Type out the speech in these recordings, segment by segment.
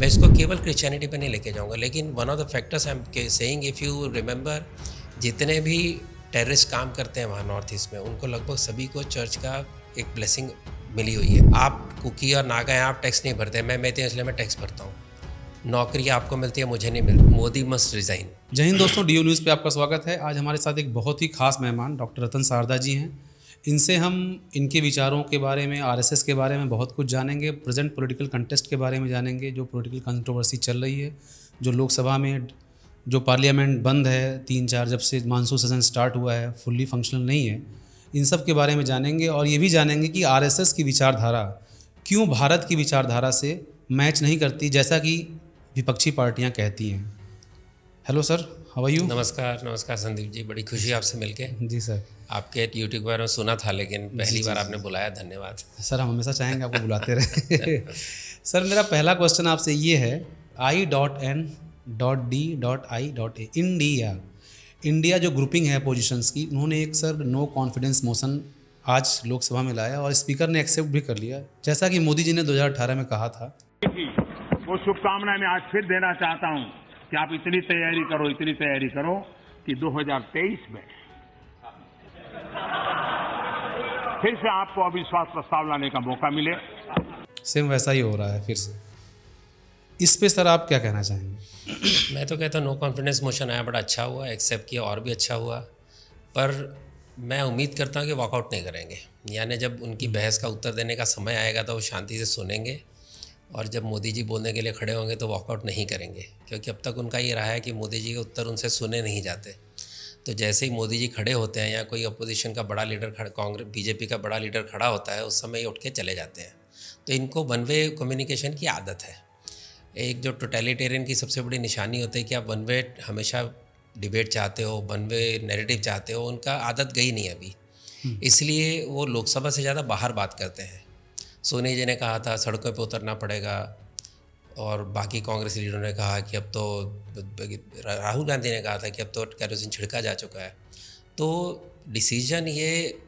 मैं इसको केवल क्रिश्चियनिटी पे नहीं लेके जाऊंगा, लेकिन one of the factors I am saying, if you remember, जितने भी टेररिस्ट काम करते हैं वहाँ नॉर्थ ईस्ट में, उनको लगभग सभी को चर्च का एक ब्लेसिंग मिली हुई है। आप कुकी और नागा हैं, आप टैक्स नहीं भरते, मैं तो इसलिए मैं टैक्स भरता हूँ। नौकरी आपको मिलती है, मुझे नहीं मिलती। Modi must resign. जय हिंद दोस्तों, डीओ न्यूज़ पे आपका स्वागत है। आज हमारे साथ एक बहुत ही खास मेहमान डॉक्टर रतन शारदा जी हैं। इनसे हम इनके विचारों के बारे में, आरएसएस के बारे में बहुत कुछ जानेंगे, प्रेजेंट पॉलिटिकल कंटेस्ट के बारे में जानेंगे, जो पॉलिटिकल कंट्रोवर्सी चल रही है, जो लोकसभा में, जो पार्लियामेंट बंद है 3-4, जब से मानसून सेशन स्टार्ट हुआ है, फुल्ली फंक्शनल नहीं है, इन सब के बारे में जानेंगे। और ये भी जानेंगे कि आरएसएस की विचारधारा क्यों भारत की विचारधारा से मैच नहीं करती, जैसा कि विपक्षी पार्टियां कहती हैं। Hello sir, how are you? नमस्कार संदीप जी, बड़ी खुशी आपसे मिलके। जी सर। आपके यूट्यूब के बारे में सुना था, लेकिन पहली बार आपने बुलाया, धन्यवाद। सर, हम हमेशा चाहेंगे आपको बुलाते रहे। सर, मेरा पहला क्वेश्चन आपसे ये है, I.N.D.I.A इंडिया जो ग्रुपिंग है पोजीशंस की, उन्होंने एक सर नो कॉन्फिडेंस मोशन आज लोकसभा में लाया और स्पीकर ने एक्सेप्ट भी कर लिया, जैसा कि मोदी जी ने 2018 में कहा था। वो शुभकामनाएं मैं आज फिर देना चाहता हूं कि आप इतनी तैयारी करो कि 2023 में फिर से आपको अविश्वास प्रस्ताव लाने का मौका मिले। सेम वैसा ही हो रहा है फिर से। इस पे सर आप क्या कहना चाहेंगे? मैं तो कहता हूँ नो कॉन्फिडेंस मोशन आया, बड़ा अच्छा हुआ, एक्सेप्ट किया और भी अच्छा हुआ, पर मैं उम्मीद करता हूँ कि वॉकआउट नहीं करेंगे। यानी जब उनकी बहस का उत्तर देने का समय आएगा तो वो शांति से सुनेंगे, और जब मोदी जी बोलने के लिए खड़े होंगे तो वॉकआउट नहीं करेंगे, क्योंकि अब तक उनका ये रहा है कि मोदी जी के उत्तर उनसे सुने नहीं जाते। तो जैसे ही मोदी जी खड़े होते हैं या कोई अपोजिशन का बड़ा लीडर कांग्रेस बीजेपी का बड़ा लीडर खड़ा होता है, उस समय ये उठ के चले जाते हैं। तो इनको वन वे कम्युनिकेशन की आदत है। एक जो टोटलिटेरियन की सबसे बड़ी निशानी होती है कि आप वन वे हमेशा डिबेट चाहते हो, वन वे नैरेटिव चाहते हो, उनका आदत गई नहीं अभी, इसलिए वो लोकसभा से ज़्यादा बाहर बात करते हैं। सोनिया जी ने कहा था सड़कों पे उतरना पड़ेगा, और बाकी कांग्रेस लीडरों ने कहा कि अब तो, राहुल गांधी ने कहा था कि अब तो केरोसिन छिड़का जा चुका है। तो डिसीजन ये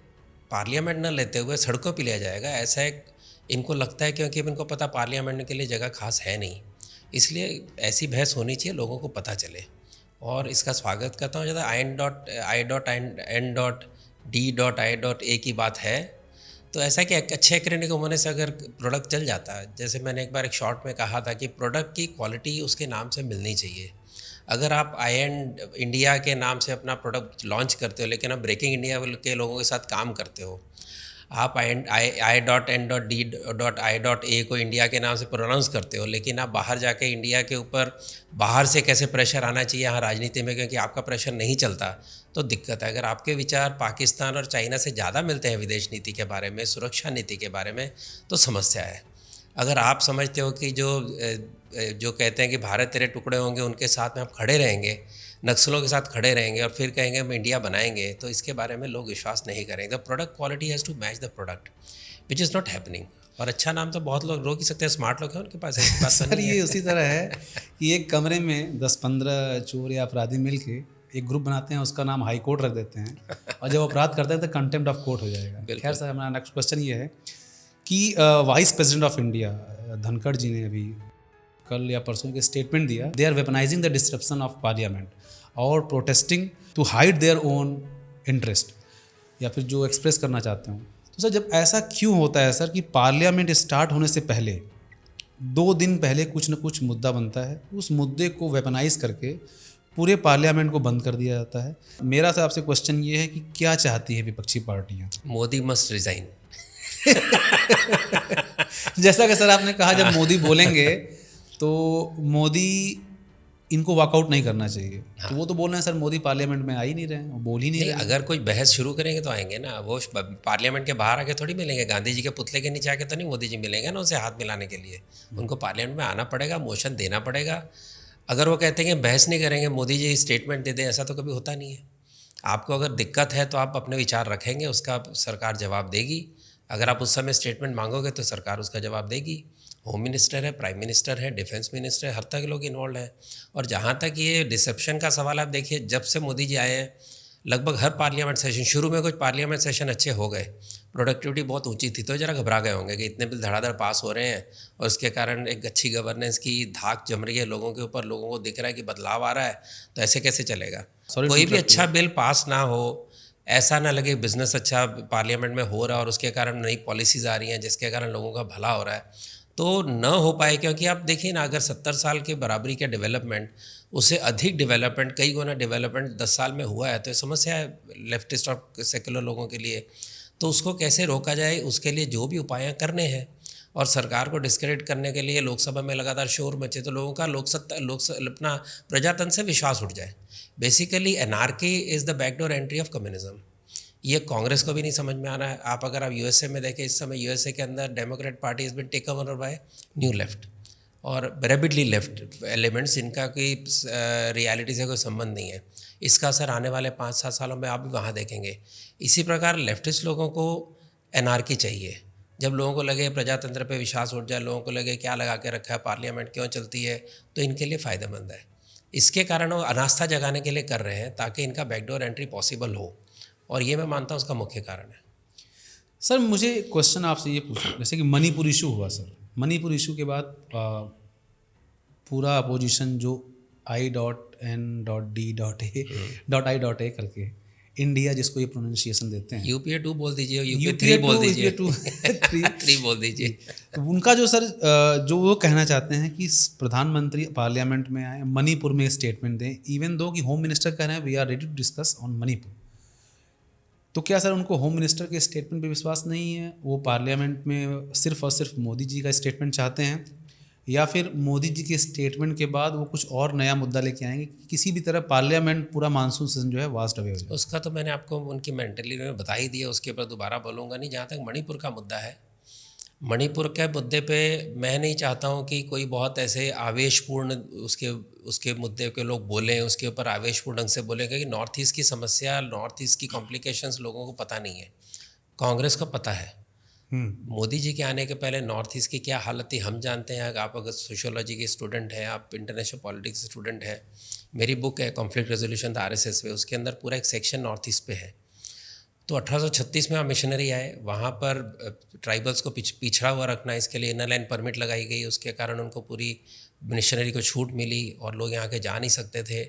पार्लियामेंट न लेते हुए सड़कों पे लिया जाएगा, ऐसा एक इनको लगता है, क्योंकि अब इनको पता पार्लियामेंट के लिए जगह खास है नहीं, इसलिए ऐसी बहस होनी चाहिए, लोगों को पता चले, और इसका स्वागत करता हूँ। ज़्यादा I.N.D.I.A की बात है तो ऐसा कि अच्छे एक्रेनिक होने से अगर प्रोडक्ट चल जाता है, जैसे मैंने एक बार एक शॉर्ट में कहा था कि प्रोडक्ट की क्वालिटी उसके नाम से मिलनी चाहिए। अगर आप इंडिया के नाम से अपना प्रोडक्ट लॉन्च करते हो, लेकिन आप ब्रेकिंग इंडिया के लोगों के साथ काम करते हो, आप I.N.D.I.A को इंडिया के नाम से प्रोनाउंस करते हो, लेकिन आप बाहर जाके इंडिया के ऊपर बाहर से कैसे प्रेशर आना चाहिए यहाँ राजनीति में, क्योंकि आपका प्रेशर नहीं चलता, तो दिक्कत है। अगर आपके विचार पाकिस्तान और चाइना से ज़्यादा मिलते हैं विदेश नीति के बारे में, सुरक्षा नीति के बारे में, तो समस्या है। अगर आप समझते हो कि जो कहते हैं कि भारत तेरे टुकड़े होंगे, उनके साथ में आप खड़े रहेंगे, नक्सलों के साथ खड़े रहेंगे और फिर कहेंगे हम इंडिया बनाएंगे, तो इसके बारे में लोग विश्वास नहीं करेंगे। The product quality has to match the product, which is not happening. और अच्छा नाम तो बहुत लोग रोक ही सकते हैं, स्मार्ट लोग हैं उनके पास, ऐसी बात सर, ये उसी तरह है कि एक कमरे में 10-15 चोर या अपराधी मिल के एक ग्रुप बनाते हैं, उसका नाम हाई कोर्ट रख देते हैं, और जब अपराध करते हैं तो कंटेम्प्ट ऑफ कोर्ट हो जाएगा। खैर सर, हमारा नेक्स्ट क्वेश्चन ये है कि vice president of India Dhankhar ji ने अभी कल या परसों एक स्टेटमेंट दिया, they are weaponising the disruption of parliament और protesting to hide their own interest, या फिर जो एक्सप्रेस करना चाहते हो। तो सर, जब ऐसा क्यों होता है सर कि पार्लियामेंट स्टार्ट होने से पहले 2 दिन पहले कुछ न कुछ मुद्दा बनता है, उस मुद्दे को वेपनाइज करके पूरे पार्लियामेंट को बंद कर दिया जाता है। मेरा सर आपसे क्वेश्चन ये है कि क्या चाहती है विपक्षी पार्टियाँ? Modi must resign. जैसा कि सर आपने कहा, जब मोदी बोलेंगे तो मोदी इनको वॉकआउट नहीं करना चाहिए। हाँ। तो वो तो बोल रहे हैं सर, मोदी पार्लियामेंट में आ ही नहीं रहे हैं, वो बोल ही नहीं रहे हैं। अगर कोई बहस शुरू करेंगे तो आएंगे ना, वो पार्लियामेंट के बाहर आके थोड़ी मिलेंगे, गांधी जी के पुतले के नीचे आके तो नहीं मोदी जी मिलेंगे ना उनसे हाथ मिलाने के लिए। उनको पार्लियामेंट में आना पड़ेगा, मोशन देना पड़ेगा। अगर वो कहते हैं कि बहस नहीं करेंगे, मोदी जी स्टेटमेंट दे दें, ऐसा तो कभी होता नहीं है। आपको अगर दिक्कत है तो आप अपने विचार रखेंगे, उसका सरकार जवाब देगी। अगर आप उस समय स्टेटमेंट मांगोगे तो सरकार उसका जवाब देगी। होम मिनिस्टर है, प्राइम मिनिस्टर है, डिफेंस मिनिस्टर है, हर तरह के लोग इन्वॉल्व हैं। और जहाँ तक ये डिसेप्शन का सवाल, आप देखिए जब से मोदी जी आए हैं, लगभग हर पार्लियामेंट सेशन, शुरू में कुछ पार्लियामेंट सेशन अच्छे हो गए, प्रोडक्टिविटी बहुत ऊंची थी, तो ज़रा घबरा गए होंगे कि इतने बिल धड़ाधड़ पास हो रहे हैं और उसके कारण एक अच्छी गवर्नेंस की धाक जम रही है लोगों के ऊपर, लोगों को दिख रहा है कि बदलाव आ रहा है, तो ऐसे कैसे चलेगा। कोई भी अच्छा बिल पास ना हो, ऐसा ना लगे बिजनेस अच्छा पार्लियामेंट में हो रहा है और उसके कारण नई पॉलिसीज़ आ रही हैं जिसके कारण लोगों का भला हो रहा है, तो न हो पाए। क्योंकि आप देखिए ना, अगर 70 साल के बराबरी के डेवलपमेंट, उससे अधिक डेवलपमेंट, कई गुना डेवलपमेंट 10 साल में हुआ है, तो ये समस्या है लेफ्टिस्ट और सेकुलर लोगों के लिए। तो उसको कैसे रोका जाए, उसके लिए जो भी उपाय करने हैं, और सरकार को डिस्क्रेडिट करने के लिए लोकसभा में लगातार शोर मचे, तो लोगों का अपना प्रजातंत्र से विश्वास उठ जाए। Basically anarchy is the backdoor entry of communism. ये कांग्रेस को भी नहीं समझ में आ रहा है। आप यूएसए में देखें, इस समय यूएसए के अंदर Democrat party is been taken over by new left और रैपिडली लेफ्ट एलिमेंट्स, जिनका कोई रियलिटी से कोई संबंध नहीं है। इसका असर आने वाले 5-7 सालों में आप भी वहाँ देखेंगे। इसी प्रकार लेफ्टिस्ट लोगों को एनार्की चाहिए। जब लोगों को लगे प्रजातंत्र पे विश्वास उठ जाए, लोगों को लगे क्या लगा के रखा है, पार्लियामेंट क्यों चलती है, तो इनके लिए फ़ायदेमंद है। इसके कारण वो अनास्था जगाने के लिए कर रहे हैं ताकि इनका बैकडोर एंट्री पॉसिबल हो, और ये मैं मानता हूँ उसका मुख्य कारण है। सर मुझे क्वेश्चन आपसे ये पूछना, जैसे कि मणिपुर इशू हुआ सर, मणिपुर इशू के बाद पूरा अपोजिशन जो I.N.D.A.I.A करके इंडिया, जिसको ये प्रोनाउंसिएशन देते हैं, यूपीए 2 बोल दीजिए, यूपीए 3 बोल दीजिए, 3 बोल दीजिए। तो उनका जो सर जो वो कहना चाहते हैं कि प्रधानमंत्री पार्लियामेंट में आए, मणिपुर में स्टेटमेंट दें, इवन दो कि होम मिनिस्टर कह रहे हैं we are ready to discuss on Manipur. तो क्या सर उनको होम मिनिस्टर के स्टेटमेंट पे विश्वास नहीं है, वो पार्लियामेंट में सिर्फ और सिर्फ मोदी जी का स्टेटमेंट चाहते हैं, या फिर मोदी जी के स्टेटमेंट के बाद वो कुछ और नया मुद्दा लेके आएंगे कि किसी भी तरह पार्लियामेंट पूरा मानसून सीजन जो है वास्ट अवे हो जाए? उसका तो मैंने आपको उनकी मेंटली में बता ही दिया, उसके ऊपर दोबारा बोलूँगा नहीं। जहाँ तक मणिपुर का मुद्दा है, मणिपुर के मुद्दे पे मैं नहीं चाहता हूँ कि कोई बहुत ऐसे आवेशपूर्ण उसके मुद्दे के लोग बोलें, उसके ऊपर आवेशपूर्ण ढंग से बोलें, क्योंकि नॉर्थ ईस्ट की समस्या, नॉर्थ ईस्ट की कॉम्प्लिकेशंस लोगों को पता नहीं है। कांग्रेस को पता है। मोदी जी के आने के पहले नॉर्थ ईस्ट की क्या हालत थी हम जानते हैं। आप अगर सोशियोलॉजी के स्टूडेंट हैं, आप इंटरनेशनल पॉलिटिक्स स्टूडेंट हैं, मेरी बुक है कॉन्फ्लिक्ट रेजोल्यूशन द RSS पे, उसके अंदर पूरा एक सेक्शन नॉर्थ ईस्ट पे है। तो 1836 में वहाँ मिशनरी आए, वहाँ पर ट्राइबल्स को पिछड़ा हुआ रखना, इसके लिए इनर लाइन परमिट लगाई गई, उसके कारण उनको पूरी मिशनरी को छूट मिली और लोग यहाँ के जा नहीं सकते थे।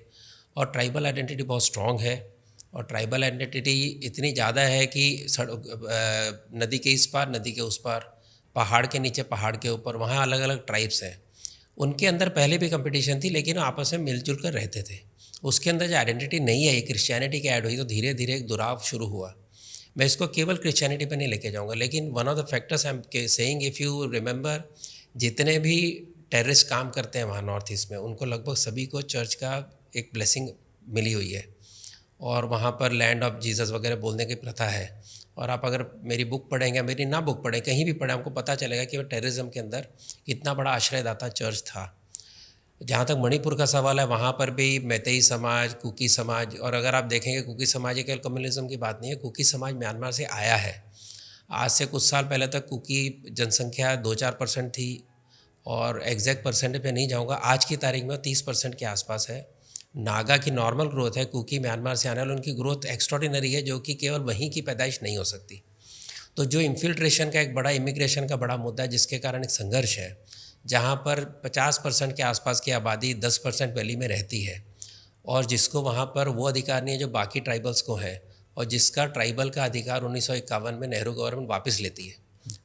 और ट्राइबल आइडेंटिटी बहुत स्ट्रॉन्ग है, और ट्राइबल आइडेंटिटी इतनी ज़्यादा है कि नदी के इस पार, नदी के उस पार, पहाड़ के नीचे, पहाड़ के ऊपर, वहाँ अलग अलग ट्राइब्स हैं। उनके अंदर पहले भी कंपटीशन थी, लेकिन आपस में मिलजुल कर रहते थे। उसके अंदर जो आइडेंटिटी नहीं आई, क्रिश्चियनिटी की ऐड हुई, तो धीरे धीरे एक दुराव शुरू हुआ। मैं इसको केवल क्रिश्चियनिटी पे नहीं लेके जाऊंगा, लेकिन one of the factors I am saying, if you remember, जितने भी टेररिस्ट काम करते हैं वहाँ नॉर्थ ईस्ट में, उनको लगभग सभी को चर्च का एक ब्लेसिंग मिली हुई है, और वहाँ पर लैंड ऑफ जीसस वगैरह बोलने की प्रथा है। और आप अगर मेरी बुक पढ़ेंगे, मेरी ना बुक पढ़ें, कहीं भी पढ़ें, आपको पता चलेगा कि वो टेररिज्म के अंदर कितना बड़ा आश्रयदाता चर्च था। जहाँ तक मणिपुर का सवाल है, वहाँ पर भी मैतेई समाज, कुकी समाज, और अगर आप देखेंगे कुकी समाज केवल कम्युनिज्म की बात नहीं है, कुकी समाज म्यांमार से आया है। आज से कुछ साल पहले तक कुकी जनसंख्या 2-4% थी, और एग्जैक्ट परसेंटेज पे नहीं जाऊँगा, आज की तारीख में 30% के आसपास है। नागा की नॉर्मल ग्रोथ है, कुकी म्यांमार से आने वाले उनकी ग्रोथ एक्स्ट्रॉर्डिनरी है, जो कि केवल वहीं की पैदाइश नहीं हो सकती। तो जो इन्फिल्ट्रेशन का एक बड़ा, इमिग्रेशन का बड़ा मुद्दा है, जिसके कारण एक संघर्ष है, जहाँ पर 50% के आसपास की आबादी 10% वैली में रहती है, और जिसको वहाँ पर वो अधिकार नहीं है जो बाकी ट्राइबल्स को है, और जिसका ट्राइबल का अधिकार 1951 में नेहरू गवर्नमेंट वापस लेती है।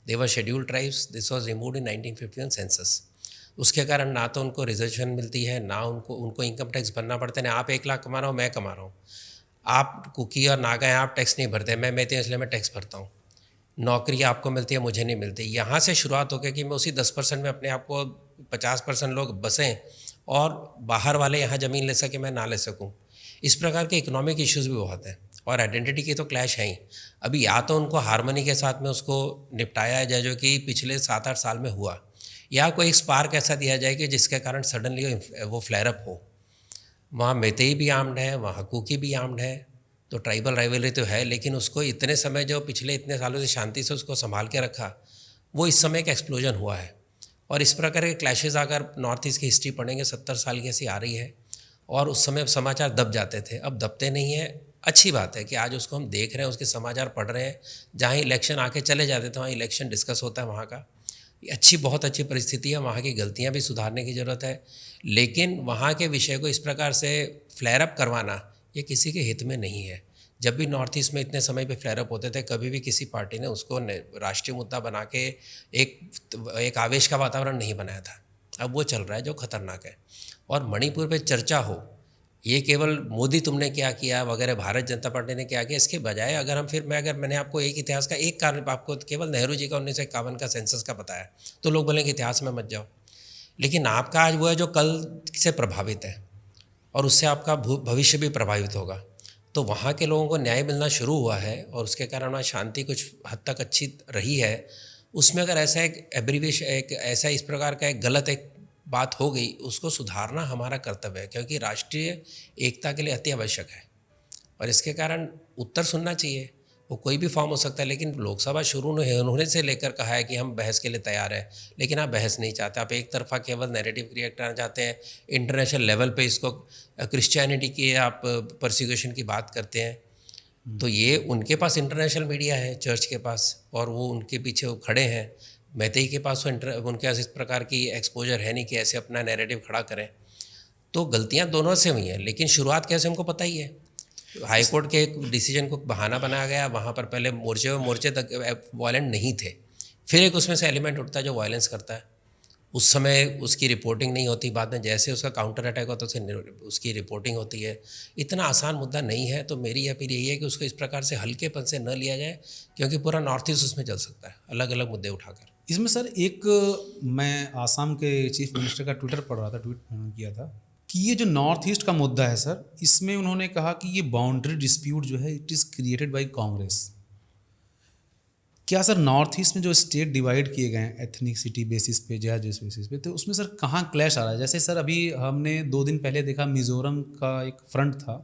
They were scheduled tribes, this was removed in 1951 census. उसके कारण ना तो उनको रिजर्वेशन मिलती है, ना उनको इनकम टैक्स भरना पड़ता है। ना आप 1 लाख कमा रहा हूँ, मैं कमा रहा हूँ, आप कुकी और नागा हैं, आप टैक्स नहीं भरते, मैं मेते इसलिए मैं टैक्स भरता हूँ। नौकरी आपको मिलती है, मुझे नहीं मिलती। यहाँ से शुरुआत हो गई कि मैं उसी 10% में अपने आप को 50% लोग बसें और बाहर वाले यहाँ ज़मीन ले सके, मैं ना ले सकूँ। इस प्रकार के इकोनॉमिक इश्यूज़ भी बहुत हैं, और आइडेंटिटी की तो क्लैश है ही। अभी या तो उनको हारमोनी के साथ में उसको निपटाया जाए, जो कि पिछले 7-8 साल में हुआ, या कोई एक स्पार्क ऐसा दिया जाए कि जिसके कारण सडनली वो फ्लेयर अप हो। वहाँ मैतेई भी आर्म्ड है, वहाँ कुकी भी आर्म्ड है, तो ट्राइबल राइवलरी तो है, लेकिन उसको इतने समय, जो पिछले इतने सालों से शांति से उसको संभाल के रखा, वो इस समय एक एक्सप्लोजन हुआ है। और इस प्रकार के क्लैशेज़ अगर नॉर्थ ईस्ट की हिस्ट्री पढ़ेंगे, 70 साल की ऐसी आ रही है, और उस समय समाचार दब जाते थे, अब दबते नहीं है। अच्छी बात है कि आज उसको हम देख रहे हैं, उसके समाचार पढ़ रहे हैं। जहाँ इलेक्शन आके चले जाते थे वहाँ इलेक्शन डिस्कस होता है वहाँ का। ये अच्छी, बहुत अच्छी परिस्थिति है। वहाँ की गलतियाँ भी सुधारने की ज़रूरत है, लेकिन वहाँ के विषय को इस प्रकार से फ्लेयर अप करवाना ये किसी के हित में नहीं है। जब भी नॉर्थ ईस्ट में इतने समय पे फ्लेयर अप होते थे, कभी भी किसी पार्टी ने उसको राष्ट्रीय मुद्दा बना के एक आवेश का वातावरण नहीं बनाया था। अब वो चल रहा है जो खतरनाक है। और मणिपुर पे चर्चा हो, ये केवल मोदी तुमने क्या किया वगैरह, भारत जनता पार्टी ने क्या किया, इसके बजाय अगर हम फिर मैंने आपको एक इतिहास का एक कारण आपको केवल नेहरू जी का 1951 का सेंसस का बताया, तो लोग बोलेंगे इतिहास में मत जाओ। लेकिन आपका आज वो है जो कल से प्रभावित है और उससे आपका भविष्य भी प्रभावित होगा। तो वहाँ के लोगों को न्याय मिलना शुरू हुआ है और उसके कारण वहाँ शांति कुछ हद तक अच्छी रही है। उसमें अगर ऐसा एक एब्रीवेशन, एक ऐसा इस प्रकार का एक गलत एक बात हो गई, उसको सुधारना हमारा कर्तव्य है, क्योंकि राष्ट्रीय एकता के लिए अति आवश्यक है। और इसके कारण उत्तर सुनना चाहिए, वो कोई भी फॉर्म हो सकता है। लेकिन लोकसभा शुरू होने से लेकर कहा है कि हम बहस के लिए तैयार हैं, लेकिन आप बहस नहीं चाहते, आप एक तरफा केवल नैरेटिव क्रिएट करना चाहते हैं। इंटरनेशनल लेवल पे इसको क्रिश्चियनिटी की आप परसिक्यूशन की बात करते हैं, तो ये उनके पास इंटरनेशनल मीडिया है, चर्च के पास, और वो उनके पीछे वो खड़े हैं। मैतेई के पास उनके पास इस प्रकार की एक्सपोजर है नहीं कि ऐसे अपना नैरेटिव खड़ा करें। तो गलतियां दोनों से हुई हैं, लेकिन शुरुआत कैसे हमको पता ही है। हाई कोर्ट के एक डिसीजन को बहाना बनाया गया, वहाँ पर पहले मोर्चे तक वायलेंट नहीं थे, फिर एक उसमें से एलिमेंट उठता है जो वायलेंस करता है। उस समय उसकी रिपोर्टिंग नहीं होती, बाद में जैसे उसका काउंटर अटैक होता है उसकी रिपोर्टिंग होती है। इतना आसान मुद्दा नहीं है। तो मेरी अपील यही है कि उसको इस प्रकार से हल्केपन से न लिया जाए, क्योंकि पूरा नॉर्थ ईस्ट उसमें चल सकता है अलग अलग मुद्दे उठाकर। इसमें सर एक, मैं आसाम के चीफ मिनिस्टर का ट्विटर पढ़ रहा था, ट्वीट किया था कि ये जो नॉर्थ ईस्ट का मुद्दा है सर, इसमें उन्होंने कहा कि ये बाउंड्री डिस्प्यूट जो है it is created by Congress. क्या सर नॉर्थ ईस्ट में जो स्टेट डिवाइड किए गए हैं एथनिसिटी बेसिस पे, जिस बेसिस पे, तो उसमें सर कहाँ क्लैश आ रहा है? जैसे सर अभी हमने 2 दिन पहले देखा मिज़ोरम का एक फ्रंट था,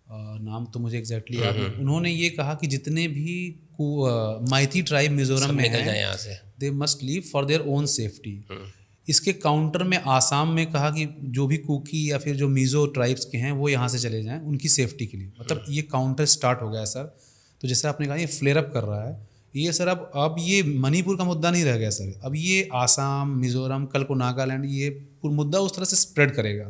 नाम तो मुझे एग्जैक्टली याद नहीं, उन्होंने ये कहा कि जितने भी माइती ट्राइब मिज़ोरम में निकल जाए हैं यहाँ से, they must leave for their own safety. इसके काउंटर में आसाम में कहा कि जो भी कुकी या फिर जो मिज़ो ट्राइब्स के हैं वो यहाँ से चले जाएं उनकी सेफ्टी के लिए। मतलब ये काउंटर स्टार्ट हो गया है सर। तो जैसे आपने कहा ये फ्लेयर अप कर रहा है ये सर। अब ये मणिपुर का मुद्दा नहीं रह गया सर, अब ये आसाम, मिज़ोरम, कल को नागालैंड, ये पूरा मुद्दा उस तरह से स्प्रेड करेगा।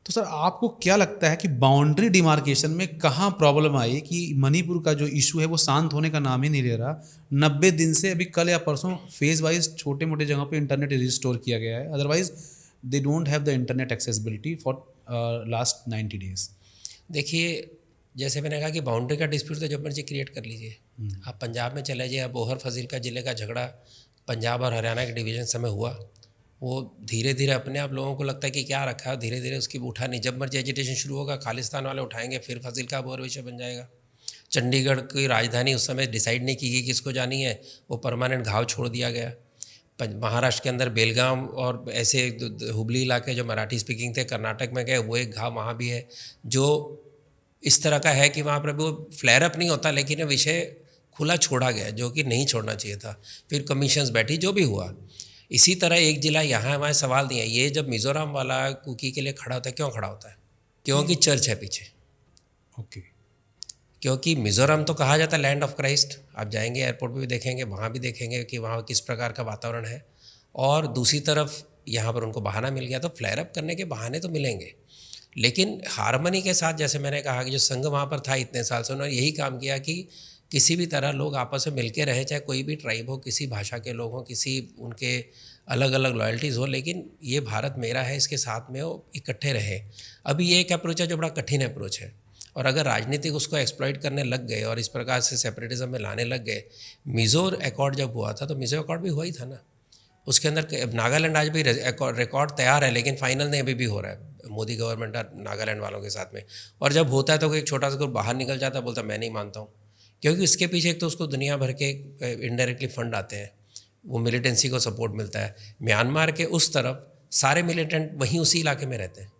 तो सर आपको क्या लगता है कि बाउंड्री डिमार्केशन में कहाँ प्रॉब्लम आई कि मणिपुर का जो इशू है वो शांत होने का नाम ही नहीं ले रहा? 90 दिन से अभी कल या परसों फेज वाइज छोटे मोटे जगहों पे इंटरनेट रिस्टोर किया गया है, otherwise they don't have the internet accessibility for last 90 days. देखिए, जैसे मैंने कहा कि बाउंड्री का डिस्प्यूट तो जब मर्जी क्रिएट कर लीजिए। आप पंजाब में चले जाइए, बोहर फजीलका जिले का झगड़ा पंजाब और हरियाणा के डिवीजन समय हुआ, वो धीरे धीरे अपने आप लोगों को लगता है कि क्या रखा है, धीरे धीरे उसकी उठा नहीं। जब मर्जी एजिटेशन शुरू होगा खालिस्तान वाले उठाएंगे, फिर फजीलका बोहर विषय बन जाएगा। चंडीगढ़ की राजधानी उस समय डिसाइड नहीं की गई किसको जानी है, वो परमानेंट घाव छोड़ दिया गया। महाराष्ट्र के अंदर बेलगाम और ऐसे हुबली इलाके जो मराठी स्पीकिंग थे, कर्नाटक में गए, वो एक घाव वहाँ भी है जो इस तरह का है कि वहाँ पर वो फ्लेयर अप नहीं होता, लेकिन विषय खुला छोड़ा गया जो कि नहीं छोड़ना चाहिए था। फिर कमीशंस बैठी, जो भी हुआ। इसी तरह एक जिला यहाँ हमारे सवाल दिए, ये जब मिज़ोरम वाला कुकी के लिए खड़ा होता है, क्यों खड़ा होता है? क्योंकि चर्च है पीछे। ओके। क्योंकि मिज़ोरम तो कहा जाता है लैंड ऑफ क्राइस्ट। आप जाएंगे एयरपोर्ट पे भी देखेंगे, वहाँ भी देखेंगे कि वहाँ किस प्रकार का वातावरण है। और दूसरी तरफ यहाँ पर उनको बहाना मिल गया, तो फ्लेयर अप करने के बहाने तो मिलेंगे, लेकिन हारमनी के साथ। जैसे मैंने कहा कि जो संघ वहाँ पर था इतने साल से, उन्होंने यही काम किया कि किसी भी तरह लोग आपस में मिलके रहे, चाहे कोई भी ट्राइब हो, किसी भाषा के लोग हों, किसी उनके अलग अलग लॉयल्टीज़ हो, लेकिन ये भारत मेरा है, इसके साथ में वो इकट्ठे रहे। अभी ये एक अप्रोच है जो बड़ा कठिन अप्रोच है, और अगर राजनीतिक उसको एक्सप्लॉइट करने लग गए और इस प्रकार से सेपरेटिज्म में लाने लग गए। मिज़ो अकॉर्ड जब हुआ था तो मिज़ो अकॉर्ड भी हुआ ही था ना, उसके अंदर नागालैंड आज भी रिकॉर्ड तैयार है, लेकिन फाइनल नहीं अभी भी हो रहा है मोदी गवर्नमेंट और नागालैंड वालों के साथ में। और जब होता है तो एक छोटा सा ग्रुप बाहर निकल जाता है, बोलता मैं नहीं मानता हूँ, क्योंकि इसके पीछे एक तो उसको दुनिया भर के इनडायरेक्टली फंड आते हैं, वो मिलिटेंसी को सपोर्ट मिलता है। म्यांमार के उस तरफ सारे मिलिटेंट वहीं उसी इलाके में रहते हैं,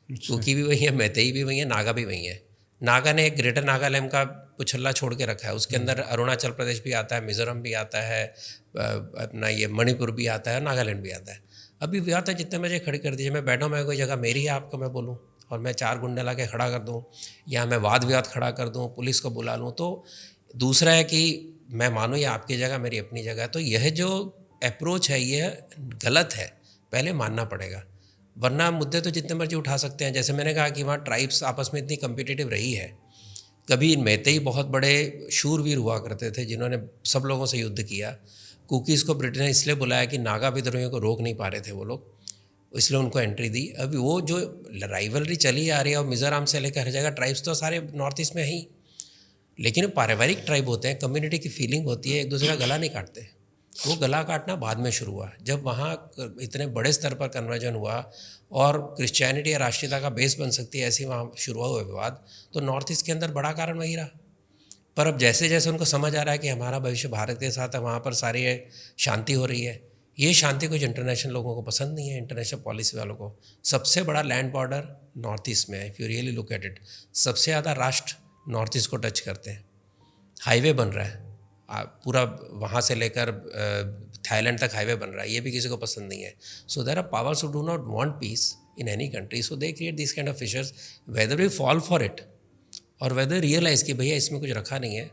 कुकी भी वही है, मैतेई भी वही है, नागा भी वही है। नागा ने एक ग्रेटर नागालैंड का पुछल्ला छोड़ के रखा है, उसके अंदर अरुणाचल प्रदेश भी आता है, मिज़ोरम भी आता है, अपना ये मणिपुर भी आता है, नागालैंड भी आता है। अभी बात है जितने बजे खड़ी कर दीजिए, मैं बैठा हूँ, मैं कोई जगह मेरी है आपको मैं बोलूँ, और मैं 4 गुंडे ला के खड़ा कर दूँ या मैं वाद विवाद खड़ा कर दूँ, पुलिस को बुला लूँ, तो दूसरा है कि मैं मानूँ ये आपकी जगह, मेरी अपनी जगह, तो यह जो अप्रोच है ये गलत है, पहले मानना पड़ेगा। वरना मुद्दे तो जितने मर्जी उठा सकते हैं। जैसे मैंने कहा कि वहाँ ट्राइब्स आपस में इतनी कम्पिटिटिव रही है, कभी मैतेई बहुत बड़े शूरवीर हुआ करते थे जिन्होंने सब लोगों से युद्ध किया। कुकीज़ को ब्रिटेन ने इसलिए बुलाया कि नागा विद्रोहियों को रोक नहीं पा रहे थे वो लोग, इसलिए उनको एंट्री दी। अभी वो जो राइवलरी चली आ रही है, और मिज़ोरम से लेकर हर जगह ट्राइब्स तो सारे नॉर्थ ईस्ट में ही, लेकिन पारिवारिक ट्राइब होते हैं, कम्युनिटी की फीलिंग होती है, एक दूसरे का गला नहीं काटते। वो गला काटना बाद में शुरू हुआ, जब वहाँ इतने बड़े स्तर पर कन्वर्जन हुआ और क्रिश्चियनिटी या राष्ट्रीयता का बेस बन सकती है, ऐसी वहाँ शुरू हुआ विवाद, तो नॉर्थ ईस्ट के अंदर बड़ा कारण वही रहा। पर अब जैसे जैसे उनको समझ आ रहा है कि हमारा भविष्य भारत के साथ है, वहाँ पर सारी शांति हो रही है। ये शांति कुछ इंटरनेशनल लोगों को पसंद नहीं है, इंटरनेशनल पॉलिसी वालों को। सबसे बड़ा लैंड बॉर्डर नॉर्थ ईस्ट में है, if you really look at it. सबसे ज़्यादा राष्ट्र नॉर्थ ईस्ट को टच करते हैं। हाईवे बन रहा है पूरा, वहाँ से लेकर थाईलैंड तक हाईवे बन रहा है, ये भी किसी को पसंद नहीं है। So there are powers who do not want peace in any country, so they create this kind of fissures, whether we fall for it और वेदर रियलाइज़ कि भैया इसमें कुछ रखा नहीं है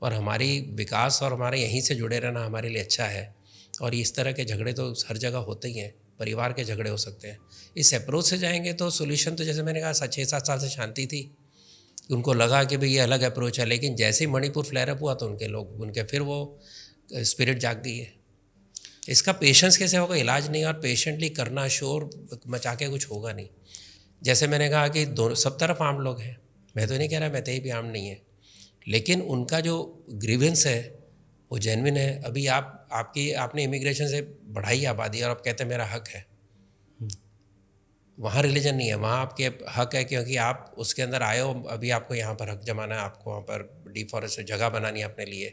और हमारी विकास और हमारे यहीं से जुड़े रहना हमारे लिए अच्छा है। और इस तरह के झगड़े तो हर जगह होते ही हैं, परिवार के झगड़े हो सकते हैं। इस अप्रोच से जाएंगे तो सोल्यूशन तो जैसे मैंने कहा 6-7 साल से शांति थी, उनको लगा कि भाई ये अलग अप्रोच है, लेकिन जैसे ही मणिपुर फ्लेयर अप हुआ तो उनके फिर वो स्पिरिट जाग गई है। इसका पेशेंस कैसे होगा, इलाज नहीं, और पेशेंटली करना, शोर मचा के कुछ होगा नहीं। जैसे मैंने कहा कि सब तरफ आम लोग हैं, मैं तो नहीं कह रहा मैतेई भी आम नहीं है, लेकिन उनका जो ग्रीवेंस है वो जेन्युइन है। अभी आपने इमिग्रेशन से बढ़ाई आबादी और आप कहते हैं मेरा हक है। वहाँ रिलीजन नहीं है, वहाँ आपके हक है क्योंकि आप उसके अंदर आए हो। अभी आपको यहाँ पर हक जमाना है, आपको वहाँ पर डिफॉरेस्ट जगह बनानी है अपने लिए,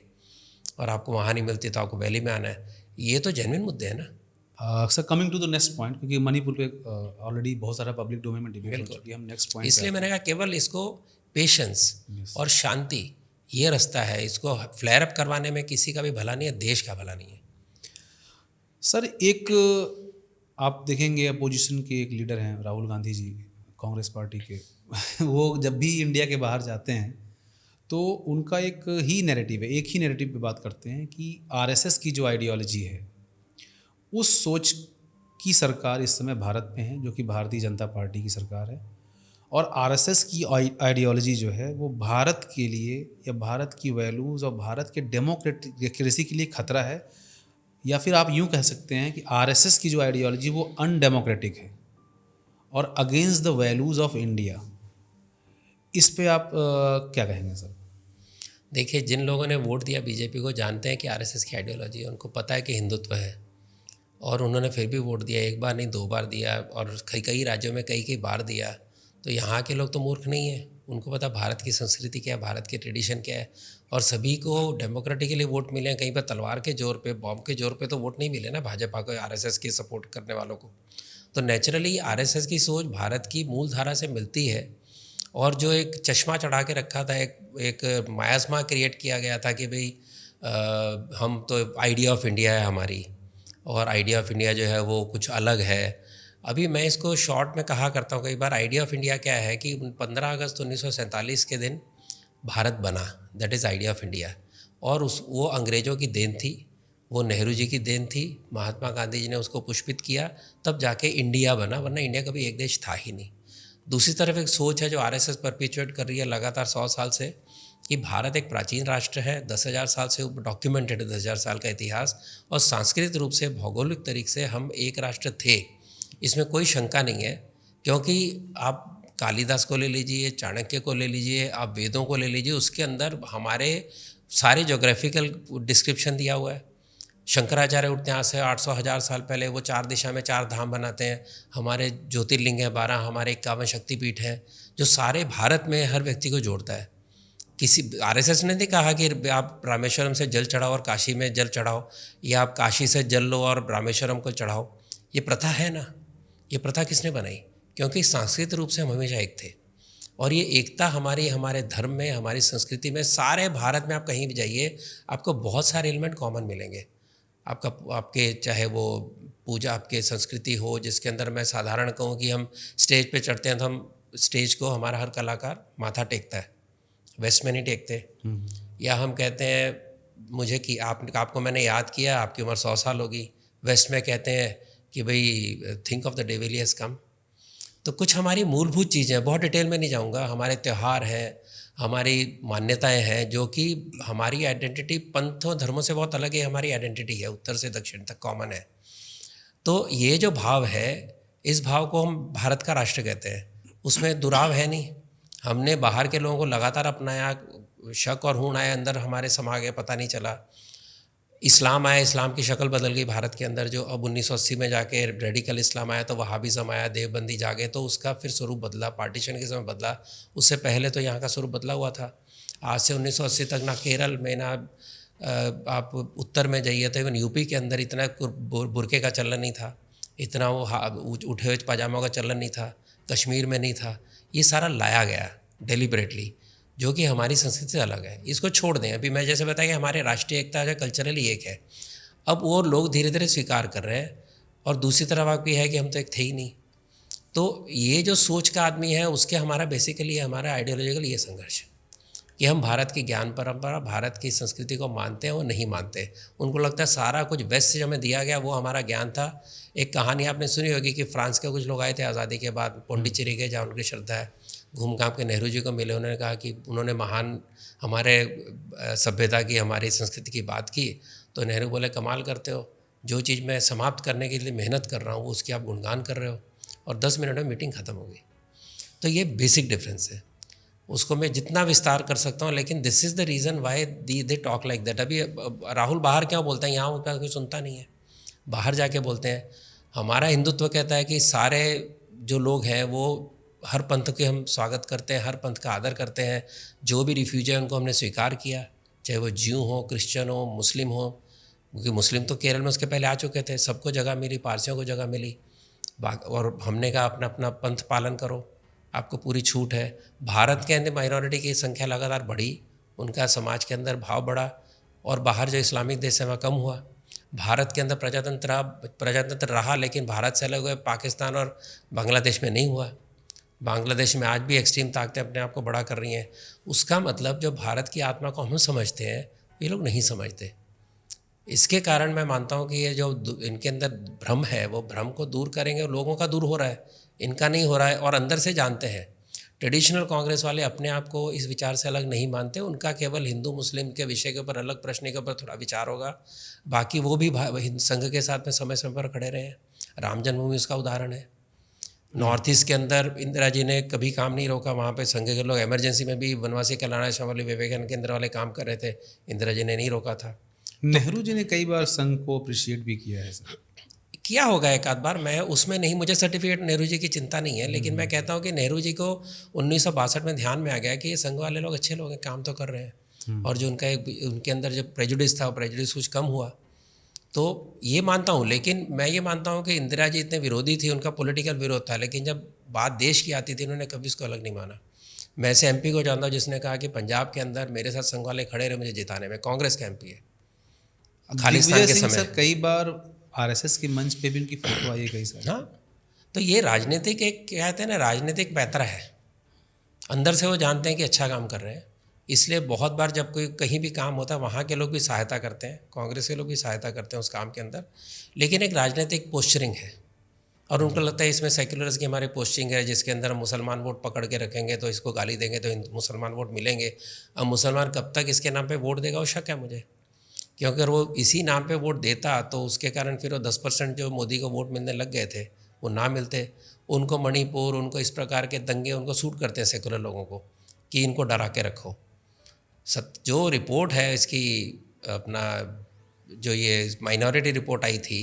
और आपको वहाँ नहीं मिलती तो आपको वैली में आना है। ये तो जेन्युइन मुद्दे हैं ना। Sir coming to the next point, क्योंकि मणिपुर पे ऑलरेडी बहुत सारा पब्लिक डोमेन में डिबेट हो चुकी है, हम नेक्स्ट पॉइंट इसलिए मैंने कहा केवल इसको पेशेंस और शांति, ये रास्ता है। इसको फ्लेयर अप करवाने में किसी का भी भला नहीं है, देश का भला नहीं है। सर एक आप देखेंगे अपोजिशन के एक लीडर हैं राहुल गांधी जी, कांग्रेस पार्टी के वो जब भी इंडिया के बाहर जाते हैं तो उनका एक ही नैरेटिव है, एक ही नैरेटिव पे बात करते हैं कि आरएसएस की जो आइडियोलॉजी है, उस सोच की सरकार इस समय भारत में है, जो कि भारतीय जनता पार्टी की सरकार है। और आरएसएस की आइडियोलॉजी जो है वो भारत के लिए या भारत की वैल्यूज़ और भारत के डेमोक्रेसी के लिए खतरा है, या फिर आप यूँ कह सकते हैं कि आरएसएस की जो आइडियोलॉजी वो अनडेमोक्रेटिक है और against the values of India. इस पे आप क्या कहेंगे सर? देखिए, जिन लोगों ने वोट दिया बीजेपी को जानते हैं कि आरएसएस की आइडियोलॉजी है, उनको पता है कि हिंदुत्व है, और उन्होंने फिर भी वोट दिया। एक बार नहीं, 2 बार दिया, और कई राज्यों में कई बार दिया। तो यहाँ के लोग तो मूर्ख नहीं हैं, उनको पता भारत की संस्कृति क्या है, भारत की ट्रेडिशन क्या है। और सभी को डेमोक्रेटिकली वोट मिले हैं, कहीं पर तलवार के जोर पे, बॉम्ब के जोर पे तो वोट नहीं मिले ना भाजपा को, आरएसएस की सपोर्ट करने वालों को। तो नेचुरली आरएसएस की सोच भारत की मूल धारा से मिलती है। और जो एक चश्मा चढ़ा के रखा था, एक मायास्मा क्रिएट किया गया था कि भाई हम तो आइडिया ऑफ इंडिया है हमारी, और आइडिया ऑफ इंडिया जो है वो कुछ अलग है। अभी मैं इसको शॉर्ट में कहा करता हूँ कई बार, आइडिया ऑफ इंडिया क्या है कि 15 अगस्त 1947 के दिन भारत बना, that is idea of India. और वो अंग्रेज़ों की देन थी, वो नेहरू जी की देन थी, महात्मा गांधी जी ने उसको पुष्पित किया, तब जाके इंडिया बना, वरना इंडिया कभी एक देश था ही नहीं। दूसरी तरफ एक सोच है जो आरएसएस परपिचुएट कर रही है लगातार 100 साल से, कि भारत एक प्राचीन राष्ट्र है, 10,000 साल से डॉक्यूमेंटेड है, 10,000 साल का इतिहास, और सांस्कृतिक रूप से, भौगोलिक तरीके से हम एक राष्ट्र थे, इसमें कोई शंका नहीं है। क्योंकि आप कालिदास को ले लीजिए, चाणक्य को ले लीजिए, आप वेदों को ले लीजिए, उसके अंदर हमारे सारे जोग्राफिकल डिस्क्रिप्शन दिया हुआ है। शंकराचार्य उठते हैं आज से 800-1000 साल पहले, वो 4 दिशा में 4 धाम बनाते हैं। हमारे ज्योतिर्लिंग हैं 12, हमारे 51 शक्तिपीठ हैं, जो सारे भारत में हर व्यक्ति को जोड़ता है। किसी आरएसएस ने नहीं कहा कि आप रामेश्वरम से जल चढ़ाओ और काशी में जल चढ़ाओ, या आप काशी से जल लो और रामेश्वरम को चढ़ाओ। ये प्रथा है ना, ये प्रथा किसने बनाई? क्योंकि सांस्कृतिक रूप से हम हमेशा एक थे, और ये एकता हमारे धर्म में, हमारी संस्कृति में, सारे भारत में आप कहीं भी जाइए आपको बहुत सारे एलिमेंट कॉमन मिलेंगे। आपके चाहे वो पूजा, आपके संस्कृति हो जिसके अंदर मैं साधारण कहूँ कि हम स्टेज पे चढ़ते हैं तो हम स्टेज को हमारा हर कलाकार माथा टेकता है, वेस्ट में नहीं टेकते। या हम कहते हैं मुझे कि आपको मैंने याद किया, आपकी उम्र 100 साल होगी, वेस्ट में कहते हैं कि भाई think of the day will has come. तो कुछ हमारी मूलभूत चीज़ें हैं, बहुत डिटेल में नहीं जाऊंगा, हमारे त्यौहार हैं, हमारी मान्यताएं हैं, जो कि हमारी आइडेंटिटी पंथों धर्मों से बहुत अलग है। हमारी आइडेंटिटी है, उत्तर से दक्षिण तक कॉमन है। तो ये जो भाव है, इस भाव को हम भारत का राष्ट्र कहते हैं, उसमें दुराव है नहीं। हमने बाहर के लोगों को लगातार अपनाया, शक और हूण आए अंदर हमारे समा गए, पता नहीं चला। इस्लाम आया, इस्लाम की शक्ल बदल गई भारत के अंदर, जो अब 1980 में जाके रेडिकल इस्लाम आया, तो वहाबिज़म आया, देवबंदी जागे, तो उसका फिर स्वरूप बदला, पार्टीशन के समय बदला। उससे पहले तो यहाँ का स्वरूप बदला हुआ था। आज से 1980 तक ना केरल में, ना आप उत्तर में जाइए तो इवन यूपी के अंदर इतना बुरके का चलन नहीं था, इतना वो उठे हुए पजामा का चलन नहीं था, कश्मीर में नहीं था। ये सारा लाया गया डेलिबरेटली, जो कि हमारी संस्कृति से अलग है। इसको छोड़ दें। अभी मैं जैसे बताया कि हमारे राष्ट्रीय एकता जो कल्चरली एक है, अब वो लोग धीरे धीरे स्वीकार कर रहे हैं। और दूसरी तरफ आपकी है कि हम तो एक थे ही नहीं। तो ये जो सोच का आदमी है, उसके हमारा बेसिकली हमारा आइडियोलॉजिकल ये संघर्ष है कि हम भारत की ज्ञान परंपरा, भारत की संस्कृति को मानते हैं, वो नहीं मानते। उनको लगता है सारा कुछ वेस्ट से जो हमें दिया गया वो हमारा ज्ञान था। एक कहानी आपने सुनी होगी कि फ्रांस के कुछ लोग आए थे आज़ादी के बाद, पौंडीचेरी के, जहाँ उनकी श्रद्धा है, घूम घाम के नेहरू जी को मिले। उन्होंने कहा कि उन्होंने महान हमारे सभ्यता की, हमारी संस्कृति की बात की। तो नेहरू बोले, कमाल करते हो, जो चीज़ मैं समाप्त करने के लिए मेहनत कर रहा हूँ उसकी आप गुणगान कर रहे हो। और 10 मिनट में मीटिंग ख़त्म हो गई। तो ये बेसिक डिफरेंस है, उसको मैं जितना विस्तार कर सकता हूँ, लेकिन this is the reason why they talk like that. अभी राहुल बाहर क्या बोलते हैं, यहाँ उनका कोई सुनता नहीं है, बाहर जाके बोलते हैं। हमारा हिंदुत्व कहता है कि सारे जो लोग हैं वो हर पंथ के हम स्वागत करते हैं, हर पंथ का आदर करते हैं। जो भी रिफ्यूजी है उनको हमने स्वीकार किया, चाहे वो ज्यू हो, क्रिश्चियन हो, मुस्लिम हो, क्योंकि मुस्लिम तो केरल में उसके पहले आ चुके थे, सबको जगह मिली, पारसियों को जगह मिली। और हमने कहा अपना अपना पंथ पालन करो, आपको पूरी छूट है। भारत के अंदर माइनॉरिटी की संख्या लगातार बढ़ी, उनका समाज के अंदर भाव बढ़ा, और बाहर जो इस्लामिक देश है वहाँ कम हुआ। भारत के अंदर प्रजातंत्र रहा, लेकिन भारत से अलग हुए पाकिस्तान और बांग्लादेश में नहीं हुआ। बांग्लादेश में आज भी एक्सट्रीम ताकतें अपने आप को बड़ा कर रही हैं। उसका मतलब जो भारत की आत्मा को हम समझते हैं, ये लोग नहीं समझते। इसके कारण मैं मानता हूँ कि ये जो इनके अंदर भ्रम है, वो भ्रम को दूर करेंगे। लोगों का दूर हो रहा है, इनका नहीं हो रहा है, और अंदर से जानते हैं। ट्रेडिशनल कांग्रेस वाले अपने आप को इस विचार से अलग नहीं मानते। उनका केवल हिंदू मुस्लिम के विषय के ऊपर, अलग प्रश्न के ऊपर थोड़ा विचार होगा। बाकी वो भी संघ के साथ में समय समय पर खड़े रहे हैं। राम जन्मभूमि उसका उदाहरण है। नॉर्थ ईस्ट के अंदर इंदिरा जी ने कभी काम नहीं रोका, वहाँ पे संघ के लोग इमरजेंसी में भी वनवासी कल्याण वाले विवेकानंद केंद्र वाले काम कर रहे थे, इंदिरा जी ने नहीं रोका था। नेहरू जी ने कई बार संघ को अप्रिशिएट भी किया है सर। किया होगा एक आध बार, मैं उसमें नहीं, मुझे सर्टिफिकेट नेहरू जी की चिंता नहीं है। लेकिन मैं कहता हूँ कि नेहरू जी को 1962 में ध्यान में आ गया कि ये संघ वाले लोग अच्छे लोग हैं, काम तो कर रहे हैं। और जो उनके अंदर जो प्रेजुडिस था, वो प्रेजुडिस कुछ कम हुआ, तो ये मानता हूँ। लेकिन मैं ये मानता हूँ कि इंदिरा जी इतने विरोधी थी, उनका पॉलिटिकल विरोध था, लेकिन जब बात देश की आती थी उन्होंने कभी इसको अलग नहीं माना। मैं ऐसे एमपी को जानता हूँ जिसने कहा कि पंजाब के अंदर मेरे साथ संघ वाले खड़े रहे मुझे जिताने में, कांग्रेस का एमपी है, खालिस्तान के समय। सर कई बार आरएसएस के मंच पे भी उनकी फोटो आई है कई सारी। हाँ, तो ये राजनीतिक, एक कहते हैं ना, राजनीतिक पैतरा है। अंदर से वो जानते हैं कि अच्छा काम कर रहे हैं, इसलिए बहुत बार जब कोई कहीं भी काम होता है वहाँ के लोग भी सहायता करते हैं, कांग्रेस के लोग भी सहायता करते हैं उस काम के अंदर। लेकिन एक राजनीतिक पोस्चरिंग है, और उनको लगता है इसमें सेक्युलर्स की हमारी पोस्टिंग है, जिसके अंदर हम मुसलमान वोट पकड़ के रखेंगे तो इसको गाली देंगे तो मुसलमान वोट मिलेंगे। अब मुसलमान कब तक इसके नाम पे वोट देगा, वो शक है मुझे, क्योंकि अगर वो इसी नाम पे वोट देता तो उसके कारण फिर वो 10% जो मोदी को वोट मिलने लग गए थे वो ना मिलते। उनको मणिपुर, उनको इस प्रकार के दंगे उनको सूट करते हैं सेकुलर लोगों को, कि इनको डरा के रखो। जो रिपोर्ट है इसकी, अपना जो ये माइनॉरिटी रिपोर्ट आई थी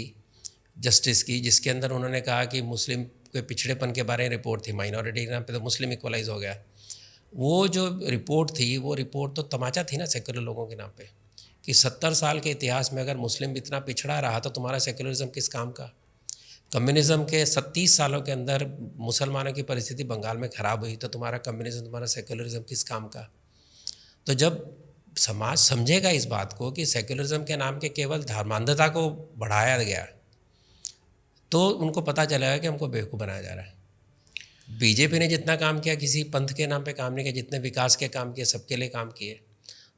जस्टिस की, जिसके अंदर उन्होंने कहा कि मुस्लिम के पिछड़ेपन के बारे में रिपोर्ट थी, माइनॉरिटी के नाम पे तो मुस्लिम इक्वलाइज हो गया। वो जो रिपोर्ट थी, वो रिपोर्ट तो तमाचा थी ना सेकुलर लोगों के नाम पे, कि 70 साल के इतिहास में अगर मुस्लिम इतना पिछड़ा रहा तो तुम्हारा सेकुलरिज्म किस काम का। कम्युनिज़्म के 30 सालों के अंदर मुसलमानों की परिस्थिति बंगाल में ख़राब हुई तो तुम्हारा कम्युनिज़्म, तुम्हारा सेकुलरिज्म किस काम का। तो जब समाज समझेगा इस बात को कि सेकुलरिज्म के नाम के केवल धर्मांधता को बढ़ाया गया, तो उनको पता चलेगा कि हमको बेवकूफ़ बनाया जा रहा है। बीजेपी ने जितना काम किया किसी पंथ के नाम पे काम नहीं किया, जितने विकास के काम किए सबके लिए काम किए।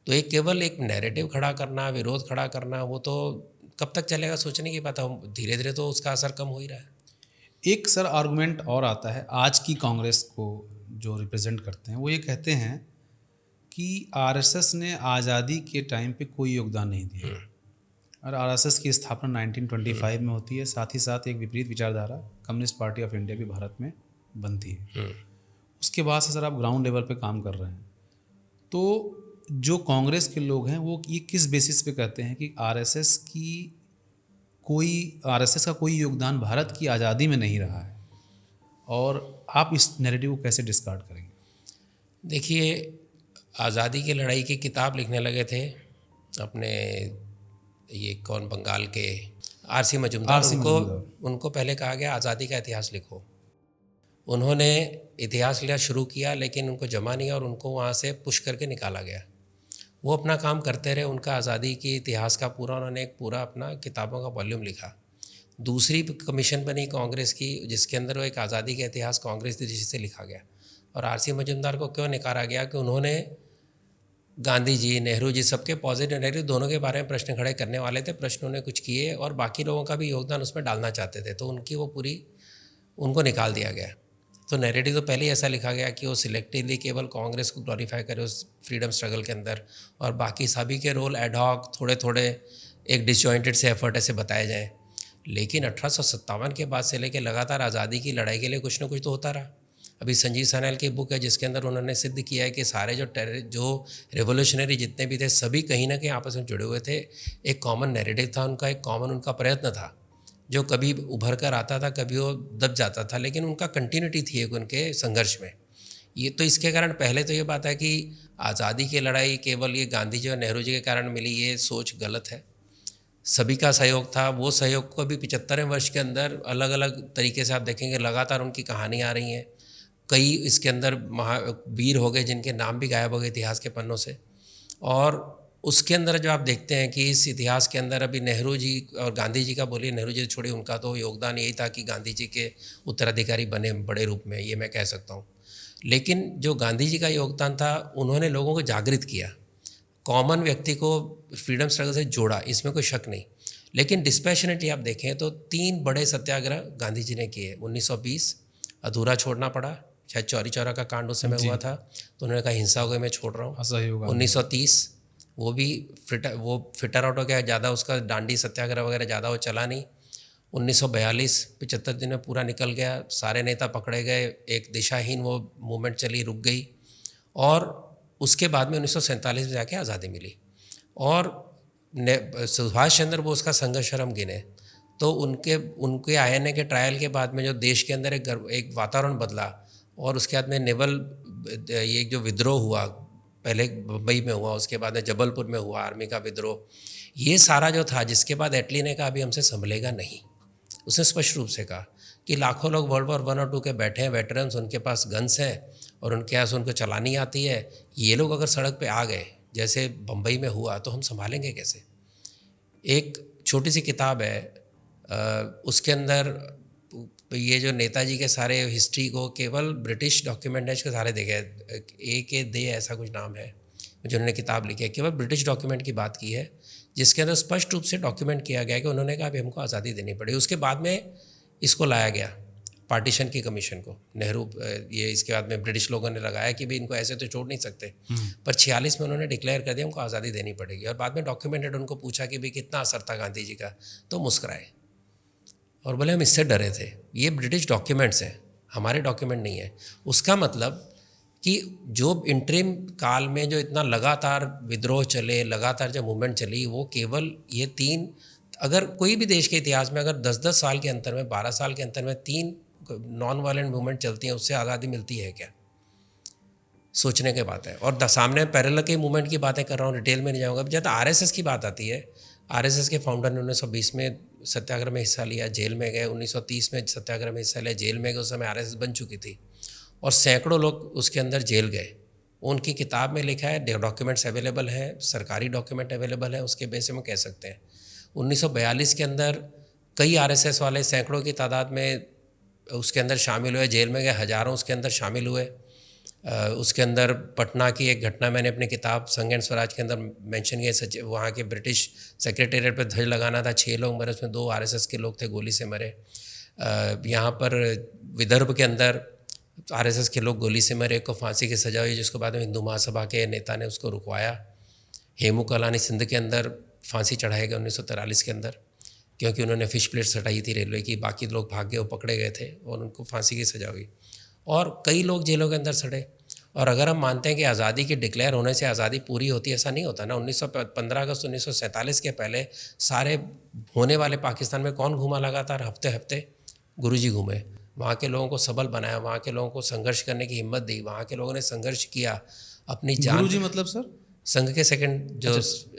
तो एक केवल एक नैरेटिव खड़ा करना, विरोध खड़ा करना, वो तो कब तक चलेगा सोचने की बात है। धीरे धीरे तो उसका असर कम हो ही रहा है। एक सर आर्गुमेंट और आता है आज की कांग्रेस को जो रिप्रेजेंट करते हैं, वो ये कहते हैं कि आरएसएस ने आज़ादी के टाइम पे कोई योगदान नहीं दिया और आरएसएस की स्थापना 1925 में होती है। साथ ही साथ एक विपरीत विचारधारा कम्युनिस्ट पार्टी ऑफ इंडिया भी भारत में बनती है। उसके बाद से सर आप ग्राउंड लेवल पे काम कर रहे हैं, तो जो कांग्रेस के लोग हैं वो ये किस बेसिस पे कहते हैं कि आरएसएस का कोई योगदान भारत की आज़ादी में नहीं रहा है, और आप इस नैरेटिव को कैसे डिस्कार्ड करेंगे? देखिए, आज़ादी की लड़ाई की किताब लिखने लगे थे अपने ये कौन बंगाल के आरसी मजूमदार, उनको पहले कहा गया आज़ादी का इतिहास लिखो। उन्होंने इतिहास लिखना शुरू किया लेकिन उनको जमा नहीं और उनको वहाँ से पुश करके निकाला गया। वो अपना काम करते रहे। उनका आज़ादी के इतिहास का पूरा उन्होंने एक पूरा अपना किताबों का वॉल्यूम लिखा। दूसरी कमीशन बनी कांग्रेस की, जिसके अंदर वो एक आज़ादी का इतिहास कांग्रेस की दृष्टि से लिखा गया। और आरसी मजूमदार को क्यों निकाला गया कि उन्होंने गांधी जी, नेहरू जी, सबके पॉजिटिव नेगेटिव दोनों के बारे में प्रश्न खड़े करने वाले थे। प्रश्न उन्होंने कुछ किए और बाकी लोगों का भी योगदान उसमें डालना चाहते थे, तो उनकी वो पूरी उनको निकाल दिया गया। तो नैरेटिव तो पहले ही ऐसा लिखा गया कि वो सिलेक्टिवली केवल कांग्रेस को ग्लोरीफाई करे उस फ्रीडम स्ट्रगल के अंदर, और बाकी सभी के रोल एडहॉक थोड़े थोड़े एक डिसजॉइंटेड से एफर्ट ऐसे बताए जाएँ। लेकिन 1857 के बाद से लेकर लगातार आज़ादी की लड़ाई के लिए कुछ ना कुछ तो होता रहा। अभी संजीव सान्याल की बुक है जिसके अंदर उन्होंने सिद्ध किया है कि सारे जो रेवोल्यूशनरी जितने भी थे सभी कहीं ना कहीं आपस में जुड़े हुए थे। एक कॉमन नैरेटिव था उनका, एक कॉमन उनका प्रयत्न था जो कभी उभर कर आता था, कभी वो दब जाता था, लेकिन उनका कंटिन्यूटी थी एक उनके संघर्ष में। ये तो इसके कारण पहले तो ये बात है कि आज़ादी की लड़ाई केवल ये गांधी जी और नेहरू जी के कारण मिली, ये सोच गलत है। सभी का सहयोग था। वो सहयोग को भी 75वें वर्ष के अंदर अलग अलग तरीके से आप देखेंगे लगातार उनकी कहानी आ रही हैं। कई इसके अंदर महावीर हो गए जिनके नाम भी गायब हो गए इतिहास के पन्नों से। और उसके अंदर जो आप देखते हैं कि इस इतिहास के अंदर अभी नेहरू जी और गांधी जी का बोलिए, नेहरू जी छोड़िए, उनका तो योगदान यही था कि गांधी जी के उत्तराधिकारी बने बड़े रूप में, ये मैं कह सकता हूँ। लेकिन जो गांधी जी का योगदान था, उन्होंने लोगों को जागृत किया, कॉमन व्यक्ति को फ्रीडम स्ट्रगल से जोड़ा, इसमें कोई शक नहीं। लेकिन डिस्पैशनेटली आप देखें तो 3 बड़े सत्याग्रह गांधी जी ने किए। 1920 अधूरा छोड़ना पड़ा, शायद चौरी चौरा का कांड उस समय हुआ था, तो उन्होंने कहा हिंसा हो गई, मैं छोड़ रहा हूँ। 1930 वो भी फिटर आउट हो गया, ज़्यादा उसका डांडी सत्याग्रह वगैरह ज़्यादा वो चला नहीं। 1942 75 दिन में पूरा निकल गया, सारे नेता पकड़े गए, एक दिशाहीन वो मूवमेंट चली, रुक गई। और उसके बाद में 1947 में जाके आज़ादी मिली। और सुभाष चंद्र बोस का संघर्ष हम गिने तो उनके आईएनए के ट्रायल के बाद में जो देश के अंदर एक वातावरण बदला, और उसके बाद में नेवल ये जो विद्रोह हुआ, पहले मुंबई में हुआ, उसके बाद में जबलपुर में हुआ आर्मी का विद्रोह, ये सारा जो था, जिसके बाद एटली ने कहा अभी हमसे संभलेगा नहीं। उसने स्पष्ट रूप से कहा कि लाखों लोग वर्ल्ड वॉर 1 और 2 के बैठे हैं, वेटरन्स, उनके पास गन्स हैं और उनके पास उनको चलानी आती है। ये लोग अगर सड़क पे आ गए जैसे बम्बई में हुआ तो हम संभालेंगे कैसे। एक छोटी सी किताब है, उसके अंदर ये जो नेताजी के सारे हिस्ट्री को केवल ब्रिटिश डॉक्यूमेंट है, इसके सारे देखे, ए दे ऐसा कुछ नाम है जिन्होंने किताब लिखी है, केवल ब्रिटिश डॉक्यूमेंट की बात की है, जिसके अंदर स्पष्ट रूप से डॉक्यूमेंट किया गया कि उन्होंने कहा अभी हमको आज़ादी देनी पड़ी। उसके बाद में इसको लाया गया पार्टीशन की कमीशन को, नेहरू ये इसके बाद में ब्रिटिश लोगों ने लगाया कि भाई इनको ऐसे तो छोड़ नहीं सकते। पर 46 में उन्होंने डिक्लेयर कर दिया उनको आज़ादी देनी पड़ेगी। और बाद में डॉक्यूमेंटेड उनको पूछा कि भाई कितना असर था गांधी जी का, तो मुस्कुराए और बोले हम इससे डरे थे, ये ब्रिटिश डॉक्यूमेंट्स हैं, हमारे डॉक्यूमेंट नहीं है। उसका मतलब कि जो इंटरिम काल में जो इतना लगातार विद्रोह चले, लगातार जो मूवमेंट चली, वो केवल ये 3, अगर कोई भी देश के इतिहास में अगर 10-10 साल के अंतर में, 12 साल के अंतर में 3 नॉन वायलेंट मूवमेंट चलती हैं, उससे आज़ादी मिलती है क्या? सोचने की बात है। और सामने पैरेलल के मूवमेंट की बातें कर रहा हूँ, डिटेल में नहीं जाऊँगा। जब आरएसएस की बात आती है, आरएसएस के फाउंडर ने 1920 में सत्याग्रह में हिस्सा लिया, जेल में गए। 1930 में सत्याग्रह में हिस्सा लिया, जेल में गए। उस समय आरएसएस बन चुकी थी और सैकड़ों लोग उसके अंदर जेल गए। उनकी किताब में लिखा है, डॉक्यूमेंट्स अवेलेबल हैं, सरकारी डॉक्यूमेंट अवेलेबल है, उसके बेस में कह सकते हैं। 1942 के अंदर कई आरएसएस वाले सैकड़ों की तादाद में उसके अंदर शामिल हुए, जेल में गए हज़ारों उसके अंदर शामिल हुए। उसके अंदर पटना की एक घटना मैंने अपनी किताब संघ एंड स्वराज के अंदर मेंशन किया। वहाँ के ब्रिटिश सेक्रेटेरिएट पर ध्वज लगाना था, 6 लोग मरे, उसमें 2 आरएसएस के लोग थे, गोली से मरे। यहाँ पर विदर्भ के अंदर आरएसएस के लोग गोली से मरे, एक को फांसी की सजा हुई, जिसको बाद में हिंदू महासभा के नेता ने उसको रुकवाया। हेमू कलानी सिंध के अंदर फांसी चढ़ाए गए 1943 के अंदर, क्योंकि उन्होंने फिश प्लेट्स हटाई थी रेलवे की। बाकी लोग भाग गए, वो पकड़े गए थे और उनको फांसी की सजा हुई। और कई लोग जेलों के अंदर सड़े। और अगर हम मानते हैं कि आज़ादी के डिक्लेयर होने से आज़ादी पूरी होती है, ऐसा नहीं होता ना। 15 अगस्त 1947 के पहले सारे होने वाले पाकिस्तान में कौन घूमा लगातार? हफ्ते हफ्ते गुरुजी घूमे, वहाँ के लोगों को सबल बनाया, वहाँ के लोगों को संघर्ष करने की हिम्मत दी, वहाँ के लोगों ने संघर्ष किया, अपनी जान। गुरुजी मतलब सर? संघ के सेकंड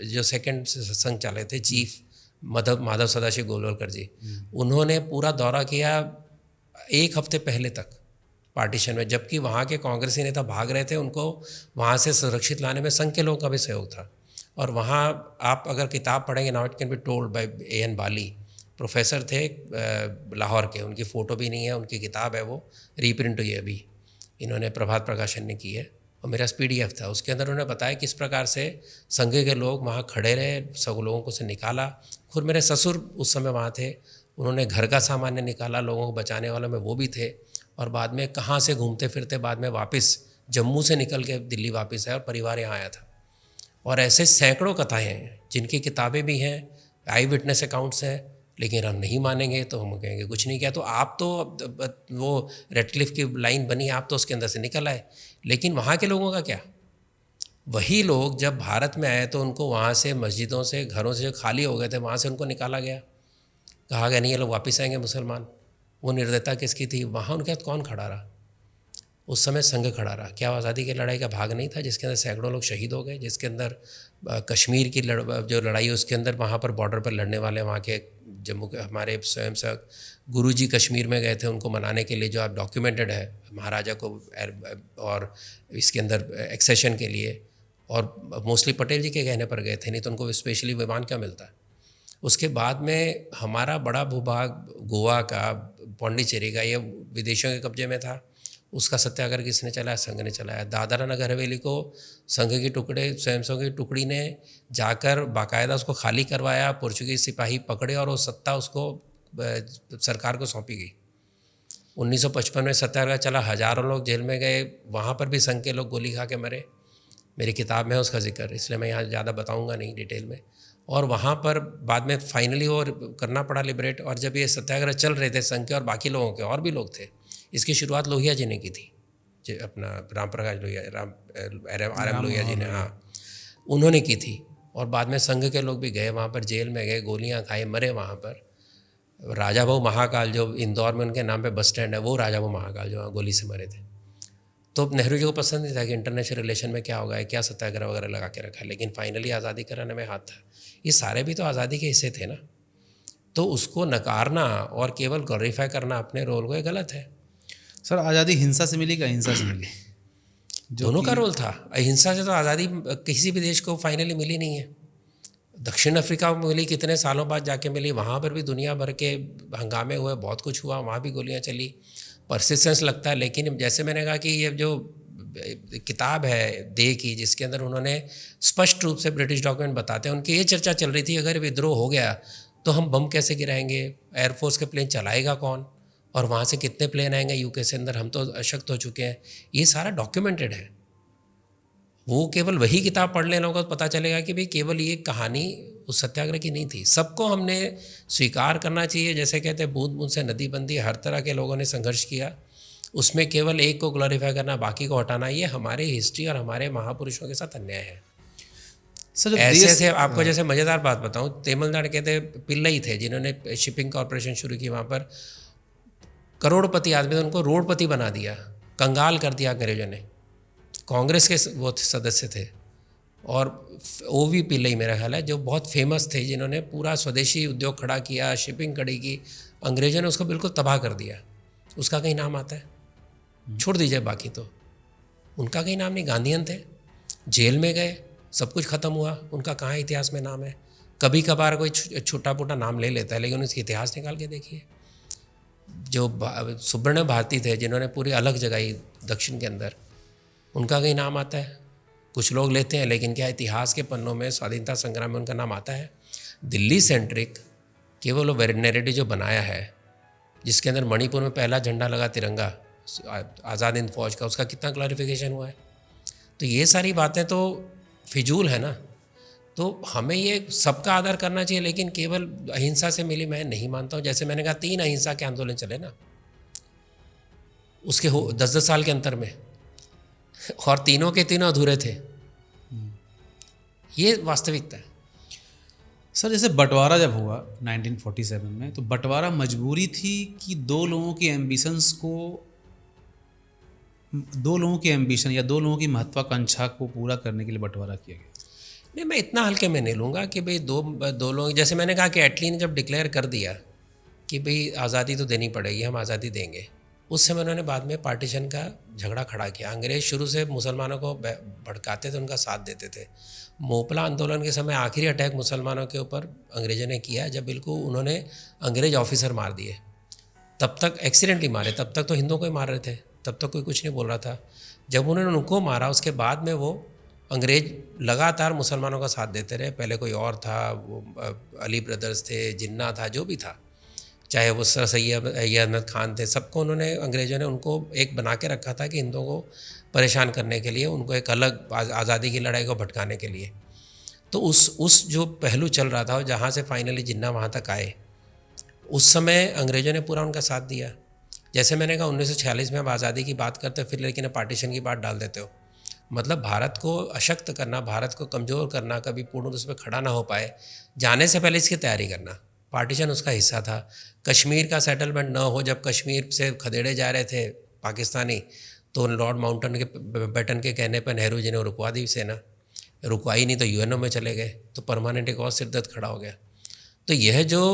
जो सेकंड संघ चाले थे, चीफ माधव सदाशिव गोलवलकर जी, उन्होंने पूरा दौरा किया 1 हफ्ते पहले तक पार्टीशन में, जबकि वहाँ के कांग्रेसी नेता भाग रहे थे। उनको वहाँ से सुरक्षित लाने में संघ के लोगों का भी सहयोग था। और वहाँ आप अगर किताब पढ़ेंगे, now it can be told by A.N. Bali, professor थे लाहौर के, उनकी फ़ोटो भी नहीं है, उनकी किताब है, वो रीप्रिंट हुई है अभी, इन्होंने प्रभात प्रकाशन ने की है, और मेरा PDF था। उसके अंदर उन्होंने बताया किस प्रकार से संघ के लोग वहाँ खड़े रहे, सब लोगों को से निकाला। खुद मेरे ससुर उस समय वहाँ थे, उन्होंने घर का सामान्य निकाला, लोगों को बचाने वालों में वो भी थे। और बाद में कहाँ से घूमते फिरते बाद में वापस जम्मू से निकल के दिल्ली वापस आए और परिवार यहाँ आया था। और ऐसे सैकड़ों कथाएँ हैं जिनकी किताबें भी हैं, आई विटनेस अकाउंट्स हैं, लेकिन हम नहीं मानेंगे तो हम कहेंगे कुछ नहीं किया। तो आप तो वो रेडक्लिफ की लाइन बनी, आप तो उसके अंदर से निकल आए, लेकिन वहाँ के लोगों का क्या? वही लोग जब भारत में आए तो उनको वहाँ से, मस्जिदों से, घरों से जो खाली हो गए थे, वहाँ से उनको निकाला गया, कहा गया नहीं ये लोग वापस आएंगे मुसलमान। वो निर्दयता किसकी थी? वहाँ उनके साथ कौन खड़ा रहा? उस समय संघ खड़ा रहा। क्या आज़ादी की लड़ाई का भाग नहीं था जिसके अंदर सैकड़ों लोग शहीद हो गए, जिसके अंदर कश्मीर की जो लड़ाई है उसके अंदर वहाँ पर बॉर्डर पर लड़ने वाले वहाँ के जम्मू के हमारे स्वयंसेवक गुरुजी कश्मीर में गए थे उनको मनाने के लिए, जो आप डॉक्यूमेंटेड है, महाराजा को और इसके अंदर एक्सेशन के लिए, और मोस्टली पटेल जी के कहने पर गए थे, नहीं तो उनको स्पेशली विमान क्या मिलता। उसके बाद में हमारा बड़ा भूभाग गोवा का, पौंडीचेरी का, ये विदेशियों के कब्जे में था। उसका सत्याग्रह किसने चलाया? संघ ने चलाया। दादरा नगर हवेली को संघ के टुकड़े, स्वयंसेवक की टुकड़ी ने जाकर बाकायदा उसको खाली करवाया, पुर्तगाली सिपाही पकड़े और वो सत्ता उसको सरकार को सौंपी गई। 1955 में सत्याग्रह चला, हज़ारों लोग जेल में गए, वहाँ पर भी संघ के लोग गोली खा के मरे। मेरी किताब में है उसका जिक्र, इसलिए मैं यहाँ ज़्यादा बताऊँगा नहीं डिटेल में। और वहाँ पर बाद में फाइनली वो करना पड़ा लिबरेट। और जब ये सत्याग्रह चल रहे थे संघ के और बाकी लोगों के, और भी लोग थे, इसकी शुरुआत लोहिया जी ने की थी, जो अपना राम प्रकाश लोहिया, RM लोहिया जी ने, हाँ, उन्होंने की थी। और बाद में संघ के लोग भी गए वहाँ पर, जेल में गए, गोलियाँ खाए, मरे वहाँ पर। राजा भाऊ महाकाल जो इंदौर में उनके नाम पे बस स्टैंड है, वो राजा भाऊ महाकाल जो वहाँ गोली से मरे थे। तो नेहरू जी को पसंद नहीं था कि इंटरनेशनल रिलेशन में क्या होगा, क्या सत्याग्रह वगैरह लगा के रखा है, लेकिन फाइनली आज़ादी कराने में हाथ था। ये सारे भी तो आज़ादी के हिस्से थे ना। तो उसको नकारना और केवल ग्लोरीफाई करना अपने रोल को, ये गलत है। सर आज़ादी हिंसा से मिली कि अहिंसा से मिली? दोनों का रोल था। अहिंसा से तो आज़ादी किसी भी देश को फाइनली मिली नहीं है। दक्षिण अफ्रीका में मिली, कितने सालों बाद जाके मिली, वहाँ पर भी दुनिया भर के हंगामे हुए, बहुत कुछ हुआ, वहाँ भी गोलियाँ चली, परसिस्टेंस लगता है। लेकिन जैसे मैंने कहा कि ये जो किताब है दे की, जिसके अंदर उन्होंने स्पष्ट रूप से ब्रिटिश डॉक्यूमेंट बताते हैं, उनकी ये चर्चा चल रही थी अगर विद्रोह हो गया तो हम बम कैसे गिराएंगे, एयरफोर्स के प्लेन चलाएगा कौन, और वहाँ से कितने प्लेन आएंगे यूके से अंदर, हम तो अशक्त हो चुके हैं। ये सारा डॉक्यूमेंटेड है। वो केवल वही किताब पढ़ लेना होगा तो पता चलेगा कि भाई केवल ये कहानी उस सत्याग्रह की नहीं थी। सबको हमने स्वीकार करना चाहिए। जैसे कहते हैं बूंद बूंद से नदी बनती है, हर तरह के लोगों ने संघर्ष किया, उसमें केवल एक को ग्लोरीफाई करना, बाकी को हटाना, ये हमारे हिस्ट्री और हमारे महापुरुषों के साथ अन्याय है। सर ऐसे आपको जैसे मज़ेदार बात बताऊं, तमिलनाडु कहते पिल्लई थे जिन्होंने शिपिंग कॉरपोरेशन शुरू की, वहाँ पर करोड़पति आदमी, उनको रोडपति बना दिया, कंगाल कर दिया अंग्रेजों ने। कांग्रेस के वो सदस्य थे, और OV पिल्लई मेरा ख्याल है, जो बहुत फेमस थे, जिन्होंने पूरा स्वदेशी उद्योग खड़ा किया, शिपिंग खड़ी की। अंग्रेजों ने उसको बिल्कुल तबाह कर दिया। उसका कहीं नाम आता है? छोड़ दीजिए बाकी, तो उनका कहीं नाम नहीं। गांधीयन थे, जेल में गए, सब कुछ ख़त्म हुआ, उनका कहाँ इतिहास में नाम है? कभी कभार कोई छोटा मोटा नाम ले लेता है, लेकिन उसका इतिहास निकाल के देखिए। जो सुब्रह्मण्य भारती थे जिन्होंने पूरी अलग जगाई दक्षिण के अंदर, उनका कहीं नाम आता है? कुछ लोग लेते हैं, लेकिन क्या इतिहास के पन्नों में स्वाधीनता संग्राम में उनका नाम आता है? दिल्ली सेंट्रिक केवल वो नैरेटिव जो बनाया है, जिसके अंदर मणिपुर में पहला झंडा लगा तिरंगा आज़ाद हिंद फौज का, उसका कितना क्लैरिफिकेशन हुआ है? तो ये सारी बातें तो फिजूल है ना। तो हमें ये सबका आदर करना चाहिए, लेकिन केवल अहिंसा से मिली मैं नहीं मानता हूँ। जैसे मैंने कहा 3 अहिंसा के आंदोलन चले ना उसके 10-10 साल के अंतर में, और तीनों के तीनों अधूरे थे। ये वास्तविकता है। सर जैसे बंटवारा जब हुआ 1947 में, तो बंटवारा मजबूरी थी कि दो लोगों की एम्बिशन या दो लोगों की महत्वाकांक्षा को पूरा करने के लिए बंटवारा किया गया? नहीं, मैं इतना हल्के में नहीं लूँगा कि भाई दो लोग, जैसे मैंने कहा कि एटली ने जब डिक्लेयर कर दिया कि भाई आज़ादी तो देनी पड़ेगी, हम आज़ादी देंगे, उस समय उन्होंने बाद में पार्टीशन का झगड़ा खड़ा किया। अंग्रेज़ शुरू से मुसलमानों को भड़काते थे, उनका साथ देते थे। मोपला आंदोलन के समय आखिरी अटैक मुसलमानों के ऊपर अंग्रेज़ों ने किया, जब बिल्कुल उन्होंने अंग्रेज़ ऑफिसर मार दिए। तब तक एक्सीडेंटली मारे, तब तक तो हिंदुओं को ही मार रहे थे, तब तक कोई कुछ नहीं बोल रहा था। जब उन्होंने उनको मारा, उसके बाद में वो अंग्रेज़ लगातार मुसलमानों का साथ देते रहे। पहले कोई और था, वो अली ब्रदर्स थे, जिन्ना था, जो भी था, चाहे वो सर सैयद अहमद खान थे, सबको उन्होंने, अंग्रेज़ों ने उनको एक बना के रखा था कि हिंदुओं को परेशान करने के लिए, उनको एक अलग आज़ादी की लड़ाई को भटकाने के लिए। तो उस जो पहलू चल रहा था, जहाँ से फाइनली जिन्ना वहाँ तक आए, उस समय अंग्रेज़ों ने पूरा उनका साथ दिया। जैसे मैंने कहा 1946 में आप आज़ादी की बात करते हो, फिर लेकिन पार्टीशन की बात डाल देते हो। मतलब भारत को अशक्त करना, भारत को कमज़ोर करना, कभी पूर्ण रूप से खड़ा ना हो पाए, जाने से पहले इसकी तैयारी करना, पार्टीशन उसका हिस्सा था। कश्मीर का सेटलमेंट ना हो, जब कश्मीर से खदेड़े जा रहे थे पाकिस्तानी, तो लॉर्ड माउंटबेटन के कहने पर नेहरू जी ने रुकवा दी सेना, रुकवाई नहीं तो यूएनओ में चले गए, तो परमानेंट एक और सिरदर्द खड़ा हो गया। तो यह जो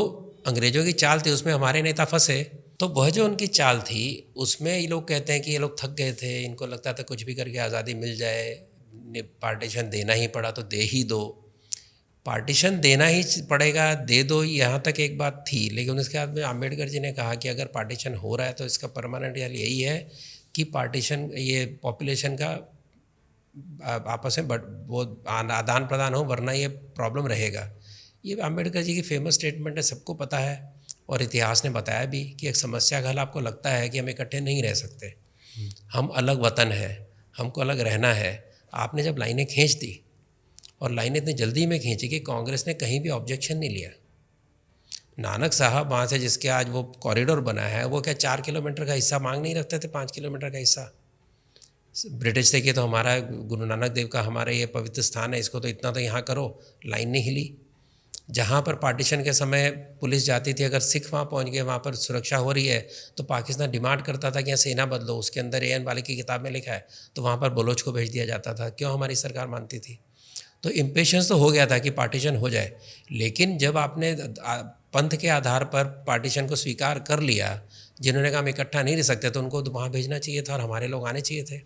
अंग्रेज़ों की चाल थी, उसमें हमारे नेता फंसे। तो वह जो उनकी चाल थी, उसमें ये लोग कहते हैं कि ये लोग थक गए थे, इनको लगता था कुछ भी करके आज़ादी मिल जाए, पार्टीशन देना ही पड़ा तो दे ही दो, पार्टीशन देना ही पड़ेगा, दे दो, यहाँ तक एक बात थी। लेकिन उसके बाद में अम्बेडकर जी ने कहा कि अगर पार्टीशन हो रहा है तो इसका परमानेंट हल यही है कि पार्टीशन, ये पॉपुलेशन का आपस में वो आदान प्रदान हो, वरना ये प्रॉब्लम रहेगा। ये अम्बेडकर जी की फेमस स्टेटमेंट है, सबको पता है, और इतिहास ने बताया भी कि एक समस्या का हल आपको लगता है कि हम इकट्ठे नहीं रह सकते, हम अलग वतन है, हमको अलग रहना है। आपने जब लाइनें खींच दी, और लाइनें इतनी जल्दी में खींची कि कांग्रेस ने कहीं भी ऑब्जेक्शन नहीं लिया। नानक साहब वहाँ से जिसके आज वो कॉरिडोर बना है, वो क्या 4 किलोमीटर का हिस्सा मांग नहीं रखते थे, 5 किलोमीटर का हिस्सा। ब्रिटिश थे कि तो हमारा गुरु नानक देव का हमारा ये पवित्र स्थान है, इसको तो इतना तो यहाँ करो, लाइन नहीं हिली। जहाँ पर पार्टीशन के समय पुलिस जाती थी, अगर सिख वहाँ पहुँच गए, वहाँ पर सुरक्षा हो रही है, तो पाकिस्तान डिमांड करता था कि यहाँ सेना बदलो, उसके अंदर एएन वाले की किताब में लिखा है, तो वहाँ पर बलोच को भेज दिया जाता था। क्यों? हमारी सरकार मानती थी। तो इम्पेशंस तो हो गया था कि पार्टीशन हो जाए, लेकिन जब आपने पंथ के आधार पर पार्टीशन को स्वीकार कर लिया, जिन्होंने कहा हम इकट्ठा नहीं रह सकते, तो उनको तो वहाँ भेजना चाहिए था और हमारे लोग आने चाहिए थे।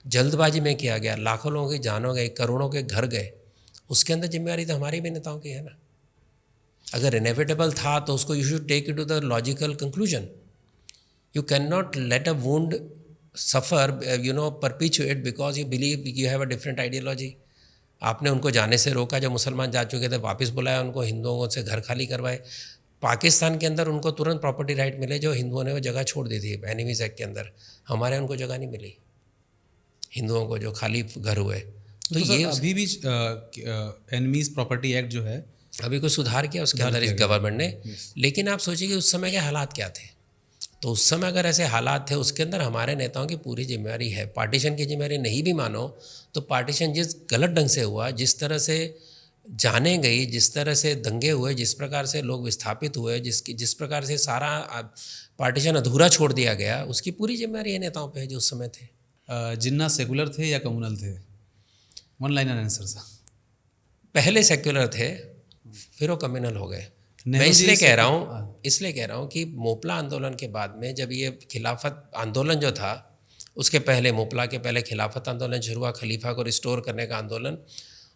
जल्दबाजी में किया गया, लाखों लोगों की जान गई, करोड़ों के घर गए, उसके अंदर जिम्मेदारी तो हमारी भी नेताओं की है ना। अगर इनेविटेबल था तो उसको you should take it to the logical conclusion. You can not let a wound suffer, perpetuate because you believe you have a different ideology. आपने उनको जाने से रोका, जब मुसलमान जा चुके थे वापस बुलाया उनको, हिंदुओं से घर खाली करवाए। पाकिस्तान के अंदर उनको तुरंत प्रॉपर्टी राइट मिले, जो हिंदुओं ने वो जगह छोड़ दी थी एनिमीज़ एक्ट के अंदर, हमारे उनको जगह नहीं मिली, हिंदुओं को जो खाली घर हुए। तो ये अभी भी एनिमीज़ प्रॉपर्टी एक्ट जो है, अभी कोई सुधार किया उसके अंदर इस गवर्नमेंट ने। लेकिन आप सोचिए कि उस समय के हालात क्या थे। तो उस समय अगर ऐसे हालात थे, उसके अंदर हमारे नेताओं की पूरी जिम्मेदारी है। पार्टीशन की जिम्मेदारी नहीं भी मानो तो पार्टीशन जिस गलत ढंग से हुआ, जिस तरह से जाने गई, जिस तरह से दंगे हुए, जिस प्रकार से लोग विस्थापित हुए, जिस प्रकार से सारा पार्टीशन अधूरा छोड़ दिया गया, उसकी पूरी जिम्मेदारी नेताओं पे है जो उस समय थे। जिन्ना सेकुलर थे या कम्युनल थे? वन लाइनर आंसर सा। पहले सेक्युलर थे, फिर वो कम्युनल हो गए। मैं इसलिए कह रहा हूँ कि मोपला आंदोलन के बाद में, जब ये खिलाफत आंदोलन जो था, उसके पहले मोपला के पहले खिलाफत आंदोलन शुरू हुआ, खलीफा को रिस्टोर करने का आंदोलन,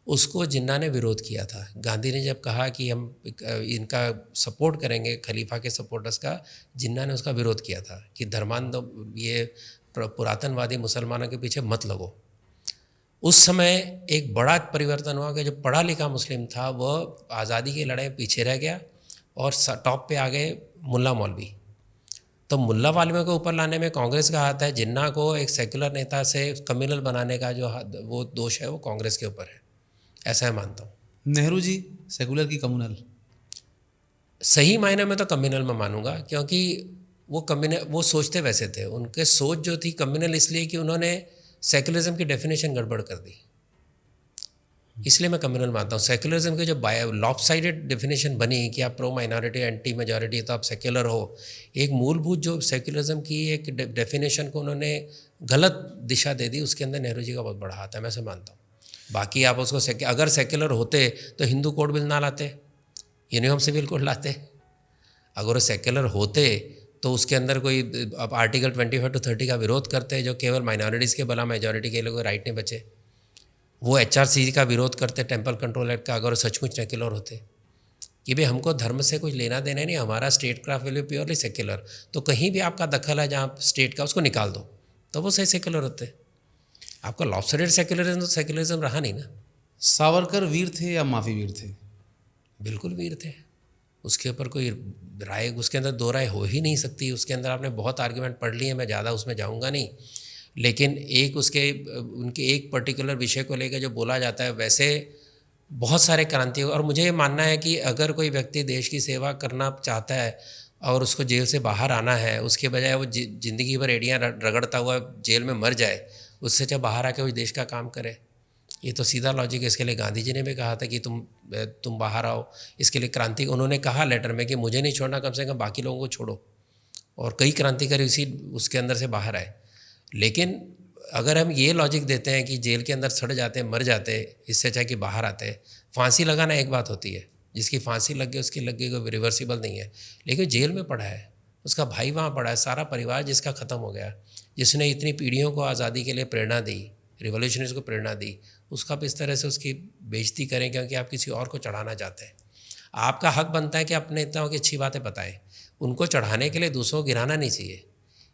उसको जिन्ना ने विरोध किया था। गांधी ने जब कहा कि हम इनका सपोर्ट करेंगे, खलीफा के सपोर्टर्स का, जिन्ना ने उसका विरोध किया था कि धर्मांध ये पुरातनवादी मुसलमानों के पीछे मत लगो। उस समय एक बड़ा परिवर्तन हुआ कि जो पढ़ा लिखा मुस्लिम था वह आज़ादी की लड़ाई पीछे रह गया और टॉप पे आ गए मुल्ला मौलवी। तो मुल्ला मौलवियों को ऊपर लाने में कांग्रेस का हाथ है। जिन्ना को एक सेकुलर नेता से कम्युनल बनाने का जो वो दोष है वो कांग्रेस के ऊपर है, ऐसा मैं मानता हूँ। नेहरू जी सेकुलर की कम्युनल? सही मायने में तो कम्युनल में मानूंगा, क्योंकि वो सोचते वैसे थे। उनके सोच जो थी कम्युनल इसलिए कि उन्होंने सेकुलरिज्म की डेफिनेशन गड़बड़ कर दी, इसलिए मैं कम्युनल मानता हूँ। सेकुलरिज्म के जो लॉपसाइडेड डेफिनेशन बनी कि आप प्रो माइनॉरिटी एंटी मेजॉरिटी तो आप सेक्युलर हो, एक मूलभूत जो सेकुलरिज्म की एक डेफिनेशन को उन्होंने गलत दिशा दे दी, उसके अंदर नेहरू जी का बहुत बड़ा हाथ है, मैं ऐसे मानता हूँ। बाकी आप उसको अगर सेक्युलर होते तो हिंदू कोड बिल ना लाते, यूनिफॉर्म सिविल कोड लाते। अगर वो सेक्युलर होते तो उसके अंदर कोई अब आर्टिकल 25 to 30 का विरोध करते जो केवल माइनॉरिटीज़ के भला मेजॉरिटी के लोगों को राइट नहीं बचे। वो HRC का विरोध करते, टेम्पल कंट्रोल एक्ट का, अगर सचमुच सेक्युलर होते कि भाई हमको धर्म से कुछ लेना देना नहीं, हमारा state craft will be purely secular, तो कहीं भी आपका दखल है जहाँ स्टेट का उसको निकाल दो, तो वो सही सेक्युलर होते। आपका लॉपसाइडेड सेक्युलरिज्म तो सेक्युलरिज्म रहा नहीं ना। सावरकर वीर थे या माफी वीर थे? बिल्कुल वीर थे, उसके ऊपर कोई राय, उसके अंदर दो राय हो ही नहीं सकती। उसके अंदर आपने बहुत आर्ग्यूमेंट पढ़ लिए, मैं ज़्यादा उसमें जाऊँगा नहीं, लेकिन एक उनके एक पर्टिकुलर विषय को लेकर जो बोला जाता है, वैसे बहुत सारे क्रांति। और मुझे ये मानना है कि अगर कोई व्यक्ति देश की सेवा करना चाहता है और उसको जेल से बाहर आना है, उसके बजाय वो ज़िंदगी भर एड़ियाँ रगड़ता हुआ जेल में मर जाए, उससे जब बाहर आके वो देश का काम करे। ये तो सीधा लॉजिक है। इसके लिए गांधी जी ने भी कहा था कि तुम बाहर आओ। इसके लिए क्रांति उन्होंने कहा लेटर में कि मुझे नहीं छोड़ना, कम से कम बाकी लोगों को छोड़ो, और कई क्रांतिकारी उसके अंदर से बाहर आए। लेकिन अगर हम ये लॉजिक देते हैं कि जेल के अंदर सड़ जाते, मर जाते, इससे अच्छा कि बाहर आते। फांसी लगाना एक बात होती है, जिसकी फांसी लग गई उसकी लग गई, कोई रिवर्सिबल नहीं है। लेकिन जेल में पड़ा है, उसका भाई वहाँ पड़ा है, सारा परिवार जिसका ख़त्म हो गया, जिसने इतनी पीढ़ियों को आज़ादी के लिए प्रेरणा दी, रिवॉल्यूशनरीज को प्रेरणा दी, उसका आप इस तरह से उसकी बेइज्जती करें क्योंकि आप किसी और को चढ़ाना चाहते हैं। आपका हक बनता है कि अपने नेताओं की अच्छी बातें बताएं, उनको चढ़ाने के लिए दूसरों को गिराना नहीं चाहिए।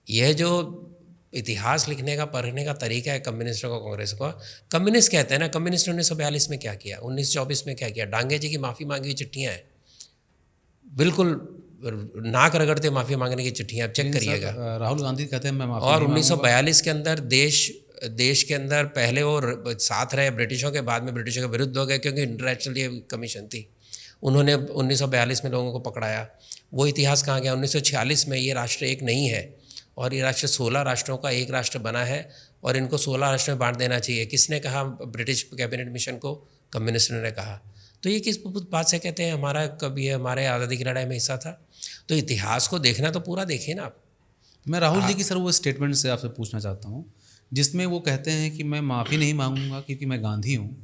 यह जो इतिहास लिखने का, पढ़ने का तरीका है कम्युनिस्टों का, कांग्रेस का, कम्युनिस्ट कहते हैं ना, कम्युनिस्ट 1942 में क्या किया, 1924 में क्या किया, डांगे जी की माफ़ी मांगी हुई चिट्ठियाँ हैं, बिल्कुल नाक रगड़ते माफ़ी मांगने की चिट्ठियाँ, आप चेक करिएगा। राहुल गांधी कहते हैं मैं माफी और नहीं 1942 के अंदर देश के अंदर पहले वो साथ रहे ब्रिटिशों के, बाद में ब्रिटिशों के विरुद्ध हो गए क्योंकि इंटरनेशनल ये कमीशन थी, उन्होंने 1942 में लोगों को पकड़ाया। वो इतिहास कहाँ गया? 1946 में ये राष्ट्र एक नहीं है और ये राष्ट्र 16 राष्ट्रों का एक राष्ट्र बना है और इनको 16 राष्ट्र में बांट देना चाहिए। किसने कहा? ब्रिटिश कैबिनेट मिशन को कम्युनिस्टों ने कहा। तो ये किस बात से कहते हैं हमारा कभी हमारे आज़ादी की लड़ाई में हिस्सा था? तो इतिहास को देखना तो पूरा देखिए ना आप। मैं राहुल जी की सर वो स्टेटमेंट से आपसे पूछना चाहता हूँ जिसमें वो कहते हैं कि मैं माफ़ी नहीं मांगूंगा क्योंकि मैं गांधी हूँ,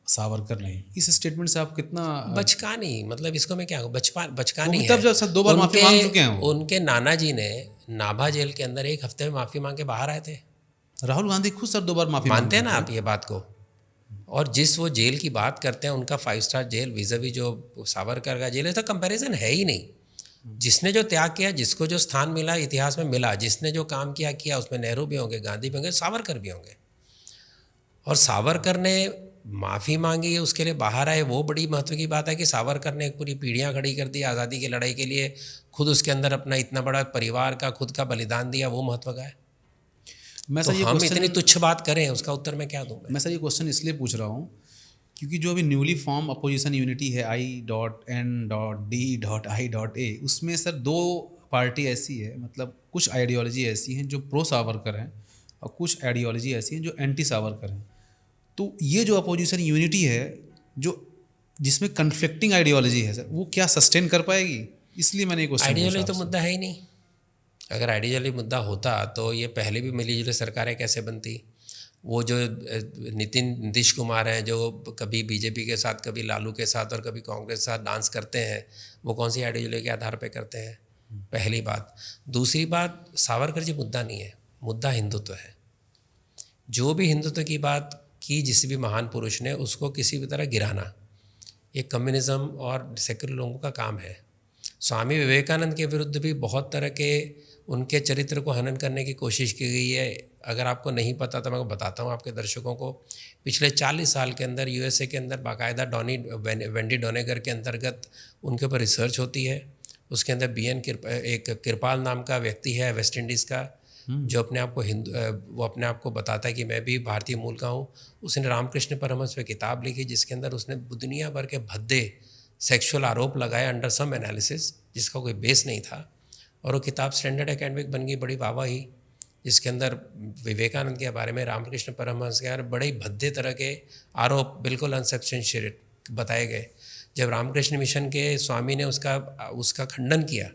सावरकर नहीं। इस स्टेटमेंट से आप कितना बचकानी, मतलब इसको मैं क्या कहूँ, बचकानी है। तब जब सर 2 बार माफ़ी मांग चुके हैं उनके नाना जी ने नाभा जेल के अंदर 1 हफ्ते में माफ़ी मांग के बाहर आए थे। राहुल गांधी खुद सर 2 बार माफ़ी मानते हैं ना आप ये बात को? और जिस वो जेल की बात करते हैं, उनका 5 स्टार जेल विज़ावी जो सावरकर का जेल है, तो कंपैरिजन है ही नहीं। जिसने जो त्याग किया, जिसको जो स्थान मिला इतिहास में मिला, जिसने जो काम किया उसमें नेहरू भी होंगे, गांधी भी होंगे, सावरकर भी होंगे। और सावरकर ने माफ़ी मांगी है, उसके लिए बाहर आए, वो बड़ी महत्व की बात है कि सावरकर ने पूरी पीढ़ियाँ खड़ी कर दी आज़ादी की लड़ाई के लिए, खुद उसके अंदर अपना इतना बड़ा परिवार का खुद का बलिदान दिया, वो महत्व का है। मैं तो सर ये हम इतनी तुच्छ बात करें, उसका उत्तर मैं क्या दूँ? मैं सर ये क्वेश्चन इसलिए पूछ रहा हूँ क्योंकि जो अभी न्यूली फॉर्म अपोजिशन यूनिटी है I.N.D.I.A, उसमें सर 2 पार्टी ऐसी है, मतलब कुछ आइडियोलॉजी ऐसी हैं जो प्रो सावरकर हैं और कुछ आइडियोलॉजी ऐसी हैं जो एंटी सावरकर हैं। तो ये जो अपोजिशन यूनिटी है जो जिसमें कन्फ्लिक्टिंग आइडियोलॉजी है सर, वो क्या सस्टेन कर पाएगी? इसलिए मैंने ये क्वेश्चन पूछा। आइडियोलॉजी तो मुद्दा है ही नहीं। अगर आइडियोलॉजी मुद्दा होता तो ये पहले भी मिलीजुली सरकारें कैसे बनती? वो जो नीतीश कुमार हैं जो कभी बीजेपी के साथ, कभी लालू के साथ और कभी कांग्रेस के साथ डांस करते हैं, वो कौन सी आइडियोलॉजी के आधार पे करते हैं? पहली बात। दूसरी बात, सावरकर जी मुद्दा नहीं है, मुद्दा हिंदुत्व है। जो भी हिंदुत्व की बात कि जिस भी महान पुरुष ने उसको किसी भी तरह गिराना ये कम्युनिज्म और सेक्युलर लोगों का काम है। स्वामी विवेकानंद के विरुद्ध भी बहुत तरह के उनके चरित्र को हनन करने की कोशिश की गई है। अगर आपको नहीं पता तो मैं बताता हूँ आपके दर्शकों को। पिछले 40 साल के अंदर यूएसए के अंदर बाकायदा वेंडी डोनेगर के अंतर्गत उनके ऊपर रिसर्च होती है। उसके अंदर एक कृपाल नाम का व्यक्ति है वेस्ट इंडीज़ का, जो अपने आप को वो अपने आप को बताता है कि मैं भी भारतीय मूल का हूँ। उसने रामकृष्ण परमहंस पे किताब लिखी जिसके अंदर उसने दुनिया भर के भद्दे सेक्सुअल आरोप लगाए अंडर सम एनालिसिस, जिसका कोई बेस नहीं था, और वो किताब स्टैंडर्ड एकेडमिक बन गई, बड़ी वाहवाही, जिसके अंदर विवेकानंद के बारे में, रामकृष्ण परमहंस के बारे में बड़े भद्दे तरह के आरोप बिल्कुल अनसब्सटेंशिएटेड बताए गए। जब रामकृष्ण मिशन के स्वामी ने उसका खंडन किया,